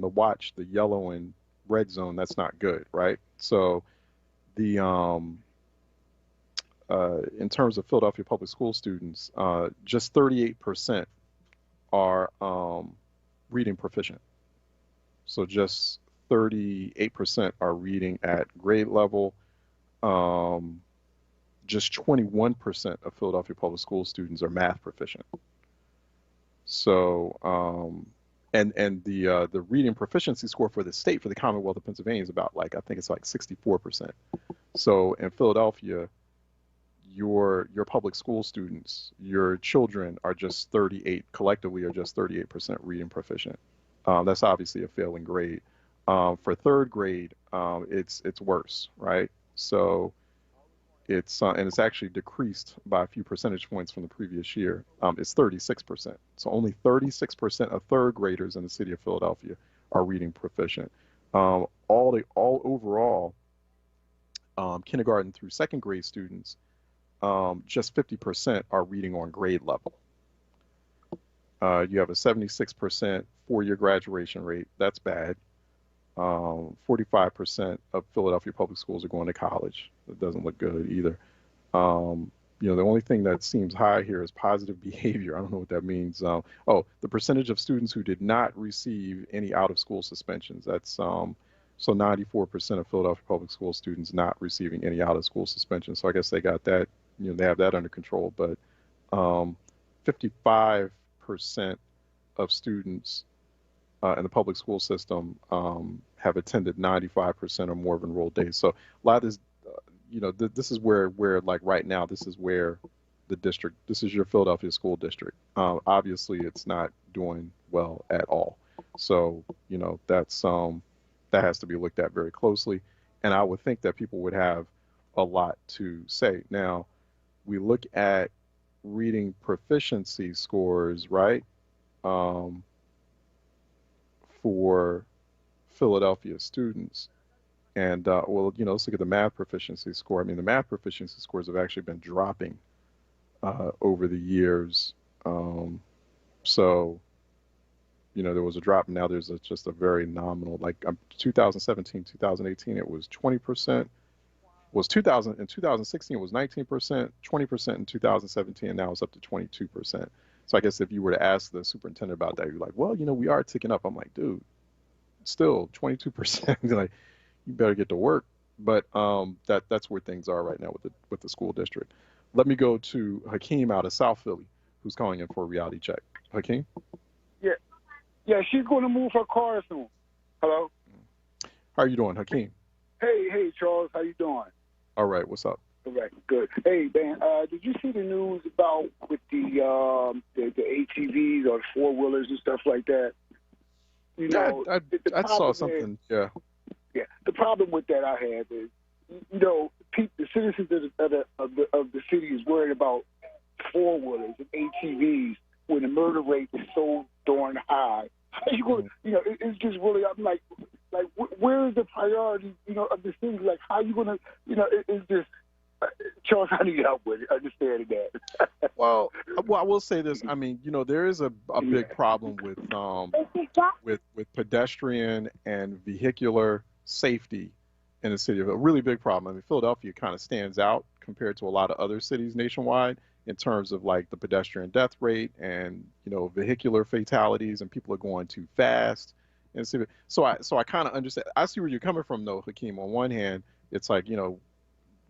watch, the yellow and red zone, that's not good, right? So the in terms of Philadelphia public school students, just 38% are reading proficient. So just 38% are reading at grade level. Just 21% of Philadelphia public school students are math proficient. So, and the reading proficiency score for the state, for the Commonwealth of Pennsylvania, is about I think it's 64%. So in Philadelphia, your public school students, your children are just collectively are just 38% reading proficient. That's obviously a failing grade. For third grade, it's worse, right? So it's and it's actually decreased by a few percentage points from the previous year. It's 36%. So only 36% of third graders in the city of Philadelphia are reading proficient. All overall, kindergarten through second grade students, just 50% are reading on grade level. You have a 76% four-year graduation rate. That's bad. 45% of Philadelphia public schools are going to college. That doesn't look good either. The only thing that seems high here is positive behavior. I don't know what that means. The percentage of students who did not receive any out-of-school suspensions. That's so 94% of Philadelphia public school students not receiving any out-of-school suspensions. So I guess they got that. They have that under control. But 55% of students in the public school system have attended 95% or more of enrolled days. So a lot of this, this is where like right now, this is where the district, this is your Philadelphia school district. Obviously, it's not doing well at all. So, that's that has to be looked at very closely. And I would think that people would have a lot to say. Now, we look at reading proficiency scores, right? For Philadelphia students. And let's look at the math proficiency score. I mean, the math proficiency scores have actually been dropping over the years. There was a drop. Now there's just a very nominal, like 2017, 2018, it was 20%. In 2016, it was 19%, 20% in 2017, and now it's up to 22%. So I guess if you were to ask the superintendent about that, you're like, well, we are ticking up. I'm like, dude, still 22%. Like, you better get to work. But that's where things are right now with the school district. Let me go to Hakeem out of South Philly, who's calling in for a reality check. Hakeem? Yeah, she's going to move her car soon. Hello? How are you doing, Hakeem? Hey, Charles, how you doing? All right, what's up? All right, good. Hey, man, did you see the news about with the ATVs or four-wheelers and stuff like that? I saw something, yeah. Yeah, the problem with that I have is, the citizens of the city is worried about four-wheelers and ATVs when the murder rate is so darn high. How you going? It's just really. I'm like, where is the priority? Of the things. Like, how you gonna? It's just. Charles, I need help with it, understanding that. well, I will say this. I mean, there is a big problem with pedestrian and vehicular safety in the city. A really big problem. I mean, Philadelphia kind of stands out compared to a lot of other cities nationwide in terms of like the pedestrian death rate and vehicular fatalities, and people are going too fast. And so I kind of understand. I see where you're coming from, though, Hakeem. On one hand, it's like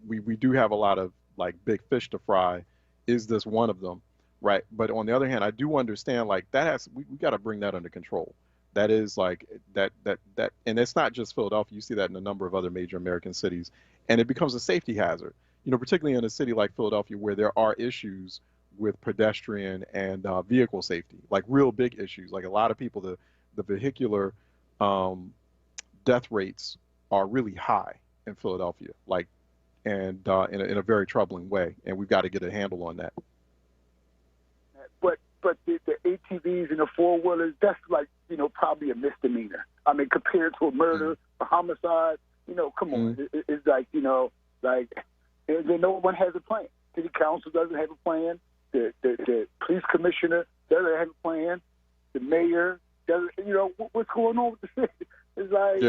we do have a lot of like big fish to fry. Is this one of them, right? But on the other hand, I do understand like we got to bring that under control. That is like that, and it's not just Philadelphia. You see that in a number of other major American cities, and it becomes a safety hazard. Particularly in a city like Philadelphia, where there are issues with pedestrian and vehicle safety, like real big issues. Like a lot of people, the vehicular death rates are really high in Philadelphia, and in a very troubling way, and we've got to get a handle on that. But the ATVs and the four-wheelers, that's like, probably a misdemeanor. I mean, compared to a murder, a homicide, come on. It's like, and then no one has a plan. City council doesn't have a plan. The police commissioner doesn't have a plan. The mayor doesn't. What's going on with the city? It's like,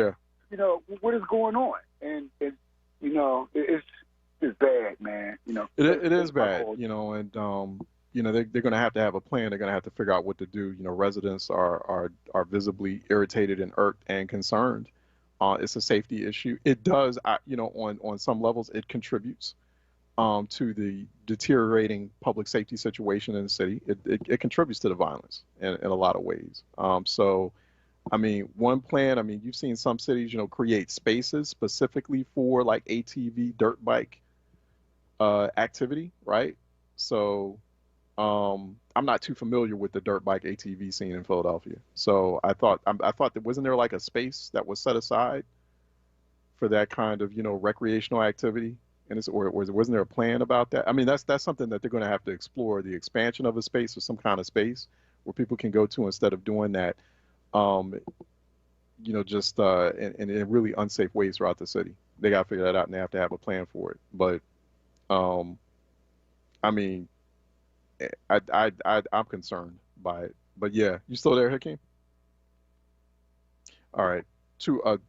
what is going on? And it's bad, man. It is bad. And they're going to have a plan. They're going to have to figure out what to do. Residents are visibly irritated and irked and concerned. It's a safety issue. It does, on some levels, it contributes to the deteriorating public safety situation in the city. It contributes to the violence in a lot of ways. So, I mean, one plan, I mean, you've seen some cities, create spaces specifically for like ATV dirt bike activity, right? So I'm not too familiar with the dirt bike ATV scene in Philadelphia. So I thought that wasn't there like a space that was set aside for that kind of, recreational activity? And wasn't there a plan about that? I mean, that's something that they're going to have to explore, the expansion of a space or some kind of space where people can go to instead of doing that, just in really unsafe ways throughout the city. They got to figure that out, and they have to have a plan for it. But, I mean, I'm concerned by it. But yeah, you still there, Hakeem? All right.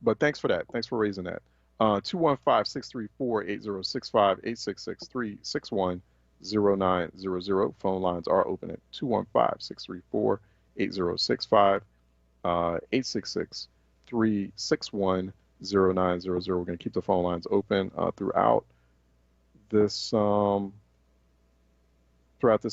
But thanks for that. Thanks for raising that. 215-634-8065, 866-361-0900. Phone lines are open at 215-634-8065, 866-361-0900. We're going to keep the phone lines open throughout this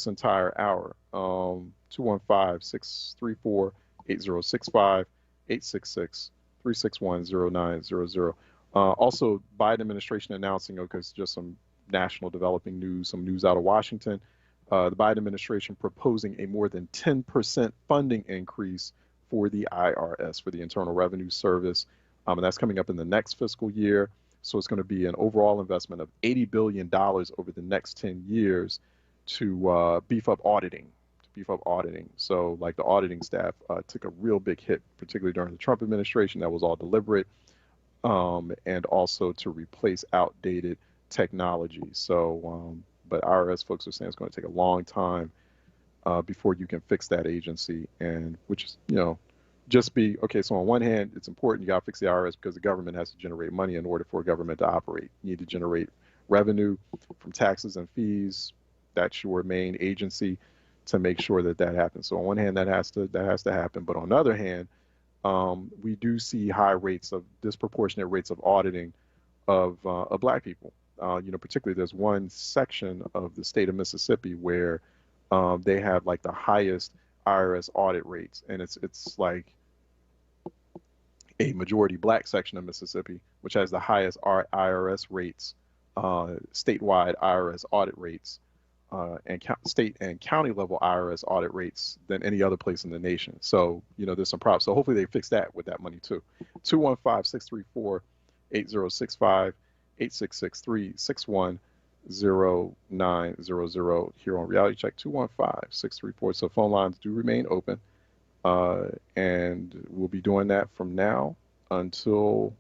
entire hour. 215-634-8065, 866-361-0900. Also, Biden administration announcing, okay, it's just some national developing news, some news out of Washington. The Biden administration proposing a more than 10% funding increase for the IRS, for the Internal Revenue Service. And that's coming up in the next fiscal year. So it's going to be an overall investment of $80 billion over the next 10 years to beef up auditing. So like the auditing staff took a real big hit, particularly during the Trump administration. That was all deliberate. And also to replace outdated technology. So, but IRS folks are saying it's going to take a long time before you can fix that agency, and which is, just be, okay, so on one hand, it's important, you got to fix the IRS because the government has to generate money in order for a government to operate. You need to generate revenue from taxes and fees. That's your main agency to make sure that happens. So on one hand, that has to happen. But on the other hand, we do see disproportionate rates of auditing of Black people. Particularly there's one section of the state of Mississippi where they have like the highest IRS audit rates, and it's like a majority Black section of Mississippi, which has the highest IRS rates, statewide IRS audit rates, and state and county level IRS audit rates than any other place in the nation. So, there's some problems. So hopefully they fix that with that money too. 215-634-8065, 866-361-0900 here on Reality Check. 215-634. So phone lines do remain open. And we'll be doing that from now until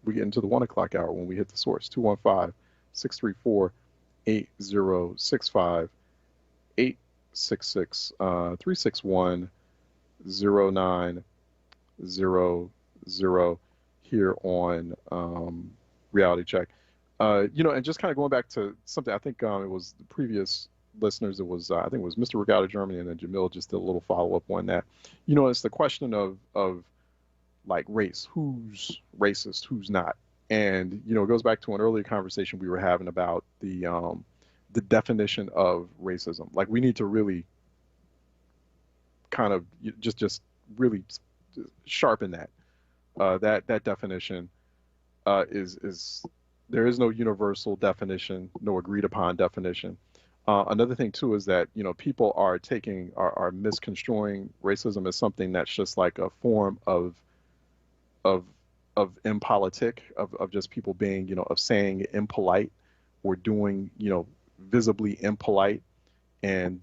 we get into the 1 o'clock hour when we hit the source. 215-634-8065, 866-361-0900 here on Reality Check. And just kind of going back to something, I think it was the previous listeners, I think it was Mr. Regatta Germany, and then Jamil just did a little follow-up on that. It's the question of like race, who's racist, who's not. And, it goes back to an earlier conversation we were having about the definition of racism. Like, we need to really kind of just really sharpen that. That definition is there is no universal definition, no agreed upon definition. Another thing too is that people are misconstruing racism as something that's just like a form of impolitic, of just people being of saying impolite or doing visibly impolite and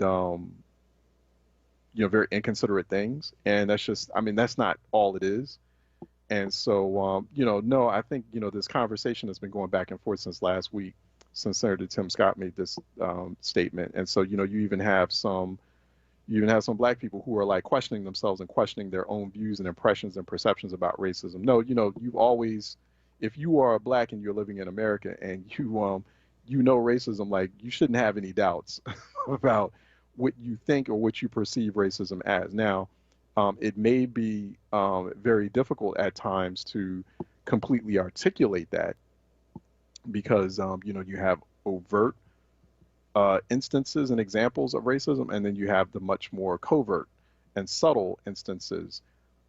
very inconsiderate things, and that's not all it is. And so, no, I think, this conversation has been going back and forth since last week, since Senator Tim Scott made this statement. And so, you even have some Black people who are like questioning themselves and questioning their own views and impressions and perceptions about racism. No, you've always, if you are Black and you're living in America and you racism, like, you shouldn't have any doubts about what you think or what you perceive racism as. Now, it may be very difficult at times to completely articulate that because, you have overt instances and examples of racism, and then you have the much more covert and subtle instances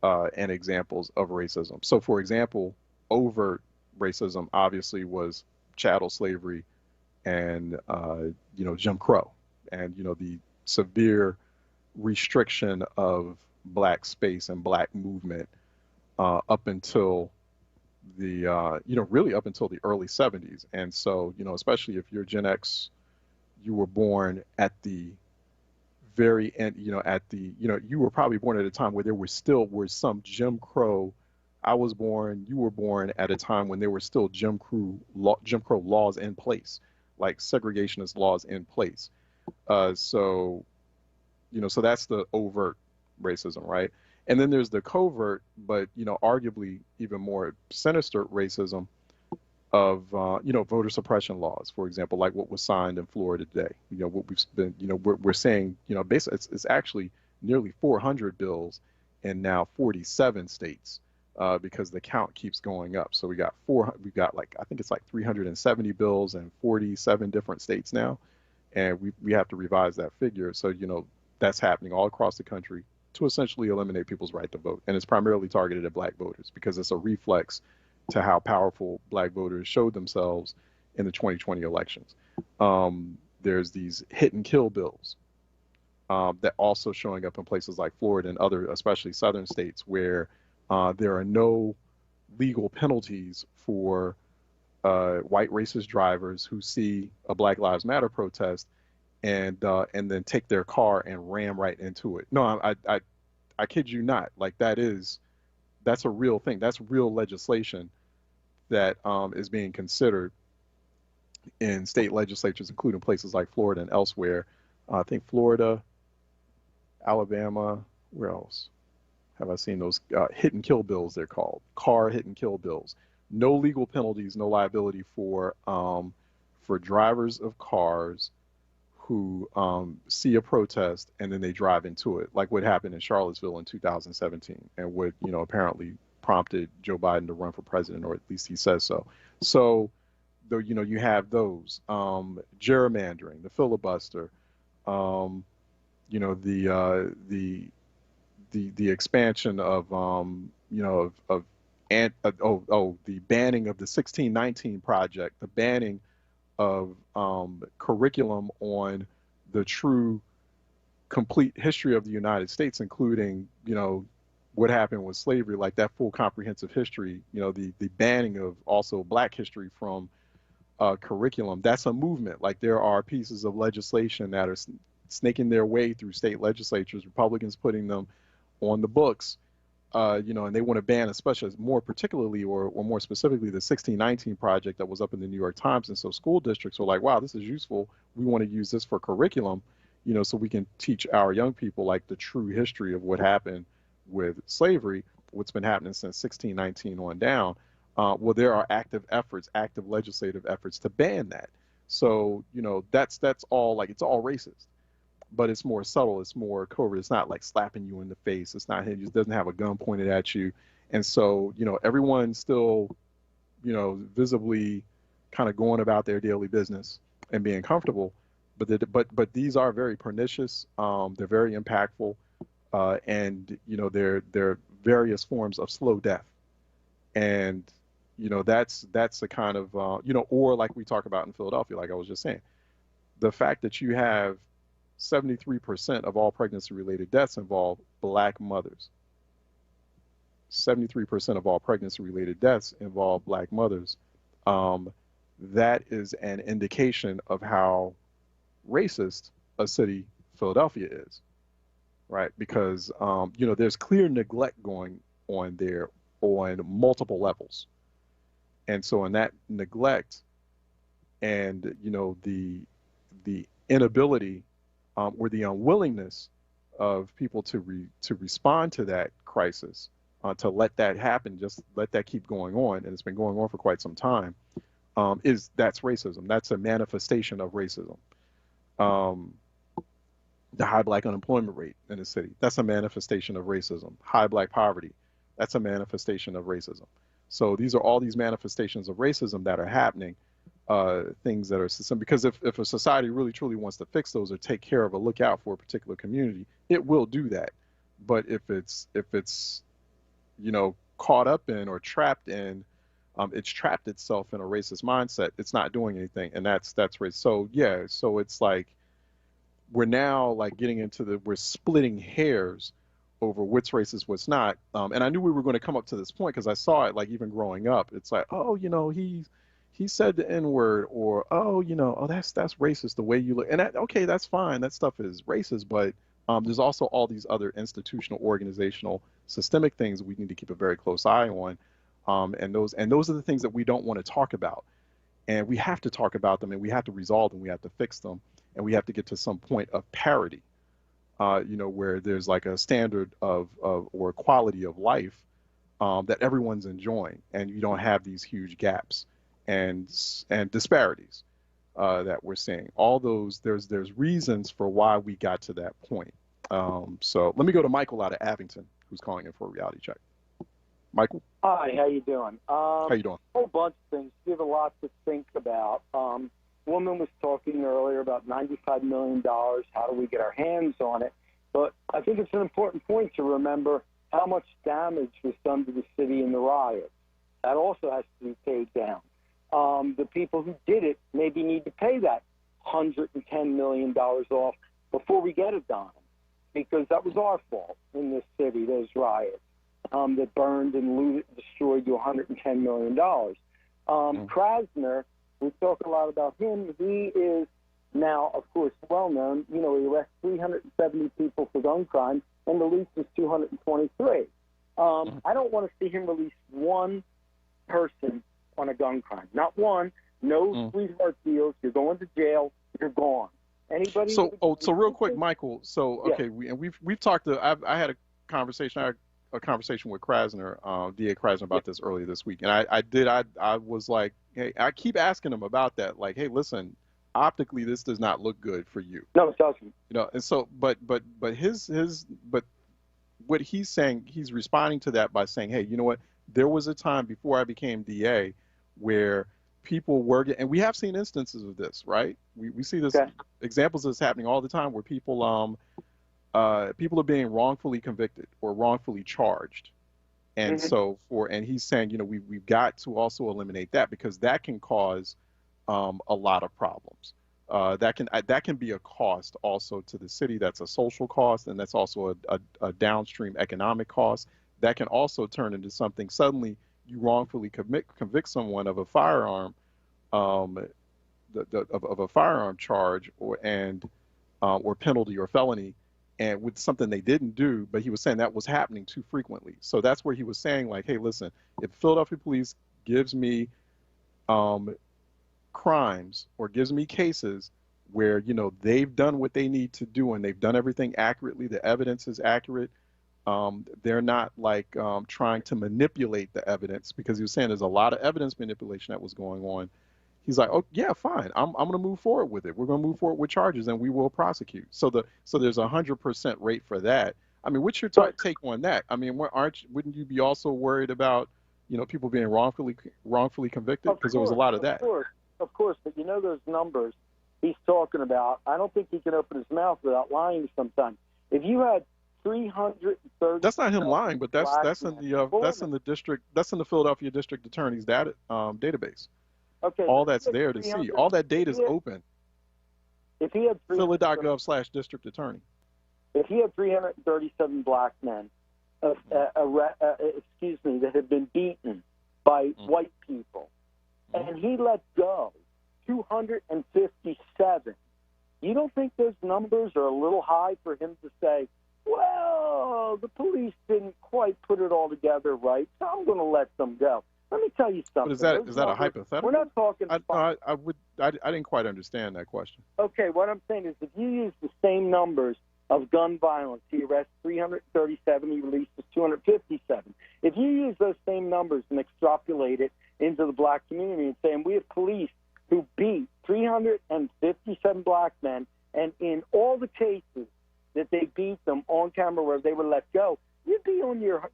and examples of racism. So, for example, overt racism obviously was chattel slavery and, Jim Crow and, the severe restriction of black space and black movement up until the really up until the early 70s. And so, especially if you're Gen X, you were born at the very end, you were probably born at a time where there was some Jim Crow. You were born at a time when there were still Jim Crow laws in place, like segregationist laws in place. So that's the overt racism, right? And then there's the covert, but arguably even more sinister racism of voter suppression laws, for example, like what was signed in Florida today. What we've been, we're saying, basically it's actually nearly 400 bills in now 47 states because the count keeps going up. So we've got I think it's like 370 bills in 47 different states now, and we have to revise that figure. So that's happening all across the country to essentially eliminate people's right to vote, and it's primarily targeted at black voters because it's a reflex to how powerful black voters showed themselves in the 2020 elections. There's these hit and kill bills that also showing up in places like Florida and other, especially southern states, where there are no legal penalties for white racist drivers who see a Black Lives Matter protest and then take their car and ram right into it. No, I kid you not. Like that's a real thing. That's real legislation that is being considered in state legislatures, including places like Florida and elsewhere. I think Florida, Alabama, where else have I seen those hit and kill bills? They're called car hit and kill bills. No legal penalties, no liability for drivers of cars who see a protest and then they drive into it, like what happened in Charlottesville in 2017, and what apparently prompted Joe Biden to run for president, or at least he says so. So, though you have those gerrymandering, the filibuster, the expansion of the banning of the 1619 project, the banning of curriculum on the true complete history of the United States, including what happened with slavery, like that full comprehensive history, the banning of also black history from curriculum. That's a movement. Like there are pieces of legislation that are snaking their way through state legislatures, Republicans putting them on the books, and they want to ban, especially more particularly or more specifically, the 1619 project that was up in the New York Times. And so school districts are like, wow, this is useful. We want to use this for curriculum, so we can teach our young people like the true history of what happened with slavery, what's been happening since 1619 on down. Well, there are active legislative efforts to ban that. So, that's all, like, it's all racist, but it's more subtle, it's more covert. It's not like slapping you in the face. It's not, it just doesn't have a gun pointed at you. And so, everyone's still, visibly kind of going about their daily business and being comfortable. But these are very pernicious. They're very impactful. And they're various forms of slow death. And, that's the kind of, or like we talk about in Philadelphia, like I was just saying, the fact that you have 73% of all pregnancy-related deaths involve black mothers. 73% of all pregnancy-related deaths involve black mothers. That is an indication of how racist a city Philadelphia is, right? Because, there's clear neglect going on there on multiple levels. And so in that neglect and, the inability or the unwillingness of people to respond to that crisis, to let that happen, just let that keep going on, and it's been going on for quite some time, that's racism. That's a manifestation of racism. The high black unemployment rate in the city, that's a manifestation of racism. High black poverty, that's a manifestation of racism. So these are all these manifestations of racism that are happening, things that are systemic. Because if a society really truly wants to fix those or take care of or look out for a particular community, it will do that. But if it's caught up in or trapped in, it's trapped itself in a racist mindset, it's not doing anything, and that's racist. So yeah, so it's like we're now like getting into we're splitting hairs over what's racist, what's not. And I knew we were going to come up to this point because I saw it like even growing up. It's like, oh, he said the N-word, or oh, that's racist the way you look. And okay, that's fine. That stuff is racist, but there's also all these other institutional, organizational, systemic things we need to keep a very close eye on. And those are the things that we don't want to talk about. And we have to talk about them, and we have to resolve them. We have to fix them, and we have to get to some point of parity, where there's like a standard of or quality of life that everyone's enjoying, and you don't have these huge gaps and disparities that we're seeing. All those, there's reasons for why we got to that point. So let me go to Michael out of Abington, who's calling in for a reality check. Michael? Hi, how you doing? How you doing? A whole bunch of things. You have a lot to think about. Woman was talking earlier about $95 million. How do we get our hands on it? But I think it's an important point to remember how much damage was done to the city in the riots. That also has to be paid down. The people who did it maybe need to pay that $110 million off before we get a dime, because that was our fault in this city, those riots. That burned and looted, destroyed you $110 million. Krasner, we talk a lot about him. He is now, of course, well known. He arrests 370 people for gun crime and releases 223. I don't want to see him release one person on a gun crime. Not one. No sweetheart deals. You're going to jail. You're gone. Anybody? So real quick, Michael. So okay, yeah. we've talked to. I had a conversation with Krasner, DA Krasner, about this earlier this week, and I was like, hey, I keep asking him about that, like, hey, listen, optically this does not look good for you. No, it doesn't. And so, but what he's saying, he's responding to that by saying, hey, you know what? There was a time before I became DA where people were, and we have seen instances of this, right? We see this examples of this happening all the time where people are being wrongfully convicted or wrongfully charged. And so and he's saying, we've got to also eliminate that, because that can cause a lot of problems. That can be a cost also to the city. That's a social cost, and that's also a downstream economic cost. That can also turn into something. Suddenly, you wrongfully convict someone of a firearm, of a firearm charge or penalty or felony, and with something they didn't do. But he was saying that was happening too frequently. So that's where he was saying, like, hey, listen, if Philadelphia police gives me crimes or gives me cases where they've done what they need to do and they've done everything accurately, the evidence is accurate, they're not like trying to manipulate the evidence, because he was saying there's a lot of evidence manipulation that was going on. He's like, oh yeah, fine, I'm going to move forward with it. We're going to move forward with charges and we will prosecute. So there's 100% rate for that. I mean, what's your take on that? I mean, wouldn't you be also worried about people being wrongfully convicted? Because there was a lot of that. Of course, but those numbers he's talking about, I don't think he can open his mouth without lying sometimes. If you had 330, that's not him lying, but that's in the district, that's in the Philadelphia District Attorney's database. Okay, all that's there to see. All that data is open. If he had Philly.gov/district attorney. If he had 337 black men, that had been beaten by white people, and he let go 257. You don't think those numbers are a little high for him to say, well, the police didn't quite put it all together right, so I'm going to let them go? Let me tell you something. But is that a hypothetical? We're not talking. I didn't quite understand that question. Okay, what I'm saying is, if you use the same numbers of gun violence, he arrests 337, he releases 257. If you use those same numbers and extrapolate it into the black community and saying we have police who beat 357 black men, and in all the cases that they beat them on camera where they were let go, you'd be on your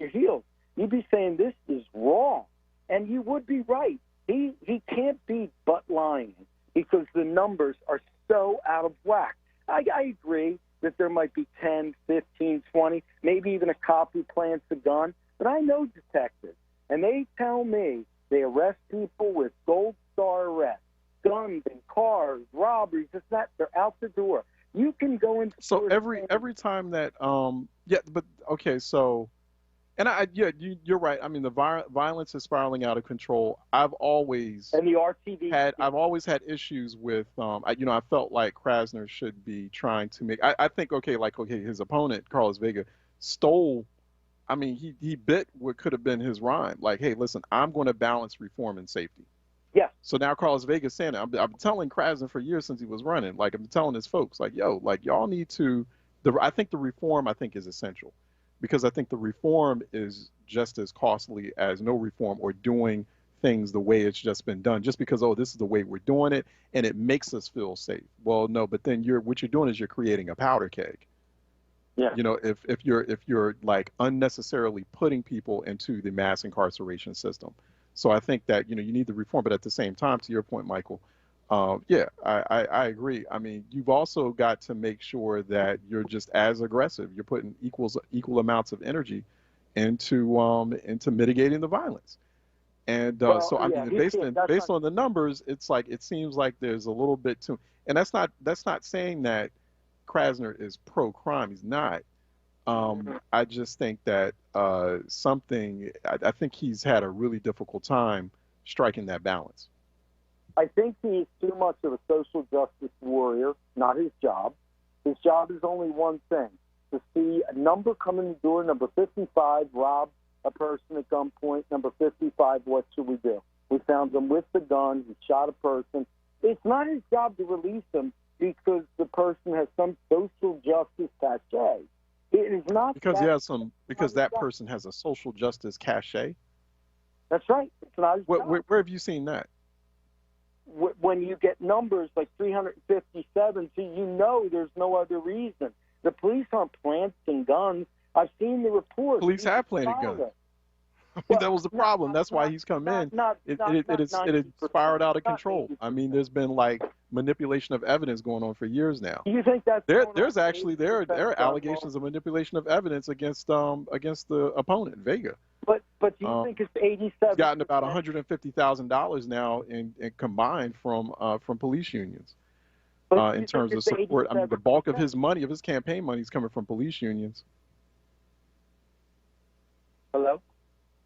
heels. You'd be saying this is wrong, and you would be right. He can't be but lying, because the numbers are so out of whack. I agree that there might be 10, 15, 20, maybe even a cop who plants a gun, but I know detectives, and they tell me they arrest people with gold star arrests, guns and cars, robberies, this, that. They're out the door. You can go into so every time that yeah, but okay, so and you're right. I mean, the violence is spiraling out of control. I've always and the RTV I've always had issues with I felt like Krasner should be trying to make I think his opponent Carlos Vega stole. I mean, he bit what could have been his rhyme. Like, hey, listen, I'm going to balance reform and safety. Yeah. So now Carlos Vega's saying it. I'm telling Krasner for years since he was running. Like, I'm telling his folks, like, yo, like, y'all need to. I think the reform is essential, because I think the reform is just as costly as no reform or doing things the way it's just been done. Just because, oh, this is the way we're doing it and it makes us feel safe. Well, no, but then what you're doing is you're creating a powder keg. Yeah. You know, if you're like unnecessarily putting people into the mass incarceration system. So I think that, you need the reform, but at the same time, to your point, Michael, I agree. I mean, you've also got to make sure that you're just as aggressive. You're putting equal amounts of energy into mitigating the violence. And based on the numbers, it's like it seems like there's a little bit too. And that's not saying that Krasner is pro-crime. He's not. I just think that I think he's had a really difficult time striking that balance. I think he's too much of a social justice warrior, not his job. His job is only one thing: to see a number come in the door, number 55, rob a person at gunpoint, number 55, what should we do? We found him with the gun, he shot a person. It's not his job to release him because the person has some social justice cachet. It is not because that person has a social justice cachet. That's right. It's not his job. Where have you seen that? When you get numbers like 357, so there's no other reason. The police aren't planting guns. I've seen the reports. Police have planted guns. That was the problem. That's why he's come in. It spiraled out of control. I mean, there's been like manipulation of evidence going on for years now. Do you think that there are allegations of manipulation of evidence against the opponent, Vega. But do you think it's 87? He's gotten about $150,000 now in combined from police unions. In terms of support, I mean, the bulk of his money, of his campaign money, is coming from police unions. Hello?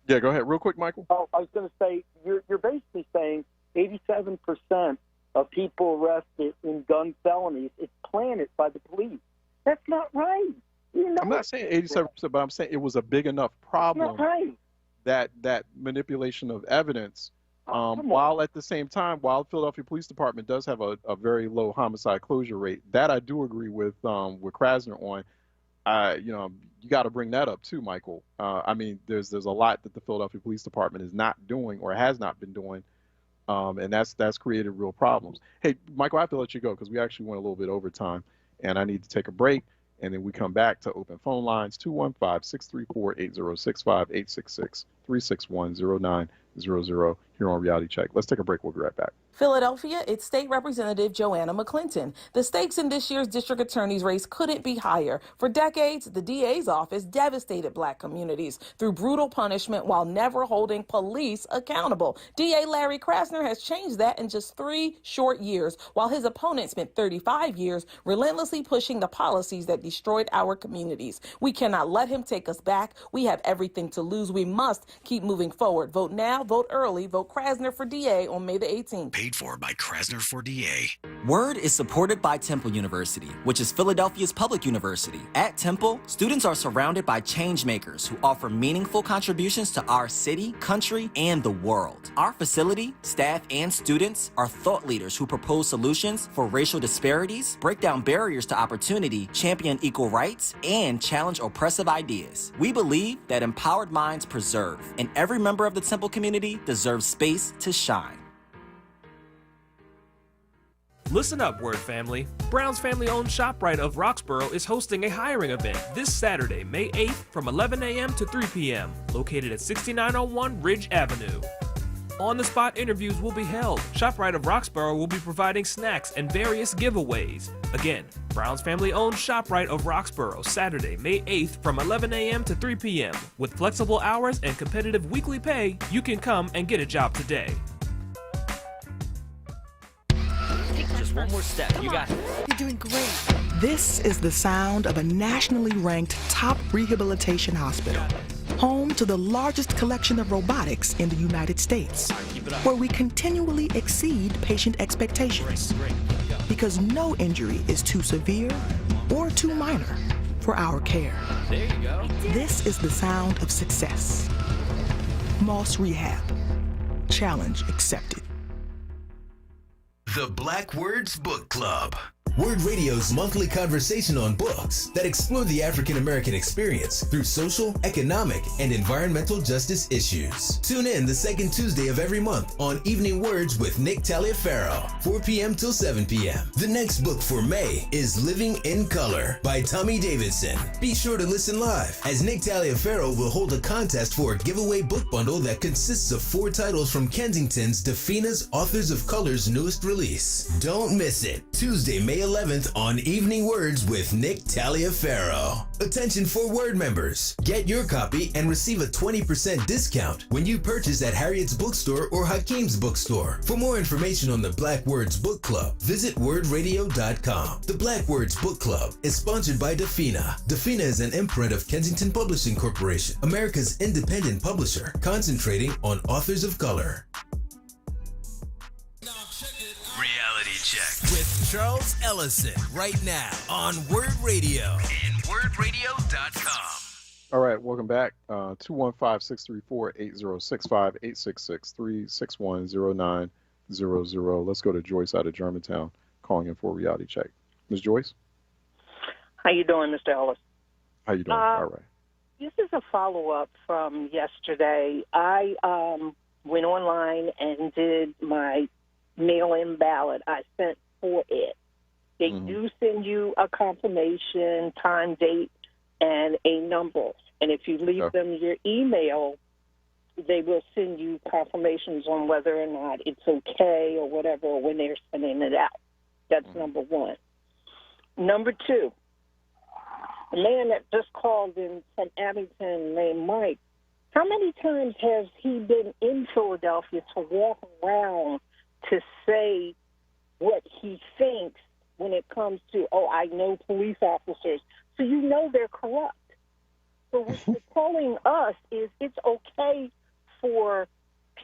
Yeah, go ahead. Real quick, Michael. Oh, I was going to say, you're basically saying 87% of people arrested in gun felonies is planted by the police. That's not right. I'm not saying 87%, but I'm saying it was a big enough problem that manipulation of evidence, while at the same time, while the Philadelphia Police Department does have a very low homicide closure rate, that I do agree with Krasner on. You got to bring that up too, Michael. I mean, there's a lot that the Philadelphia Police Department is not doing or has not been doing, and that's created real problems. Hey, Michael, I have to let you go because we actually went a little bit over time, and I need to take a break, and then we come back to open phone lines 215-634-8065, 866-361-0900 here on Reality Check. Let's take a break. We'll be right back. Philadelphia, it's State Representative Joanna McClinton. The stakes in this year's district attorney's race couldn't be higher. For decades, the DA's office devastated black communities through brutal punishment while never holding police accountable. DA Larry Krasner has changed that in just 3 short years, while his opponent spent 35 years relentlessly pushing the policies that destroyed our communities. We cannot let him take us back. We have everything to lose. We must keep moving forward. Vote now, vote early, vote Krasner for DA on May the 18th. Paid for by Krasner for DA. WURD is supported by Temple University, which is Philadelphia's public university. At Temple, students are surrounded by change makers who offer meaningful contributions to our city, country, and the world. Our facility, staff, and students are thought leaders who propose solutions for racial disparities, break down barriers to opportunity, champion equal rights, and challenge oppressive ideas. We believe that empowered minds preserve, and every member of the Temple community deserves space to shine. Listen up, WURD family. Brown's family-owned ShopRite of Roxborough is hosting a hiring event this Saturday, May 8th from 11 a.m. to 3 p.m., located at 6901 Ridge Avenue. On-the-spot interviews will be held. ShopRite of Roxborough will be providing snacks and various giveaways. Again, Brown's family-owned ShopRite of Roxborough, Saturday, May 8th from 11 a.m. to 3 p.m. With flexible hours and competitive weekly pay, you can come and get a job today. Just one more step. You got it. You're doing great. This is the sound of a nationally ranked top rehabilitation hospital, home to the largest collection of robotics in the United States, where we continually exceed patient expectations, because no injury is too severe or too minor for our care. There you go. This is the sound of success. Moss Rehab. Challenge accepted. The Black Words Book Club. Word Radio's monthly conversation on books that explore the African American experience through social, economic, and environmental justice issues. Tune in the second Tuesday of every month on Evening Words with Nick Taliaferro, 4 p.m. till 7 p.m. The next book for May is Living in Color by Tommy Davidson. Be sure to listen live, as Nick Taliaferro will hold a contest for a giveaway book bundle that consists of 4 titles from Kensington's Dafina's Authors of Color's newest release. Don't miss it. Tuesday, May 11th on Evening Words with Nick Taliaferro. Attention for Word members. Get your copy and receive a 20% discount when you purchase at Harriet's Bookstore or Hakeem's Bookstore. For more information on the Black Words Book Club, visit wordradio.com. The Black Words Book Club is sponsored by Dafina. Dafina is an imprint of Kensington Publishing Corporation, America's independent publisher, concentrating on authors of color. Reality Check with Charles Ellison right now on Word Radio and wordradio.com. All right, welcome back. 215-634-8065, 866-361-0900. Let's go to Joyce out of Germantown, calling in for a reality check. Ms. Joyce? How you doing, Mr. Ellis? How you doing? All right. This is a follow-up from yesterday. I went online and did my mail-in ballot. I sent for it. They do send you a confirmation, time, date, and a number. And if you leave them your email, they will send you confirmations on whether or not it's okay or whatever, or when they're sending it out. That's number one. Number two, the man that just called in from Abington named Mike, how many times has he been in Philadelphia to walk around to say what he thinks when it comes to, I know police officers, so you know they're corrupt. So what they're telling us is it's okay for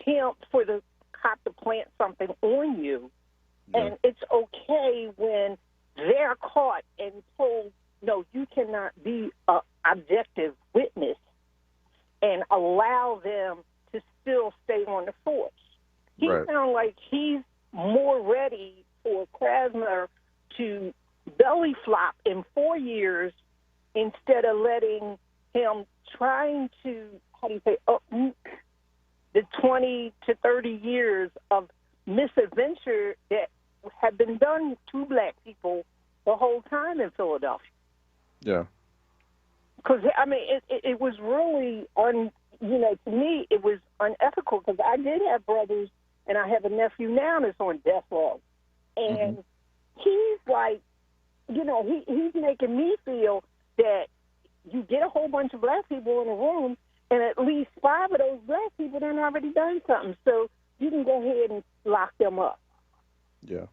the cop to plant something on you, and it's okay when they're caught and told, no, you cannot be an objective witness, and allow them to still stay on the force. He sounds like he's more ready for Krasner to belly flop in 4 years instead of letting him trying to, uproot the 20 to 30 years of misadventure that had been done to black people the whole time in Philadelphia. Yeah. Because, it was really, to me, it was unethical, because I did have brothers, and I have a nephew now that's on death row. And he's like, he's making me feel that you get a whole bunch of black people in a room, and at least 5 of those black people done already done something. So you can go ahead and lock them up. Yeah.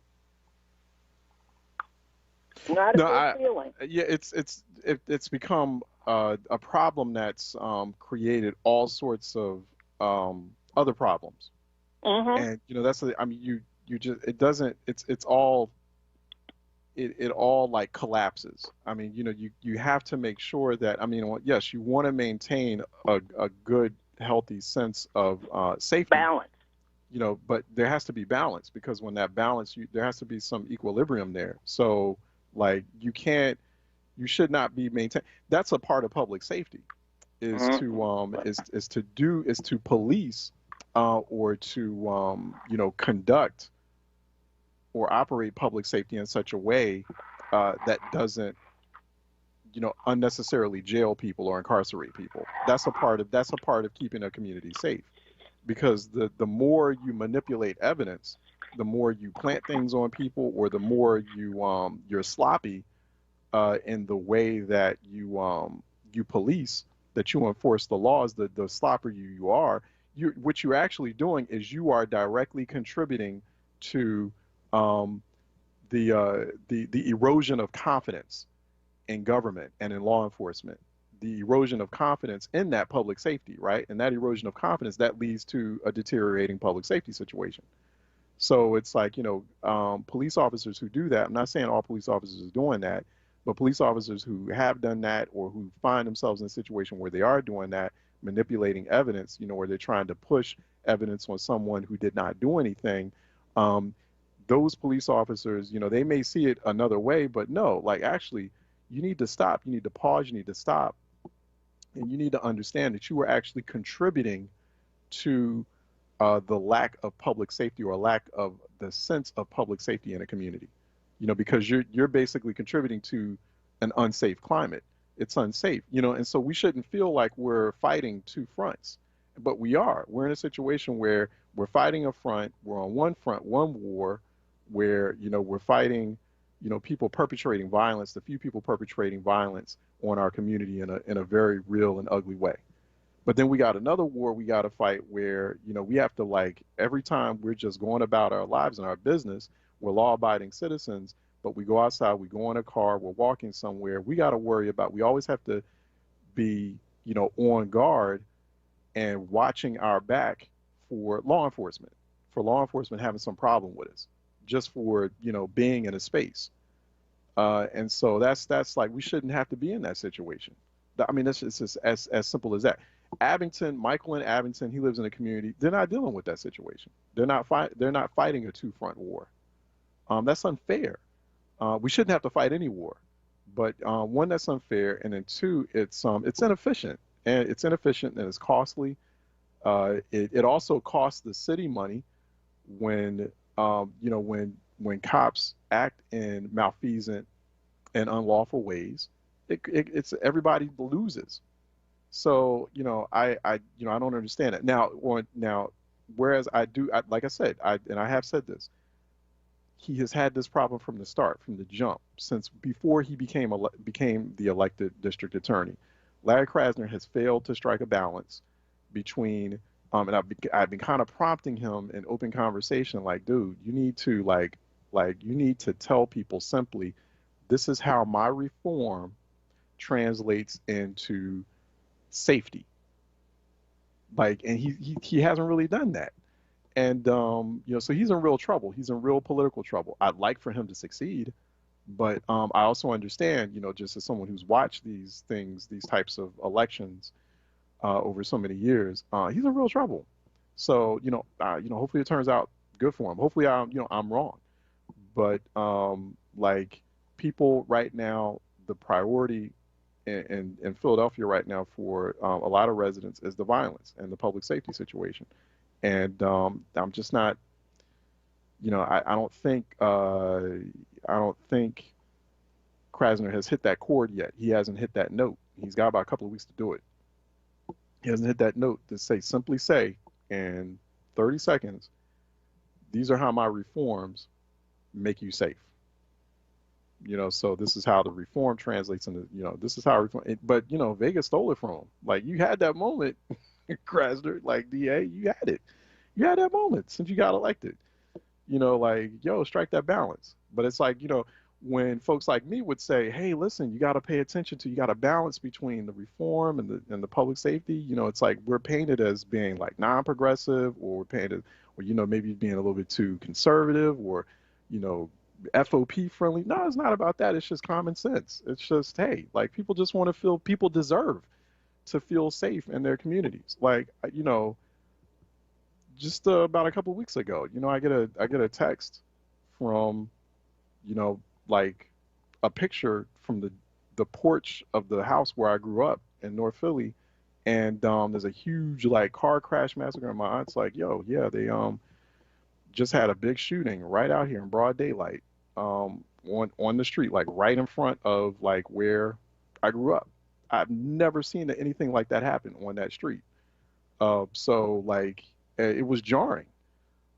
Not a good feeling. Yeah, it's become a problem that's created all sorts of other problems. And that's you just it all like collapses. You have to make sure that yes, you want to maintain a good, healthy sense of safety, balance. But there has to be balance, because when that balance, there has to be some equilibrium there. So like you should not be maintained. That's a part of public safety, is to police or to conduct or operate public safety in such a way that doesn't unnecessarily jail people or incarcerate people. That's a part of keeping a community safe, because the more you manipulate evidence, the more you plant things on people, or the more you're sloppy in the way that you police, that you enforce the laws, the sloppier you are. What you're actually doing is you are directly contributing to the erosion of confidence in government and in law enforcement, the erosion of confidence in that public safety, right? And that erosion of confidence, that leads to a deteriorating public safety situation. So it's like, police officers who do that, I'm not saying all police officers are doing that, but police officers who have done that or who find themselves in a situation where they are doing that, manipulating evidence, where they're trying to push evidence on someone who did not do anything, those police officers, they may see it another way, but no, like actually, you need to stop, you need to pause, you need to stop, and you need to understand that you are actually contributing to the lack of public safety or lack of the sense of public safety in a community, because you're basically contributing to an unsafe climate. It's unsafe, and so we shouldn't feel like we're fighting two fronts, but we are. We're in a situation where we're fighting a front, we're on one front, one war, where, we're fighting, people perpetrating violence, the few people perpetrating violence on our community in a very real and ugly way. But then we got another war we got to fight where, we have to, like, every time we're just going about our lives and our business, we're law-abiding citizens, but we go outside, we go in a car, we're walking somewhere, we got to worry about, we always have to be, on guard and watching our back for law enforcement having some problem with us, just for, being in a space. And so that's like, we shouldn't have to be in that situation. I mean, it's just as simple as that. Michael in Abington, he lives in a community, they're not dealing with that situation. They're not fighting a two-front war. That's unfair. We shouldn't have to fight any war, but one, that's unfair, and then two, it's inefficient, and it's costly. It also costs the city money when when cops act in malfeasant and unlawful ways. It's everybody loses. So I don't understand it now. Whereas like I said, and I have said this, he has had this problem from the start, from the jump, since before he became the elected district attorney. Larry Krasner has failed to strike a balance between, and I've been kind of prompting him in open conversation, like, dude, you need to you need to tell people simply, this is how my reform translates into safety. And he hasn't really done that. And, so he's in real trouble. He's in real political trouble. I'd like for him to succeed, but I also understand, just as someone who's watched these types of elections over so many years, he's in real trouble. So, hopefully it turns out good for him. Hopefully I'm wrong. But people right now, the priority in Philadelphia right now for a lot of residents is the violence and the public safety situation. And I'm just not, I don't think Krasner has hit that chord yet. He hasn't hit that note. He's got about a couple of weeks to do it. He hasn't hit that note to simply say in 30 seconds, these are how my reforms make you safe. So this is how the reform translates into, this is how reform, but Vegas stole it from him. Like, you had that moment, Krasner, DA, you had it. You had that moment since you got elected. Strike that balance. But it's when folks like me would say, hey, listen, you got to pay attention to, you got a balance between the reform and the public safety. It's like we're painted as being non-progressive, or we're painted, or maybe being a little bit too conservative, or FOP friendly. No, it's not about that. It's just common sense. It's just, hey, people just want to feel, people deserve to feel safe in their communities. Just about a couple of weeks ago, I get a text from, a picture from the porch of the house where I grew up in North Philly, and there's a huge car crash massacre, and my aunt's like, yo, yeah, they just had a big shooting right out here in broad daylight, on the street, right in front of where I grew up. I've never seen anything like that happen on that street. So it was jarring.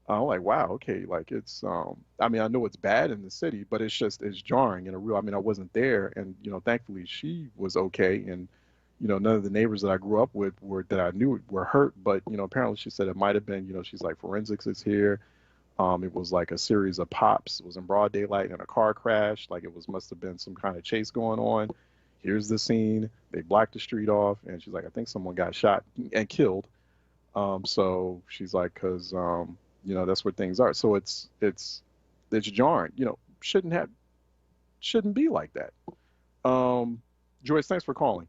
I'm like, wow, okay, it's, I know it's bad in the city, but it's jarring in a real, I wasn't there, and, thankfully she was okay, and, none of the neighbors that I grew up with that I knew were hurt, but, apparently she said it might have been, she's like, forensics is here, It was like a series of pops. It was in broad daylight in a car crash. Like it must have been some kind of chase going on. Here's the scene. They blocked the street off, and she's like, I think someone got shot and killed. So she's like, because that's what things are. So it's jarring. Shouldn't be like that. Joyce, thanks for calling.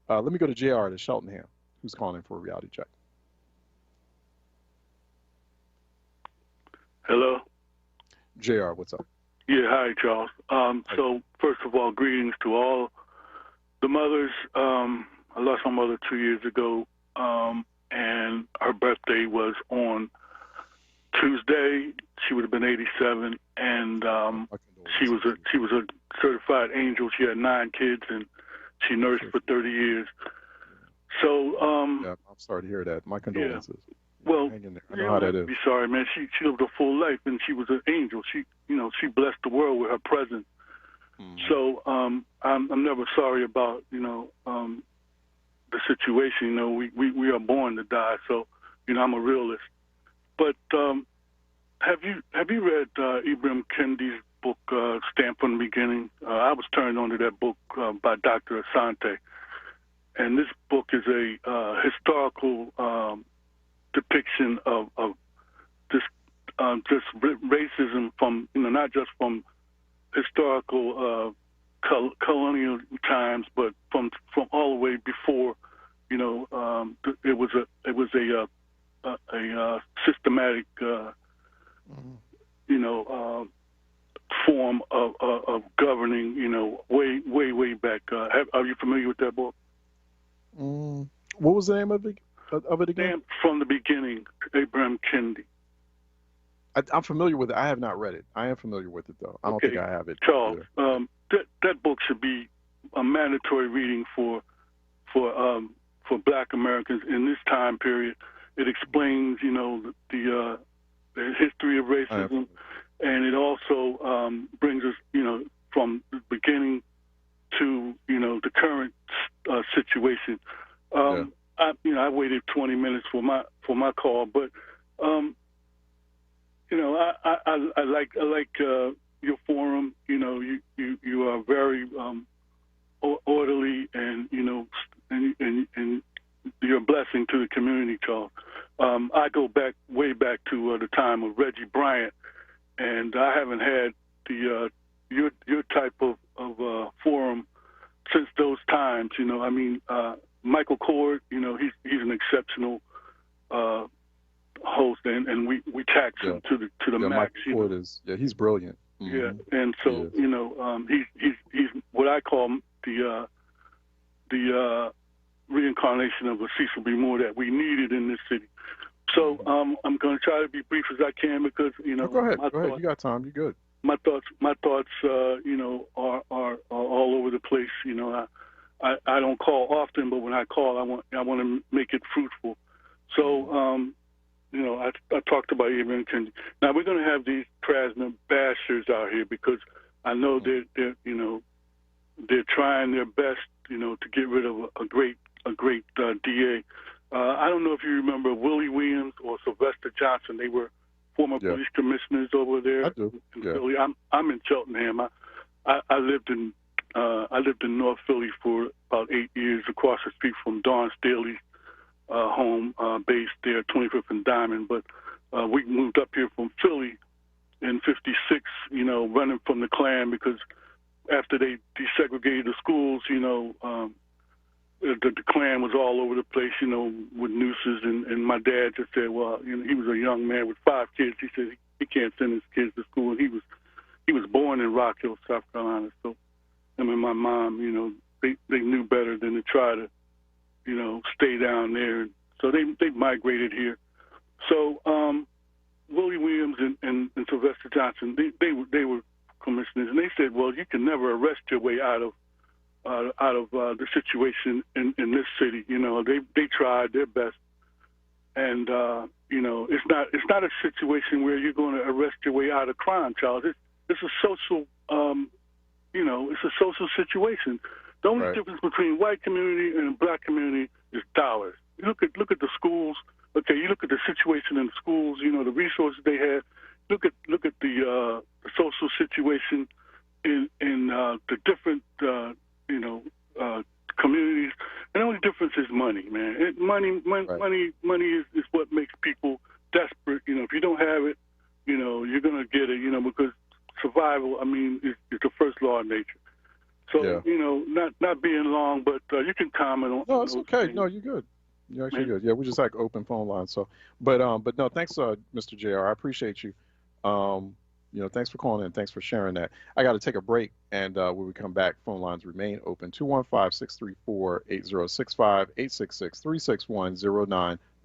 Let me go to JR to Cheltenham, who's calling for a reality check. Hello? JR, what's up? Yeah, hi, Charles. So, first of all, greetings to all the mothers. I lost my mother 2 years ago, and her birthday was on Tuesday. She would have been 87, and she was a certified angel. She had 9 kids, and she nursed for 30 years. So, yeah, I'm sorry to hear that. My condolences. Yeah. Well, I know how that is. Be sorry, man. She lived a full life, and she was an angel. She blessed the world with her presence. So I'm never sorry about the situation. We are born to die. So I'm a realist. But have you read Ibram Kendi's book Stamped from the Beginning? I was turned on to that book by Dr. Asante, and this book is a historical depiction of this racism from not just from historical colonial times, but from all the way before. It was a systematic form of governing. Way back. Are you familiar with that book? What was the name of it again? From the Beginning, Ibram Kendi. I'm familiar with it. I have not read it. I am familiar with it, though. I don't think I have it. Charles, that book should be a mandatory reading for Black Americans in this time period. It explains, the history of racism, and it also brings us, from the beginning to, the current situation. I waited 20 minutes for my call, but I like your forum. You are very orderly, and and you're a blessing to the community, Charles. I go way back to the time of Reggie Bryant, and I haven't had your type of forum since those times. Michael Cord, he's an exceptional host, and we tax him to the max. Michael Cord is he's brilliant. Mm-hmm. Yeah, and so he's what I call the reincarnation of a Cecil B. Moore that we needed in this city. So I'm going to try to be brief as I can because go ahead. You got time. You're good. My thoughts are all over the place. I don't call often, but when I call, I want to make it fruitful. So I talked about Ibram Kendi. Now we're going to have these Krasner bashers out here because I know they're trying their best, to get rid of a great DA. I don't know if you remember Willie Williams or Sylvester Johnson. They were former police commissioners over there. I do. In Philly. I'm in Cheltenham. I lived in North Philly for about 8 years, across the street from Don Staley's home base there, 25th and Diamond. But we moved up here from Philly in '56, running from the Klan because after they desegregated the schools, the Klan was all over the place, with nooses. And my dad just said, well, he was a young man with 5 kids. He said he can't send his kids to school. And he was born in Rock Hill, South Carolina. So him and my mom, they knew better than to try to, stay down there. So they migrated here. So Willie Williams and Sylvester Johnson, they were commissioners, and they said, well, you can never arrest your way out of the situation in this city. They tried their best, and it's not a situation where you're going to arrest your way out of crime, Charles. It's a social, it's a social situation. The only difference between white community and black community is dollars. You look at the schools. Okay, you look at the situation in the schools. The resources they have. look at the social situation in the different communities. And the only difference is money, man. Money is what makes people desperate. If you don't have it, you're gonna get it. Because survival, is the first law of nature. So not being long, but you can comment on. No, it's okay. Things. No, you're good. You're actually good. Yeah, we just like open phone lines. So, but no, thanks, Mr. JR. I appreciate you. Thanks for calling in. Thanks for sharing that. I got to take a break, and when we come back, phone lines remain open. 215-634-8065,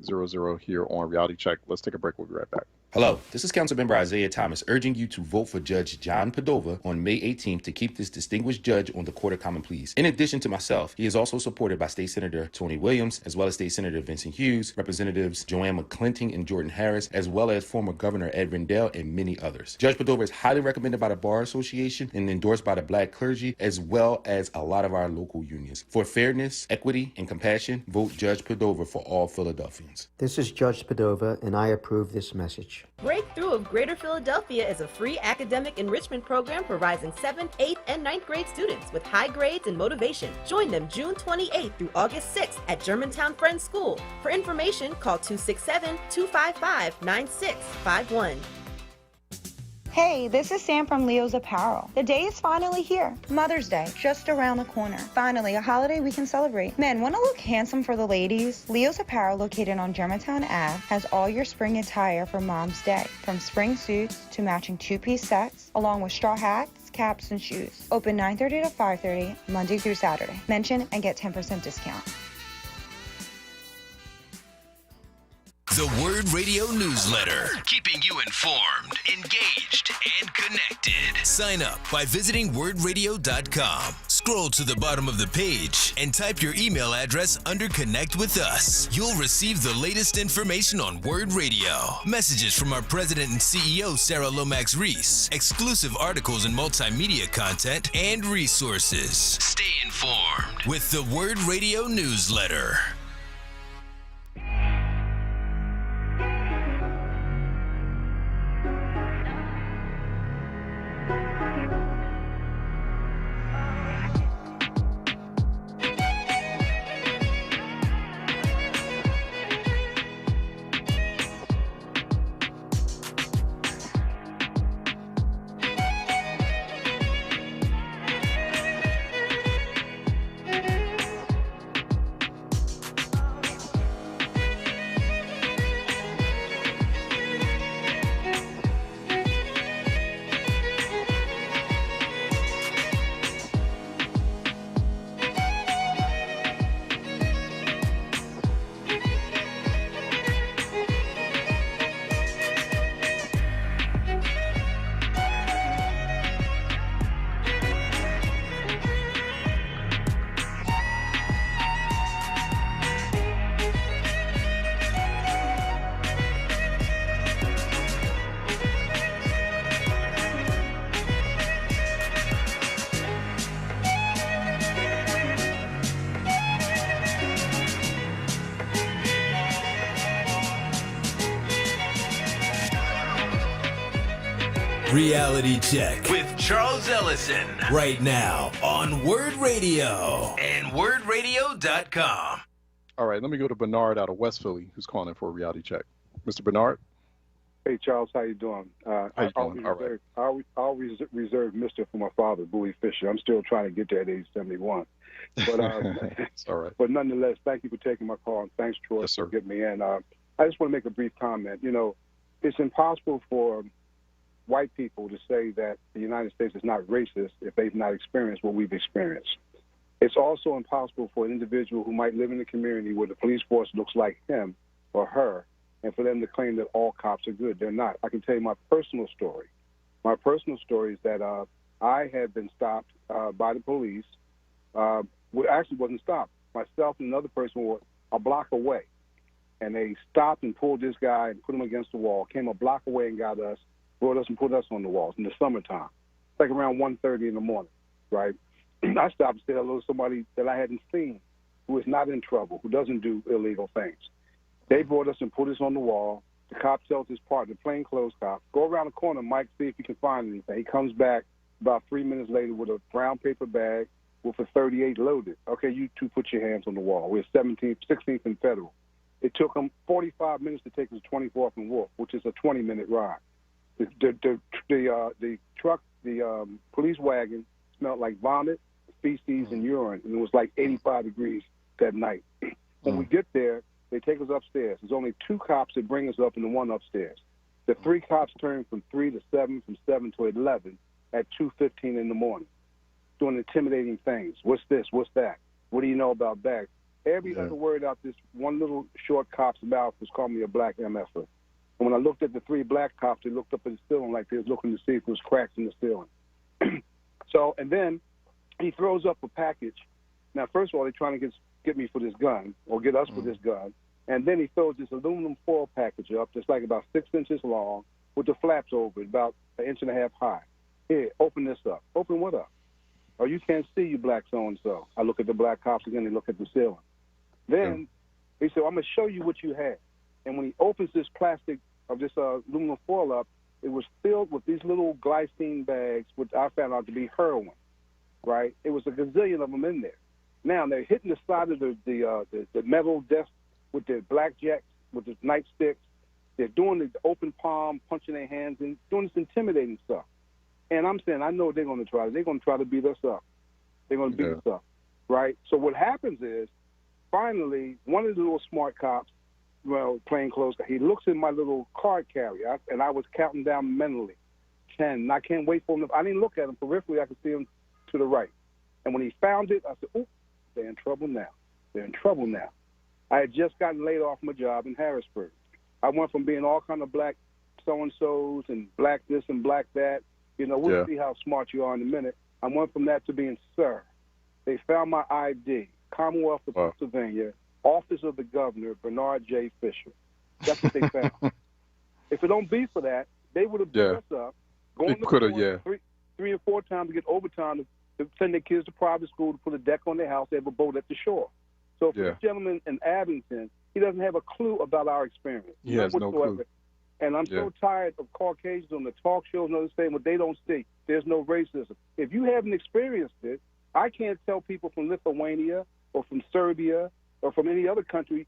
866-361-0900 here on Reality Check. Let's take a break. We'll be right back. Hello, this is Councilmember Isaiah Thomas urging you to vote for Judge John Padova on May 18th to keep this distinguished judge on the Court of Common Pleas. In addition to myself, he is also supported by State Senator Tony Williams, as well as State Senator Vincent Hughes, Representatives Joanne McClinton and Jordan Harris, as well as former Governor Ed Rendell and many others. Judge Padova is highly recommended by the Bar Association and endorsed by the Black clergy, as well as a lot of our local unions. For fairness, equity, and compassion, vote Judge Padova for all Philadelphians. This is Judge Padova, and I approve this message. Breakthrough of Greater Philadelphia is a free academic enrichment program providing 7th, 8th, and 9th grade students with high grades and motivation. Join them June 28th through August 6th at Germantown Friends School. For information, call 267-255-9651. Hey, this is Sam from Leo's Apparel. The day is finally here. Mother's Day, just around the corner. Finally, a holiday we can celebrate. Men, want to look handsome for the ladies? Leo's Apparel, located on Germantown Ave, has all your spring attire for Mom's Day. From spring suits to matching two-piece sets, along with straw hats, caps, and shoes. Open 9:30 to 5:30, Monday through Saturday. Mention and get 10% discount. The WURD Radio newsletter, keeping you informed, engaged, and connected. Sign up by visiting WURDradio.com. Scroll to the bottom of the page and type your email address under Connect with Us. You'll receive the latest information on WURD Radio, messages from our president and CEO, Sarah Lomax Reese, exclusive articles and multimedia content, and resources. Stay informed with the WURD Radio newsletter. Reality Check with Charles Ellison. Right now on WURD Radio and WURDradio.com. All right, let me go to Bernard out of West Philly, who's calling in for a Reality Check. Mr. Bernard? Hey, Charles, how you doing? How you doing? All right. I always reserve Mr. for my father, Bowie Fisher. I'm still trying to get there at age 71. But it's all right. But nonetheless, thank you for taking my call, and thanks, Troy, for getting me in. I just want to make a brief comment. You know, it's impossible for white people to say that the United States is not racist if they've not experienced what we've experienced. It's also impossible for an individual who might live in a community where the police force looks like him or her, and for them to claim that all cops are good. They're not. I can tell you my personal story. My personal story is that I had been stopped by the police. Actually wasn't stopped. Myself and another person were a block away, and they stopped and pulled this guy and put him against the wall, came a block away and got us, brought us and put us on the walls in the summertime. It's like around 1:30 in the morning, right? I stopped and said hello to somebody that I hadn't seen, who is not in trouble, who doesn't do illegal things. They brought us and put us on the wall, The cop tells his partner, plainclothes cop, go around the corner, Mike, see if you can find anything. He comes back about 3 minutes later with a brown paper bag with a .38 loaded. Okay, you two put your hands on the wall. We're 16th and Federal. It took them 45 minutes to take us to 24th and Wolf, which is a 20-minute ride. The truck, the police wagon smelled like vomit, feces, and urine, and it was like 85 degrees that night. When we get there, they take us upstairs. There's only 2 cops that bring us up and the one upstairs. The 3 cops turn from 3 to 7, from 7 to 11 at 2:15 in the morning, doing intimidating things. What's this? What's that? What do you know about that? Every other word out this one little short cop's mouth was calling me a black MFer. And when I looked at the 3 black cops, they looked up at the ceiling like they was looking to see if there was cracks in the ceiling. And then he throws up a package. Now, first of all, they're trying to get me for this gun, or get us for this gun. And then he throws this aluminum foil package up that's like about 6 inches long with the flaps over it, about 1.5 inches high. Here, open this up. Open what up? Oh, you can't see, you black so-and-so. I look at the black cops again, they look at the ceiling. Then he said, I'm going to show you what you had. And when he opens this plastic of this aluminum foil up, it was filled with these little glycine bags, which I found out to be heroin, right? It was a gazillion of them in there. Now, they're hitting the side of the metal desk with their blackjacks, with the nightsticks. They're doing the open palm, punching their hands, and doing this intimidating stuff. And I'm saying, I know what they're going to try. They're going to try to beat us up. They're going to beat us up, right? So what happens is, finally, one of the little smart cops, well, plainclothes, he looks at my little card carrier, and I was counting down mentally, 10. And I can't wait for him. I didn't look at him peripherally. I could see him to the right. And when he found it, I said, "Ooh, they're in trouble now. They're in trouble now." I had just gotten laid off my job in Harrisburg. I went from being all kind of black so-and-sos and black this and black that. You know, we'll see how smart you are in a minute. I went from that to being sir. They found my ID, Commonwealth of Pennsylvania, Office of the Governor, Bernard J. Fisher. That's what they found. If it don't be for that, they would have beat us up, going to court 3 or 4 times to get overtime to send their kids to private school, to put a deck on their house. They have a boat at the shore. So for this gentleman in Abington, he doesn't have a clue about our experience. He has no clue. And I'm so tired of Caucasians on the talk shows and others saying what they don't see. There's no racism. If you haven't experienced it, I can't tell people from Lithuania or from Serbia or from any other country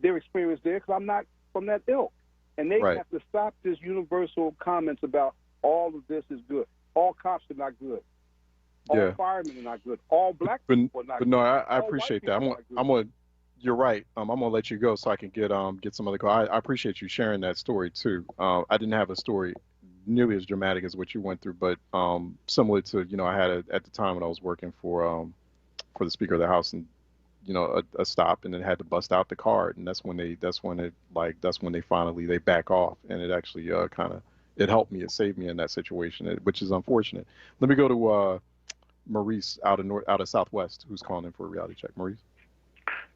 their experience there, because I'm not from that ilk. And they have to stop this universal comments about all of this is good. All cops are not good. All firemen are not good. All black people are not good. But no, I appreciate that. I'm gonna. You're right. I'm gonna let you go so I can get some other call. I appreciate you sharing that story too. I didn't have a story nearly as dramatic as what you went through, but similar to, you know, I had at the time when I was working for the Speaker of the House, and you know, a stop, and then had to bust out the card, and that's when they finally back off, and it actually it helped me, it saved me in that situation, which is unfortunate. Let me go to Maurice out of Southwest, who's calling in for a reality check. Maurice.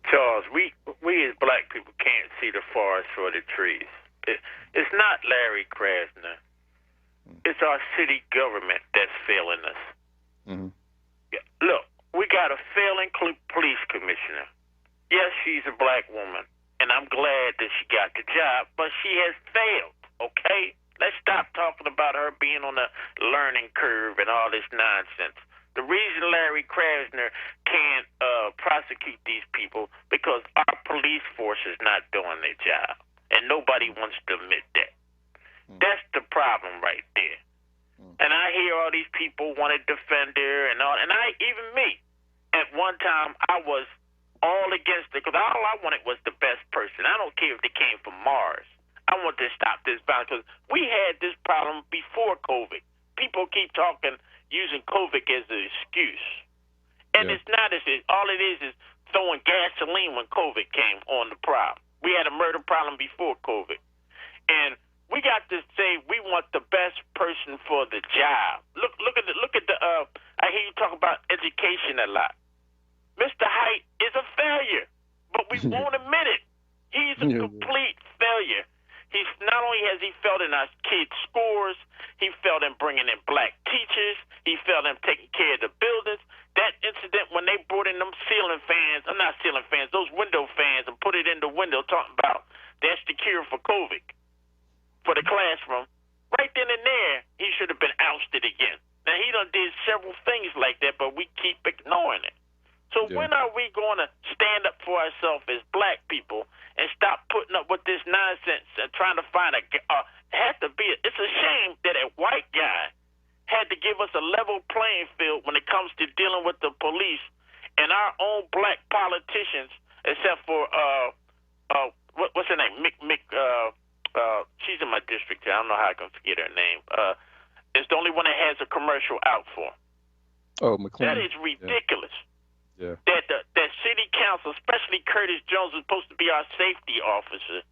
Charles, we as black people can't see the forest for the trees. It's not Larry Krasner. It's our city government that's failing us. Mm-hmm. Look, we got a failing police commissioner. Yes, she's a black woman, and I'm glad that she got the job, but she has failed, okay? Let's stop talking about her being on a learning curve and all this nonsense. The reason Larry Krasner can't prosecute these people because our police force is not doing their job, and nobody wants to admit that. That's the problem right there. And I hear all these people want to defend her and all, and even me. At one time, I was all against it because all I wanted was the best person. I don't care if they came from Mars. I want to stop this violence because we had this problem before COVID. People keep talking, using COVID as an excuse. And it's not. All it is throwing gasoline when COVID came on the problem. We had a murder problem before COVID. And we got to say we want the best person for the job. Look at the I hear you talk about education a lot. Mr. Height is a failure, but we won't admit it. He's a complete failure. He's not only has he failed in our kids' scores, he failed in bringing in black teachers. He failed in taking care of the buildings. That incident when they brought in them those window fans and put it in the window, talking about that's the cure for COVID. So when are we going to stand up for ourselves as black people and stop putting up with this nonsense and trying to find it's a shame that a white guy had to give us a level playing field when it comes to dealing with the police and our own black politicians, except for what's her name? She's in my district. I don't know how I can forget her name. It's the only one that has a commercial out for. Oh, McLean. That is ridiculous. Yeah. That city council, especially Curtis Jones, is supposed to be our safety officer,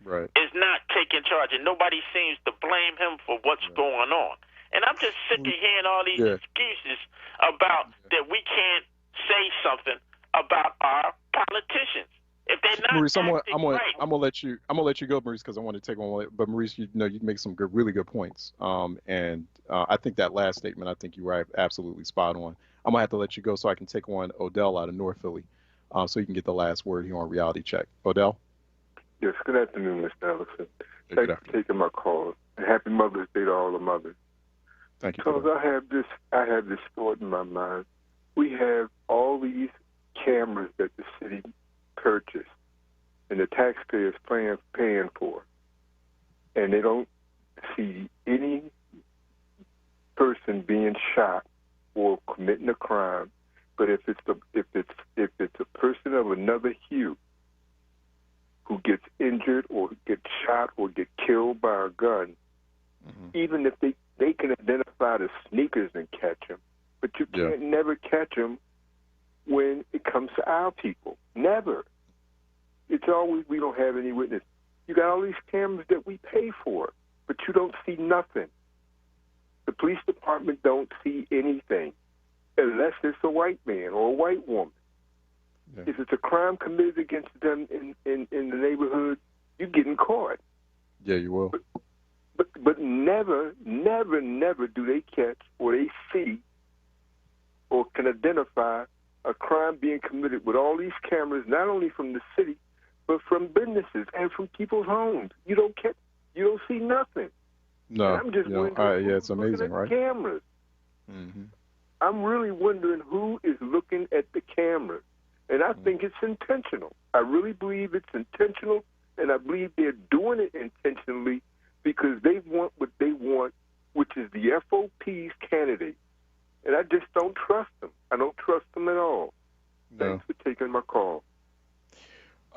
right, is not taking charge, and nobody seems to blame him for what's going on. And I'm just sick of hearing all these excuses about that we can't say something about our politicians. If they're not Maurice, I'm right. gonna let you go, Maurice, because I want to take one. But Maurice, you make some really good points. And I think that last statement, I think you were absolutely spot on. I'm gonna have to let you go so I can take on Odell out of North Philly, so you can get the last word here on Reality Check. Odell. Yes. Good afternoon, Mr. Ellison. Thanks for taking my call. And happy Mother's Day to all the mothers. Thank you. Because I have this thought in my mind. We have all these cameras that the city purchased and the taxpayers paying for, and they don't see any person being shot or committing a crime. But if it's a person of another hue who gets injured or gets shot or get killed by a gun, even if they can identify the sneakers and catch them, but you can't never catch them when it comes to our people. Never. It's always we don't have any witness. You got all these cameras that we pay for, but you don't see nothing. The police department don't see anything unless it's a white man or a white woman. Yeah. If it's a crime committed against them in the neighborhood, you're getting caught. Yeah, you will. But never do they catch or they see or can identify a crime being committed with all these cameras, not only from the city, but from businesses and from people's homes. You don't see nothing. No, and I'm just wondering it's amazing, right? Cameras. Mm-hmm. I'm really wondering who is looking at the cameras, and I think it's intentional. I really believe it's intentional, and I believe they're doing it intentionally because they want what they want, which is the FOP's candidate. And I just don't trust them. I don't trust them at all. Thanks for taking my call.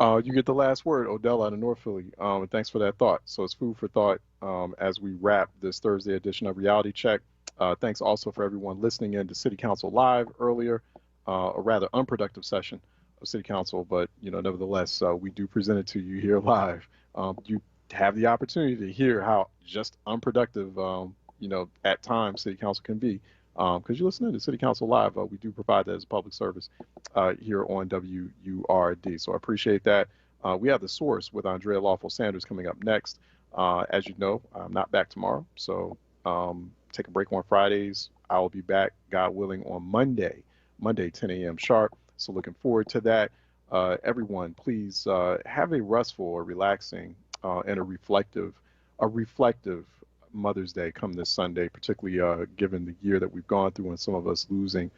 You get the last word, Odell out of North Philly. And thanks for that thought. So it's food for thought as we wrap this Thursday edition of Reality Check. Thanks also for everyone listening in to City Council Live earlier, a rather unproductive session of City Council, but nevertheless, we do present it to you here live. You have the opportunity to hear how just unproductive, at times City Council can be. Because you're listening to City Council Live. We do provide that as a public service here on WURD. So I appreciate that. We have The Source with Andrea Lawful Sanders coming up next. As you know, I'm not back tomorrow. So take a break on Fridays. I will be back, God willing, on Monday, 10 a.m. sharp. So looking forward to that. Everyone, please have a restful or relaxing and a reflective Mother's Day come this Sunday, particularly given the year that we've gone through and some of us losing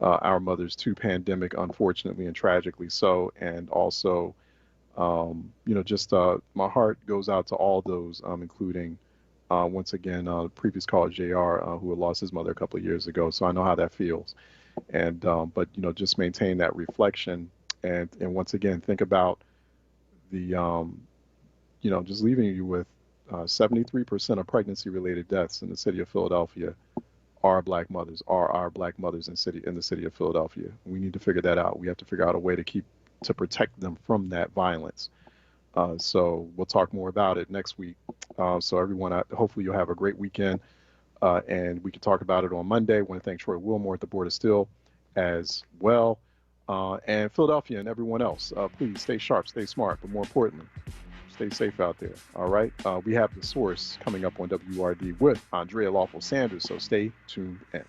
our mothers to pandemic, unfortunately and tragically so. And also, my heart goes out to all those, including, once again, the previous caller, JR, who had lost his mother a couple of years ago. So I know how that feels. And but just maintain that reflection and once again, think about the, just leaving you with 73% of pregnancy-related deaths in the city of Philadelphia are our black mothers in the city of Philadelphia. We need to figure that out. We have to figure out a way to protect them from that violence. So we'll talk more about it next week. So everyone, hopefully you'll have a great weekend, and we can talk about it on Monday. I want to thank Troy Wilmore at the Board of Still as well, and Philadelphia and everyone else. Please stay sharp, stay smart, but more importantly, stay safe out there. All right. We have The Source coming up on WURD with Andrea Lawful Sanders. So stay tuned in.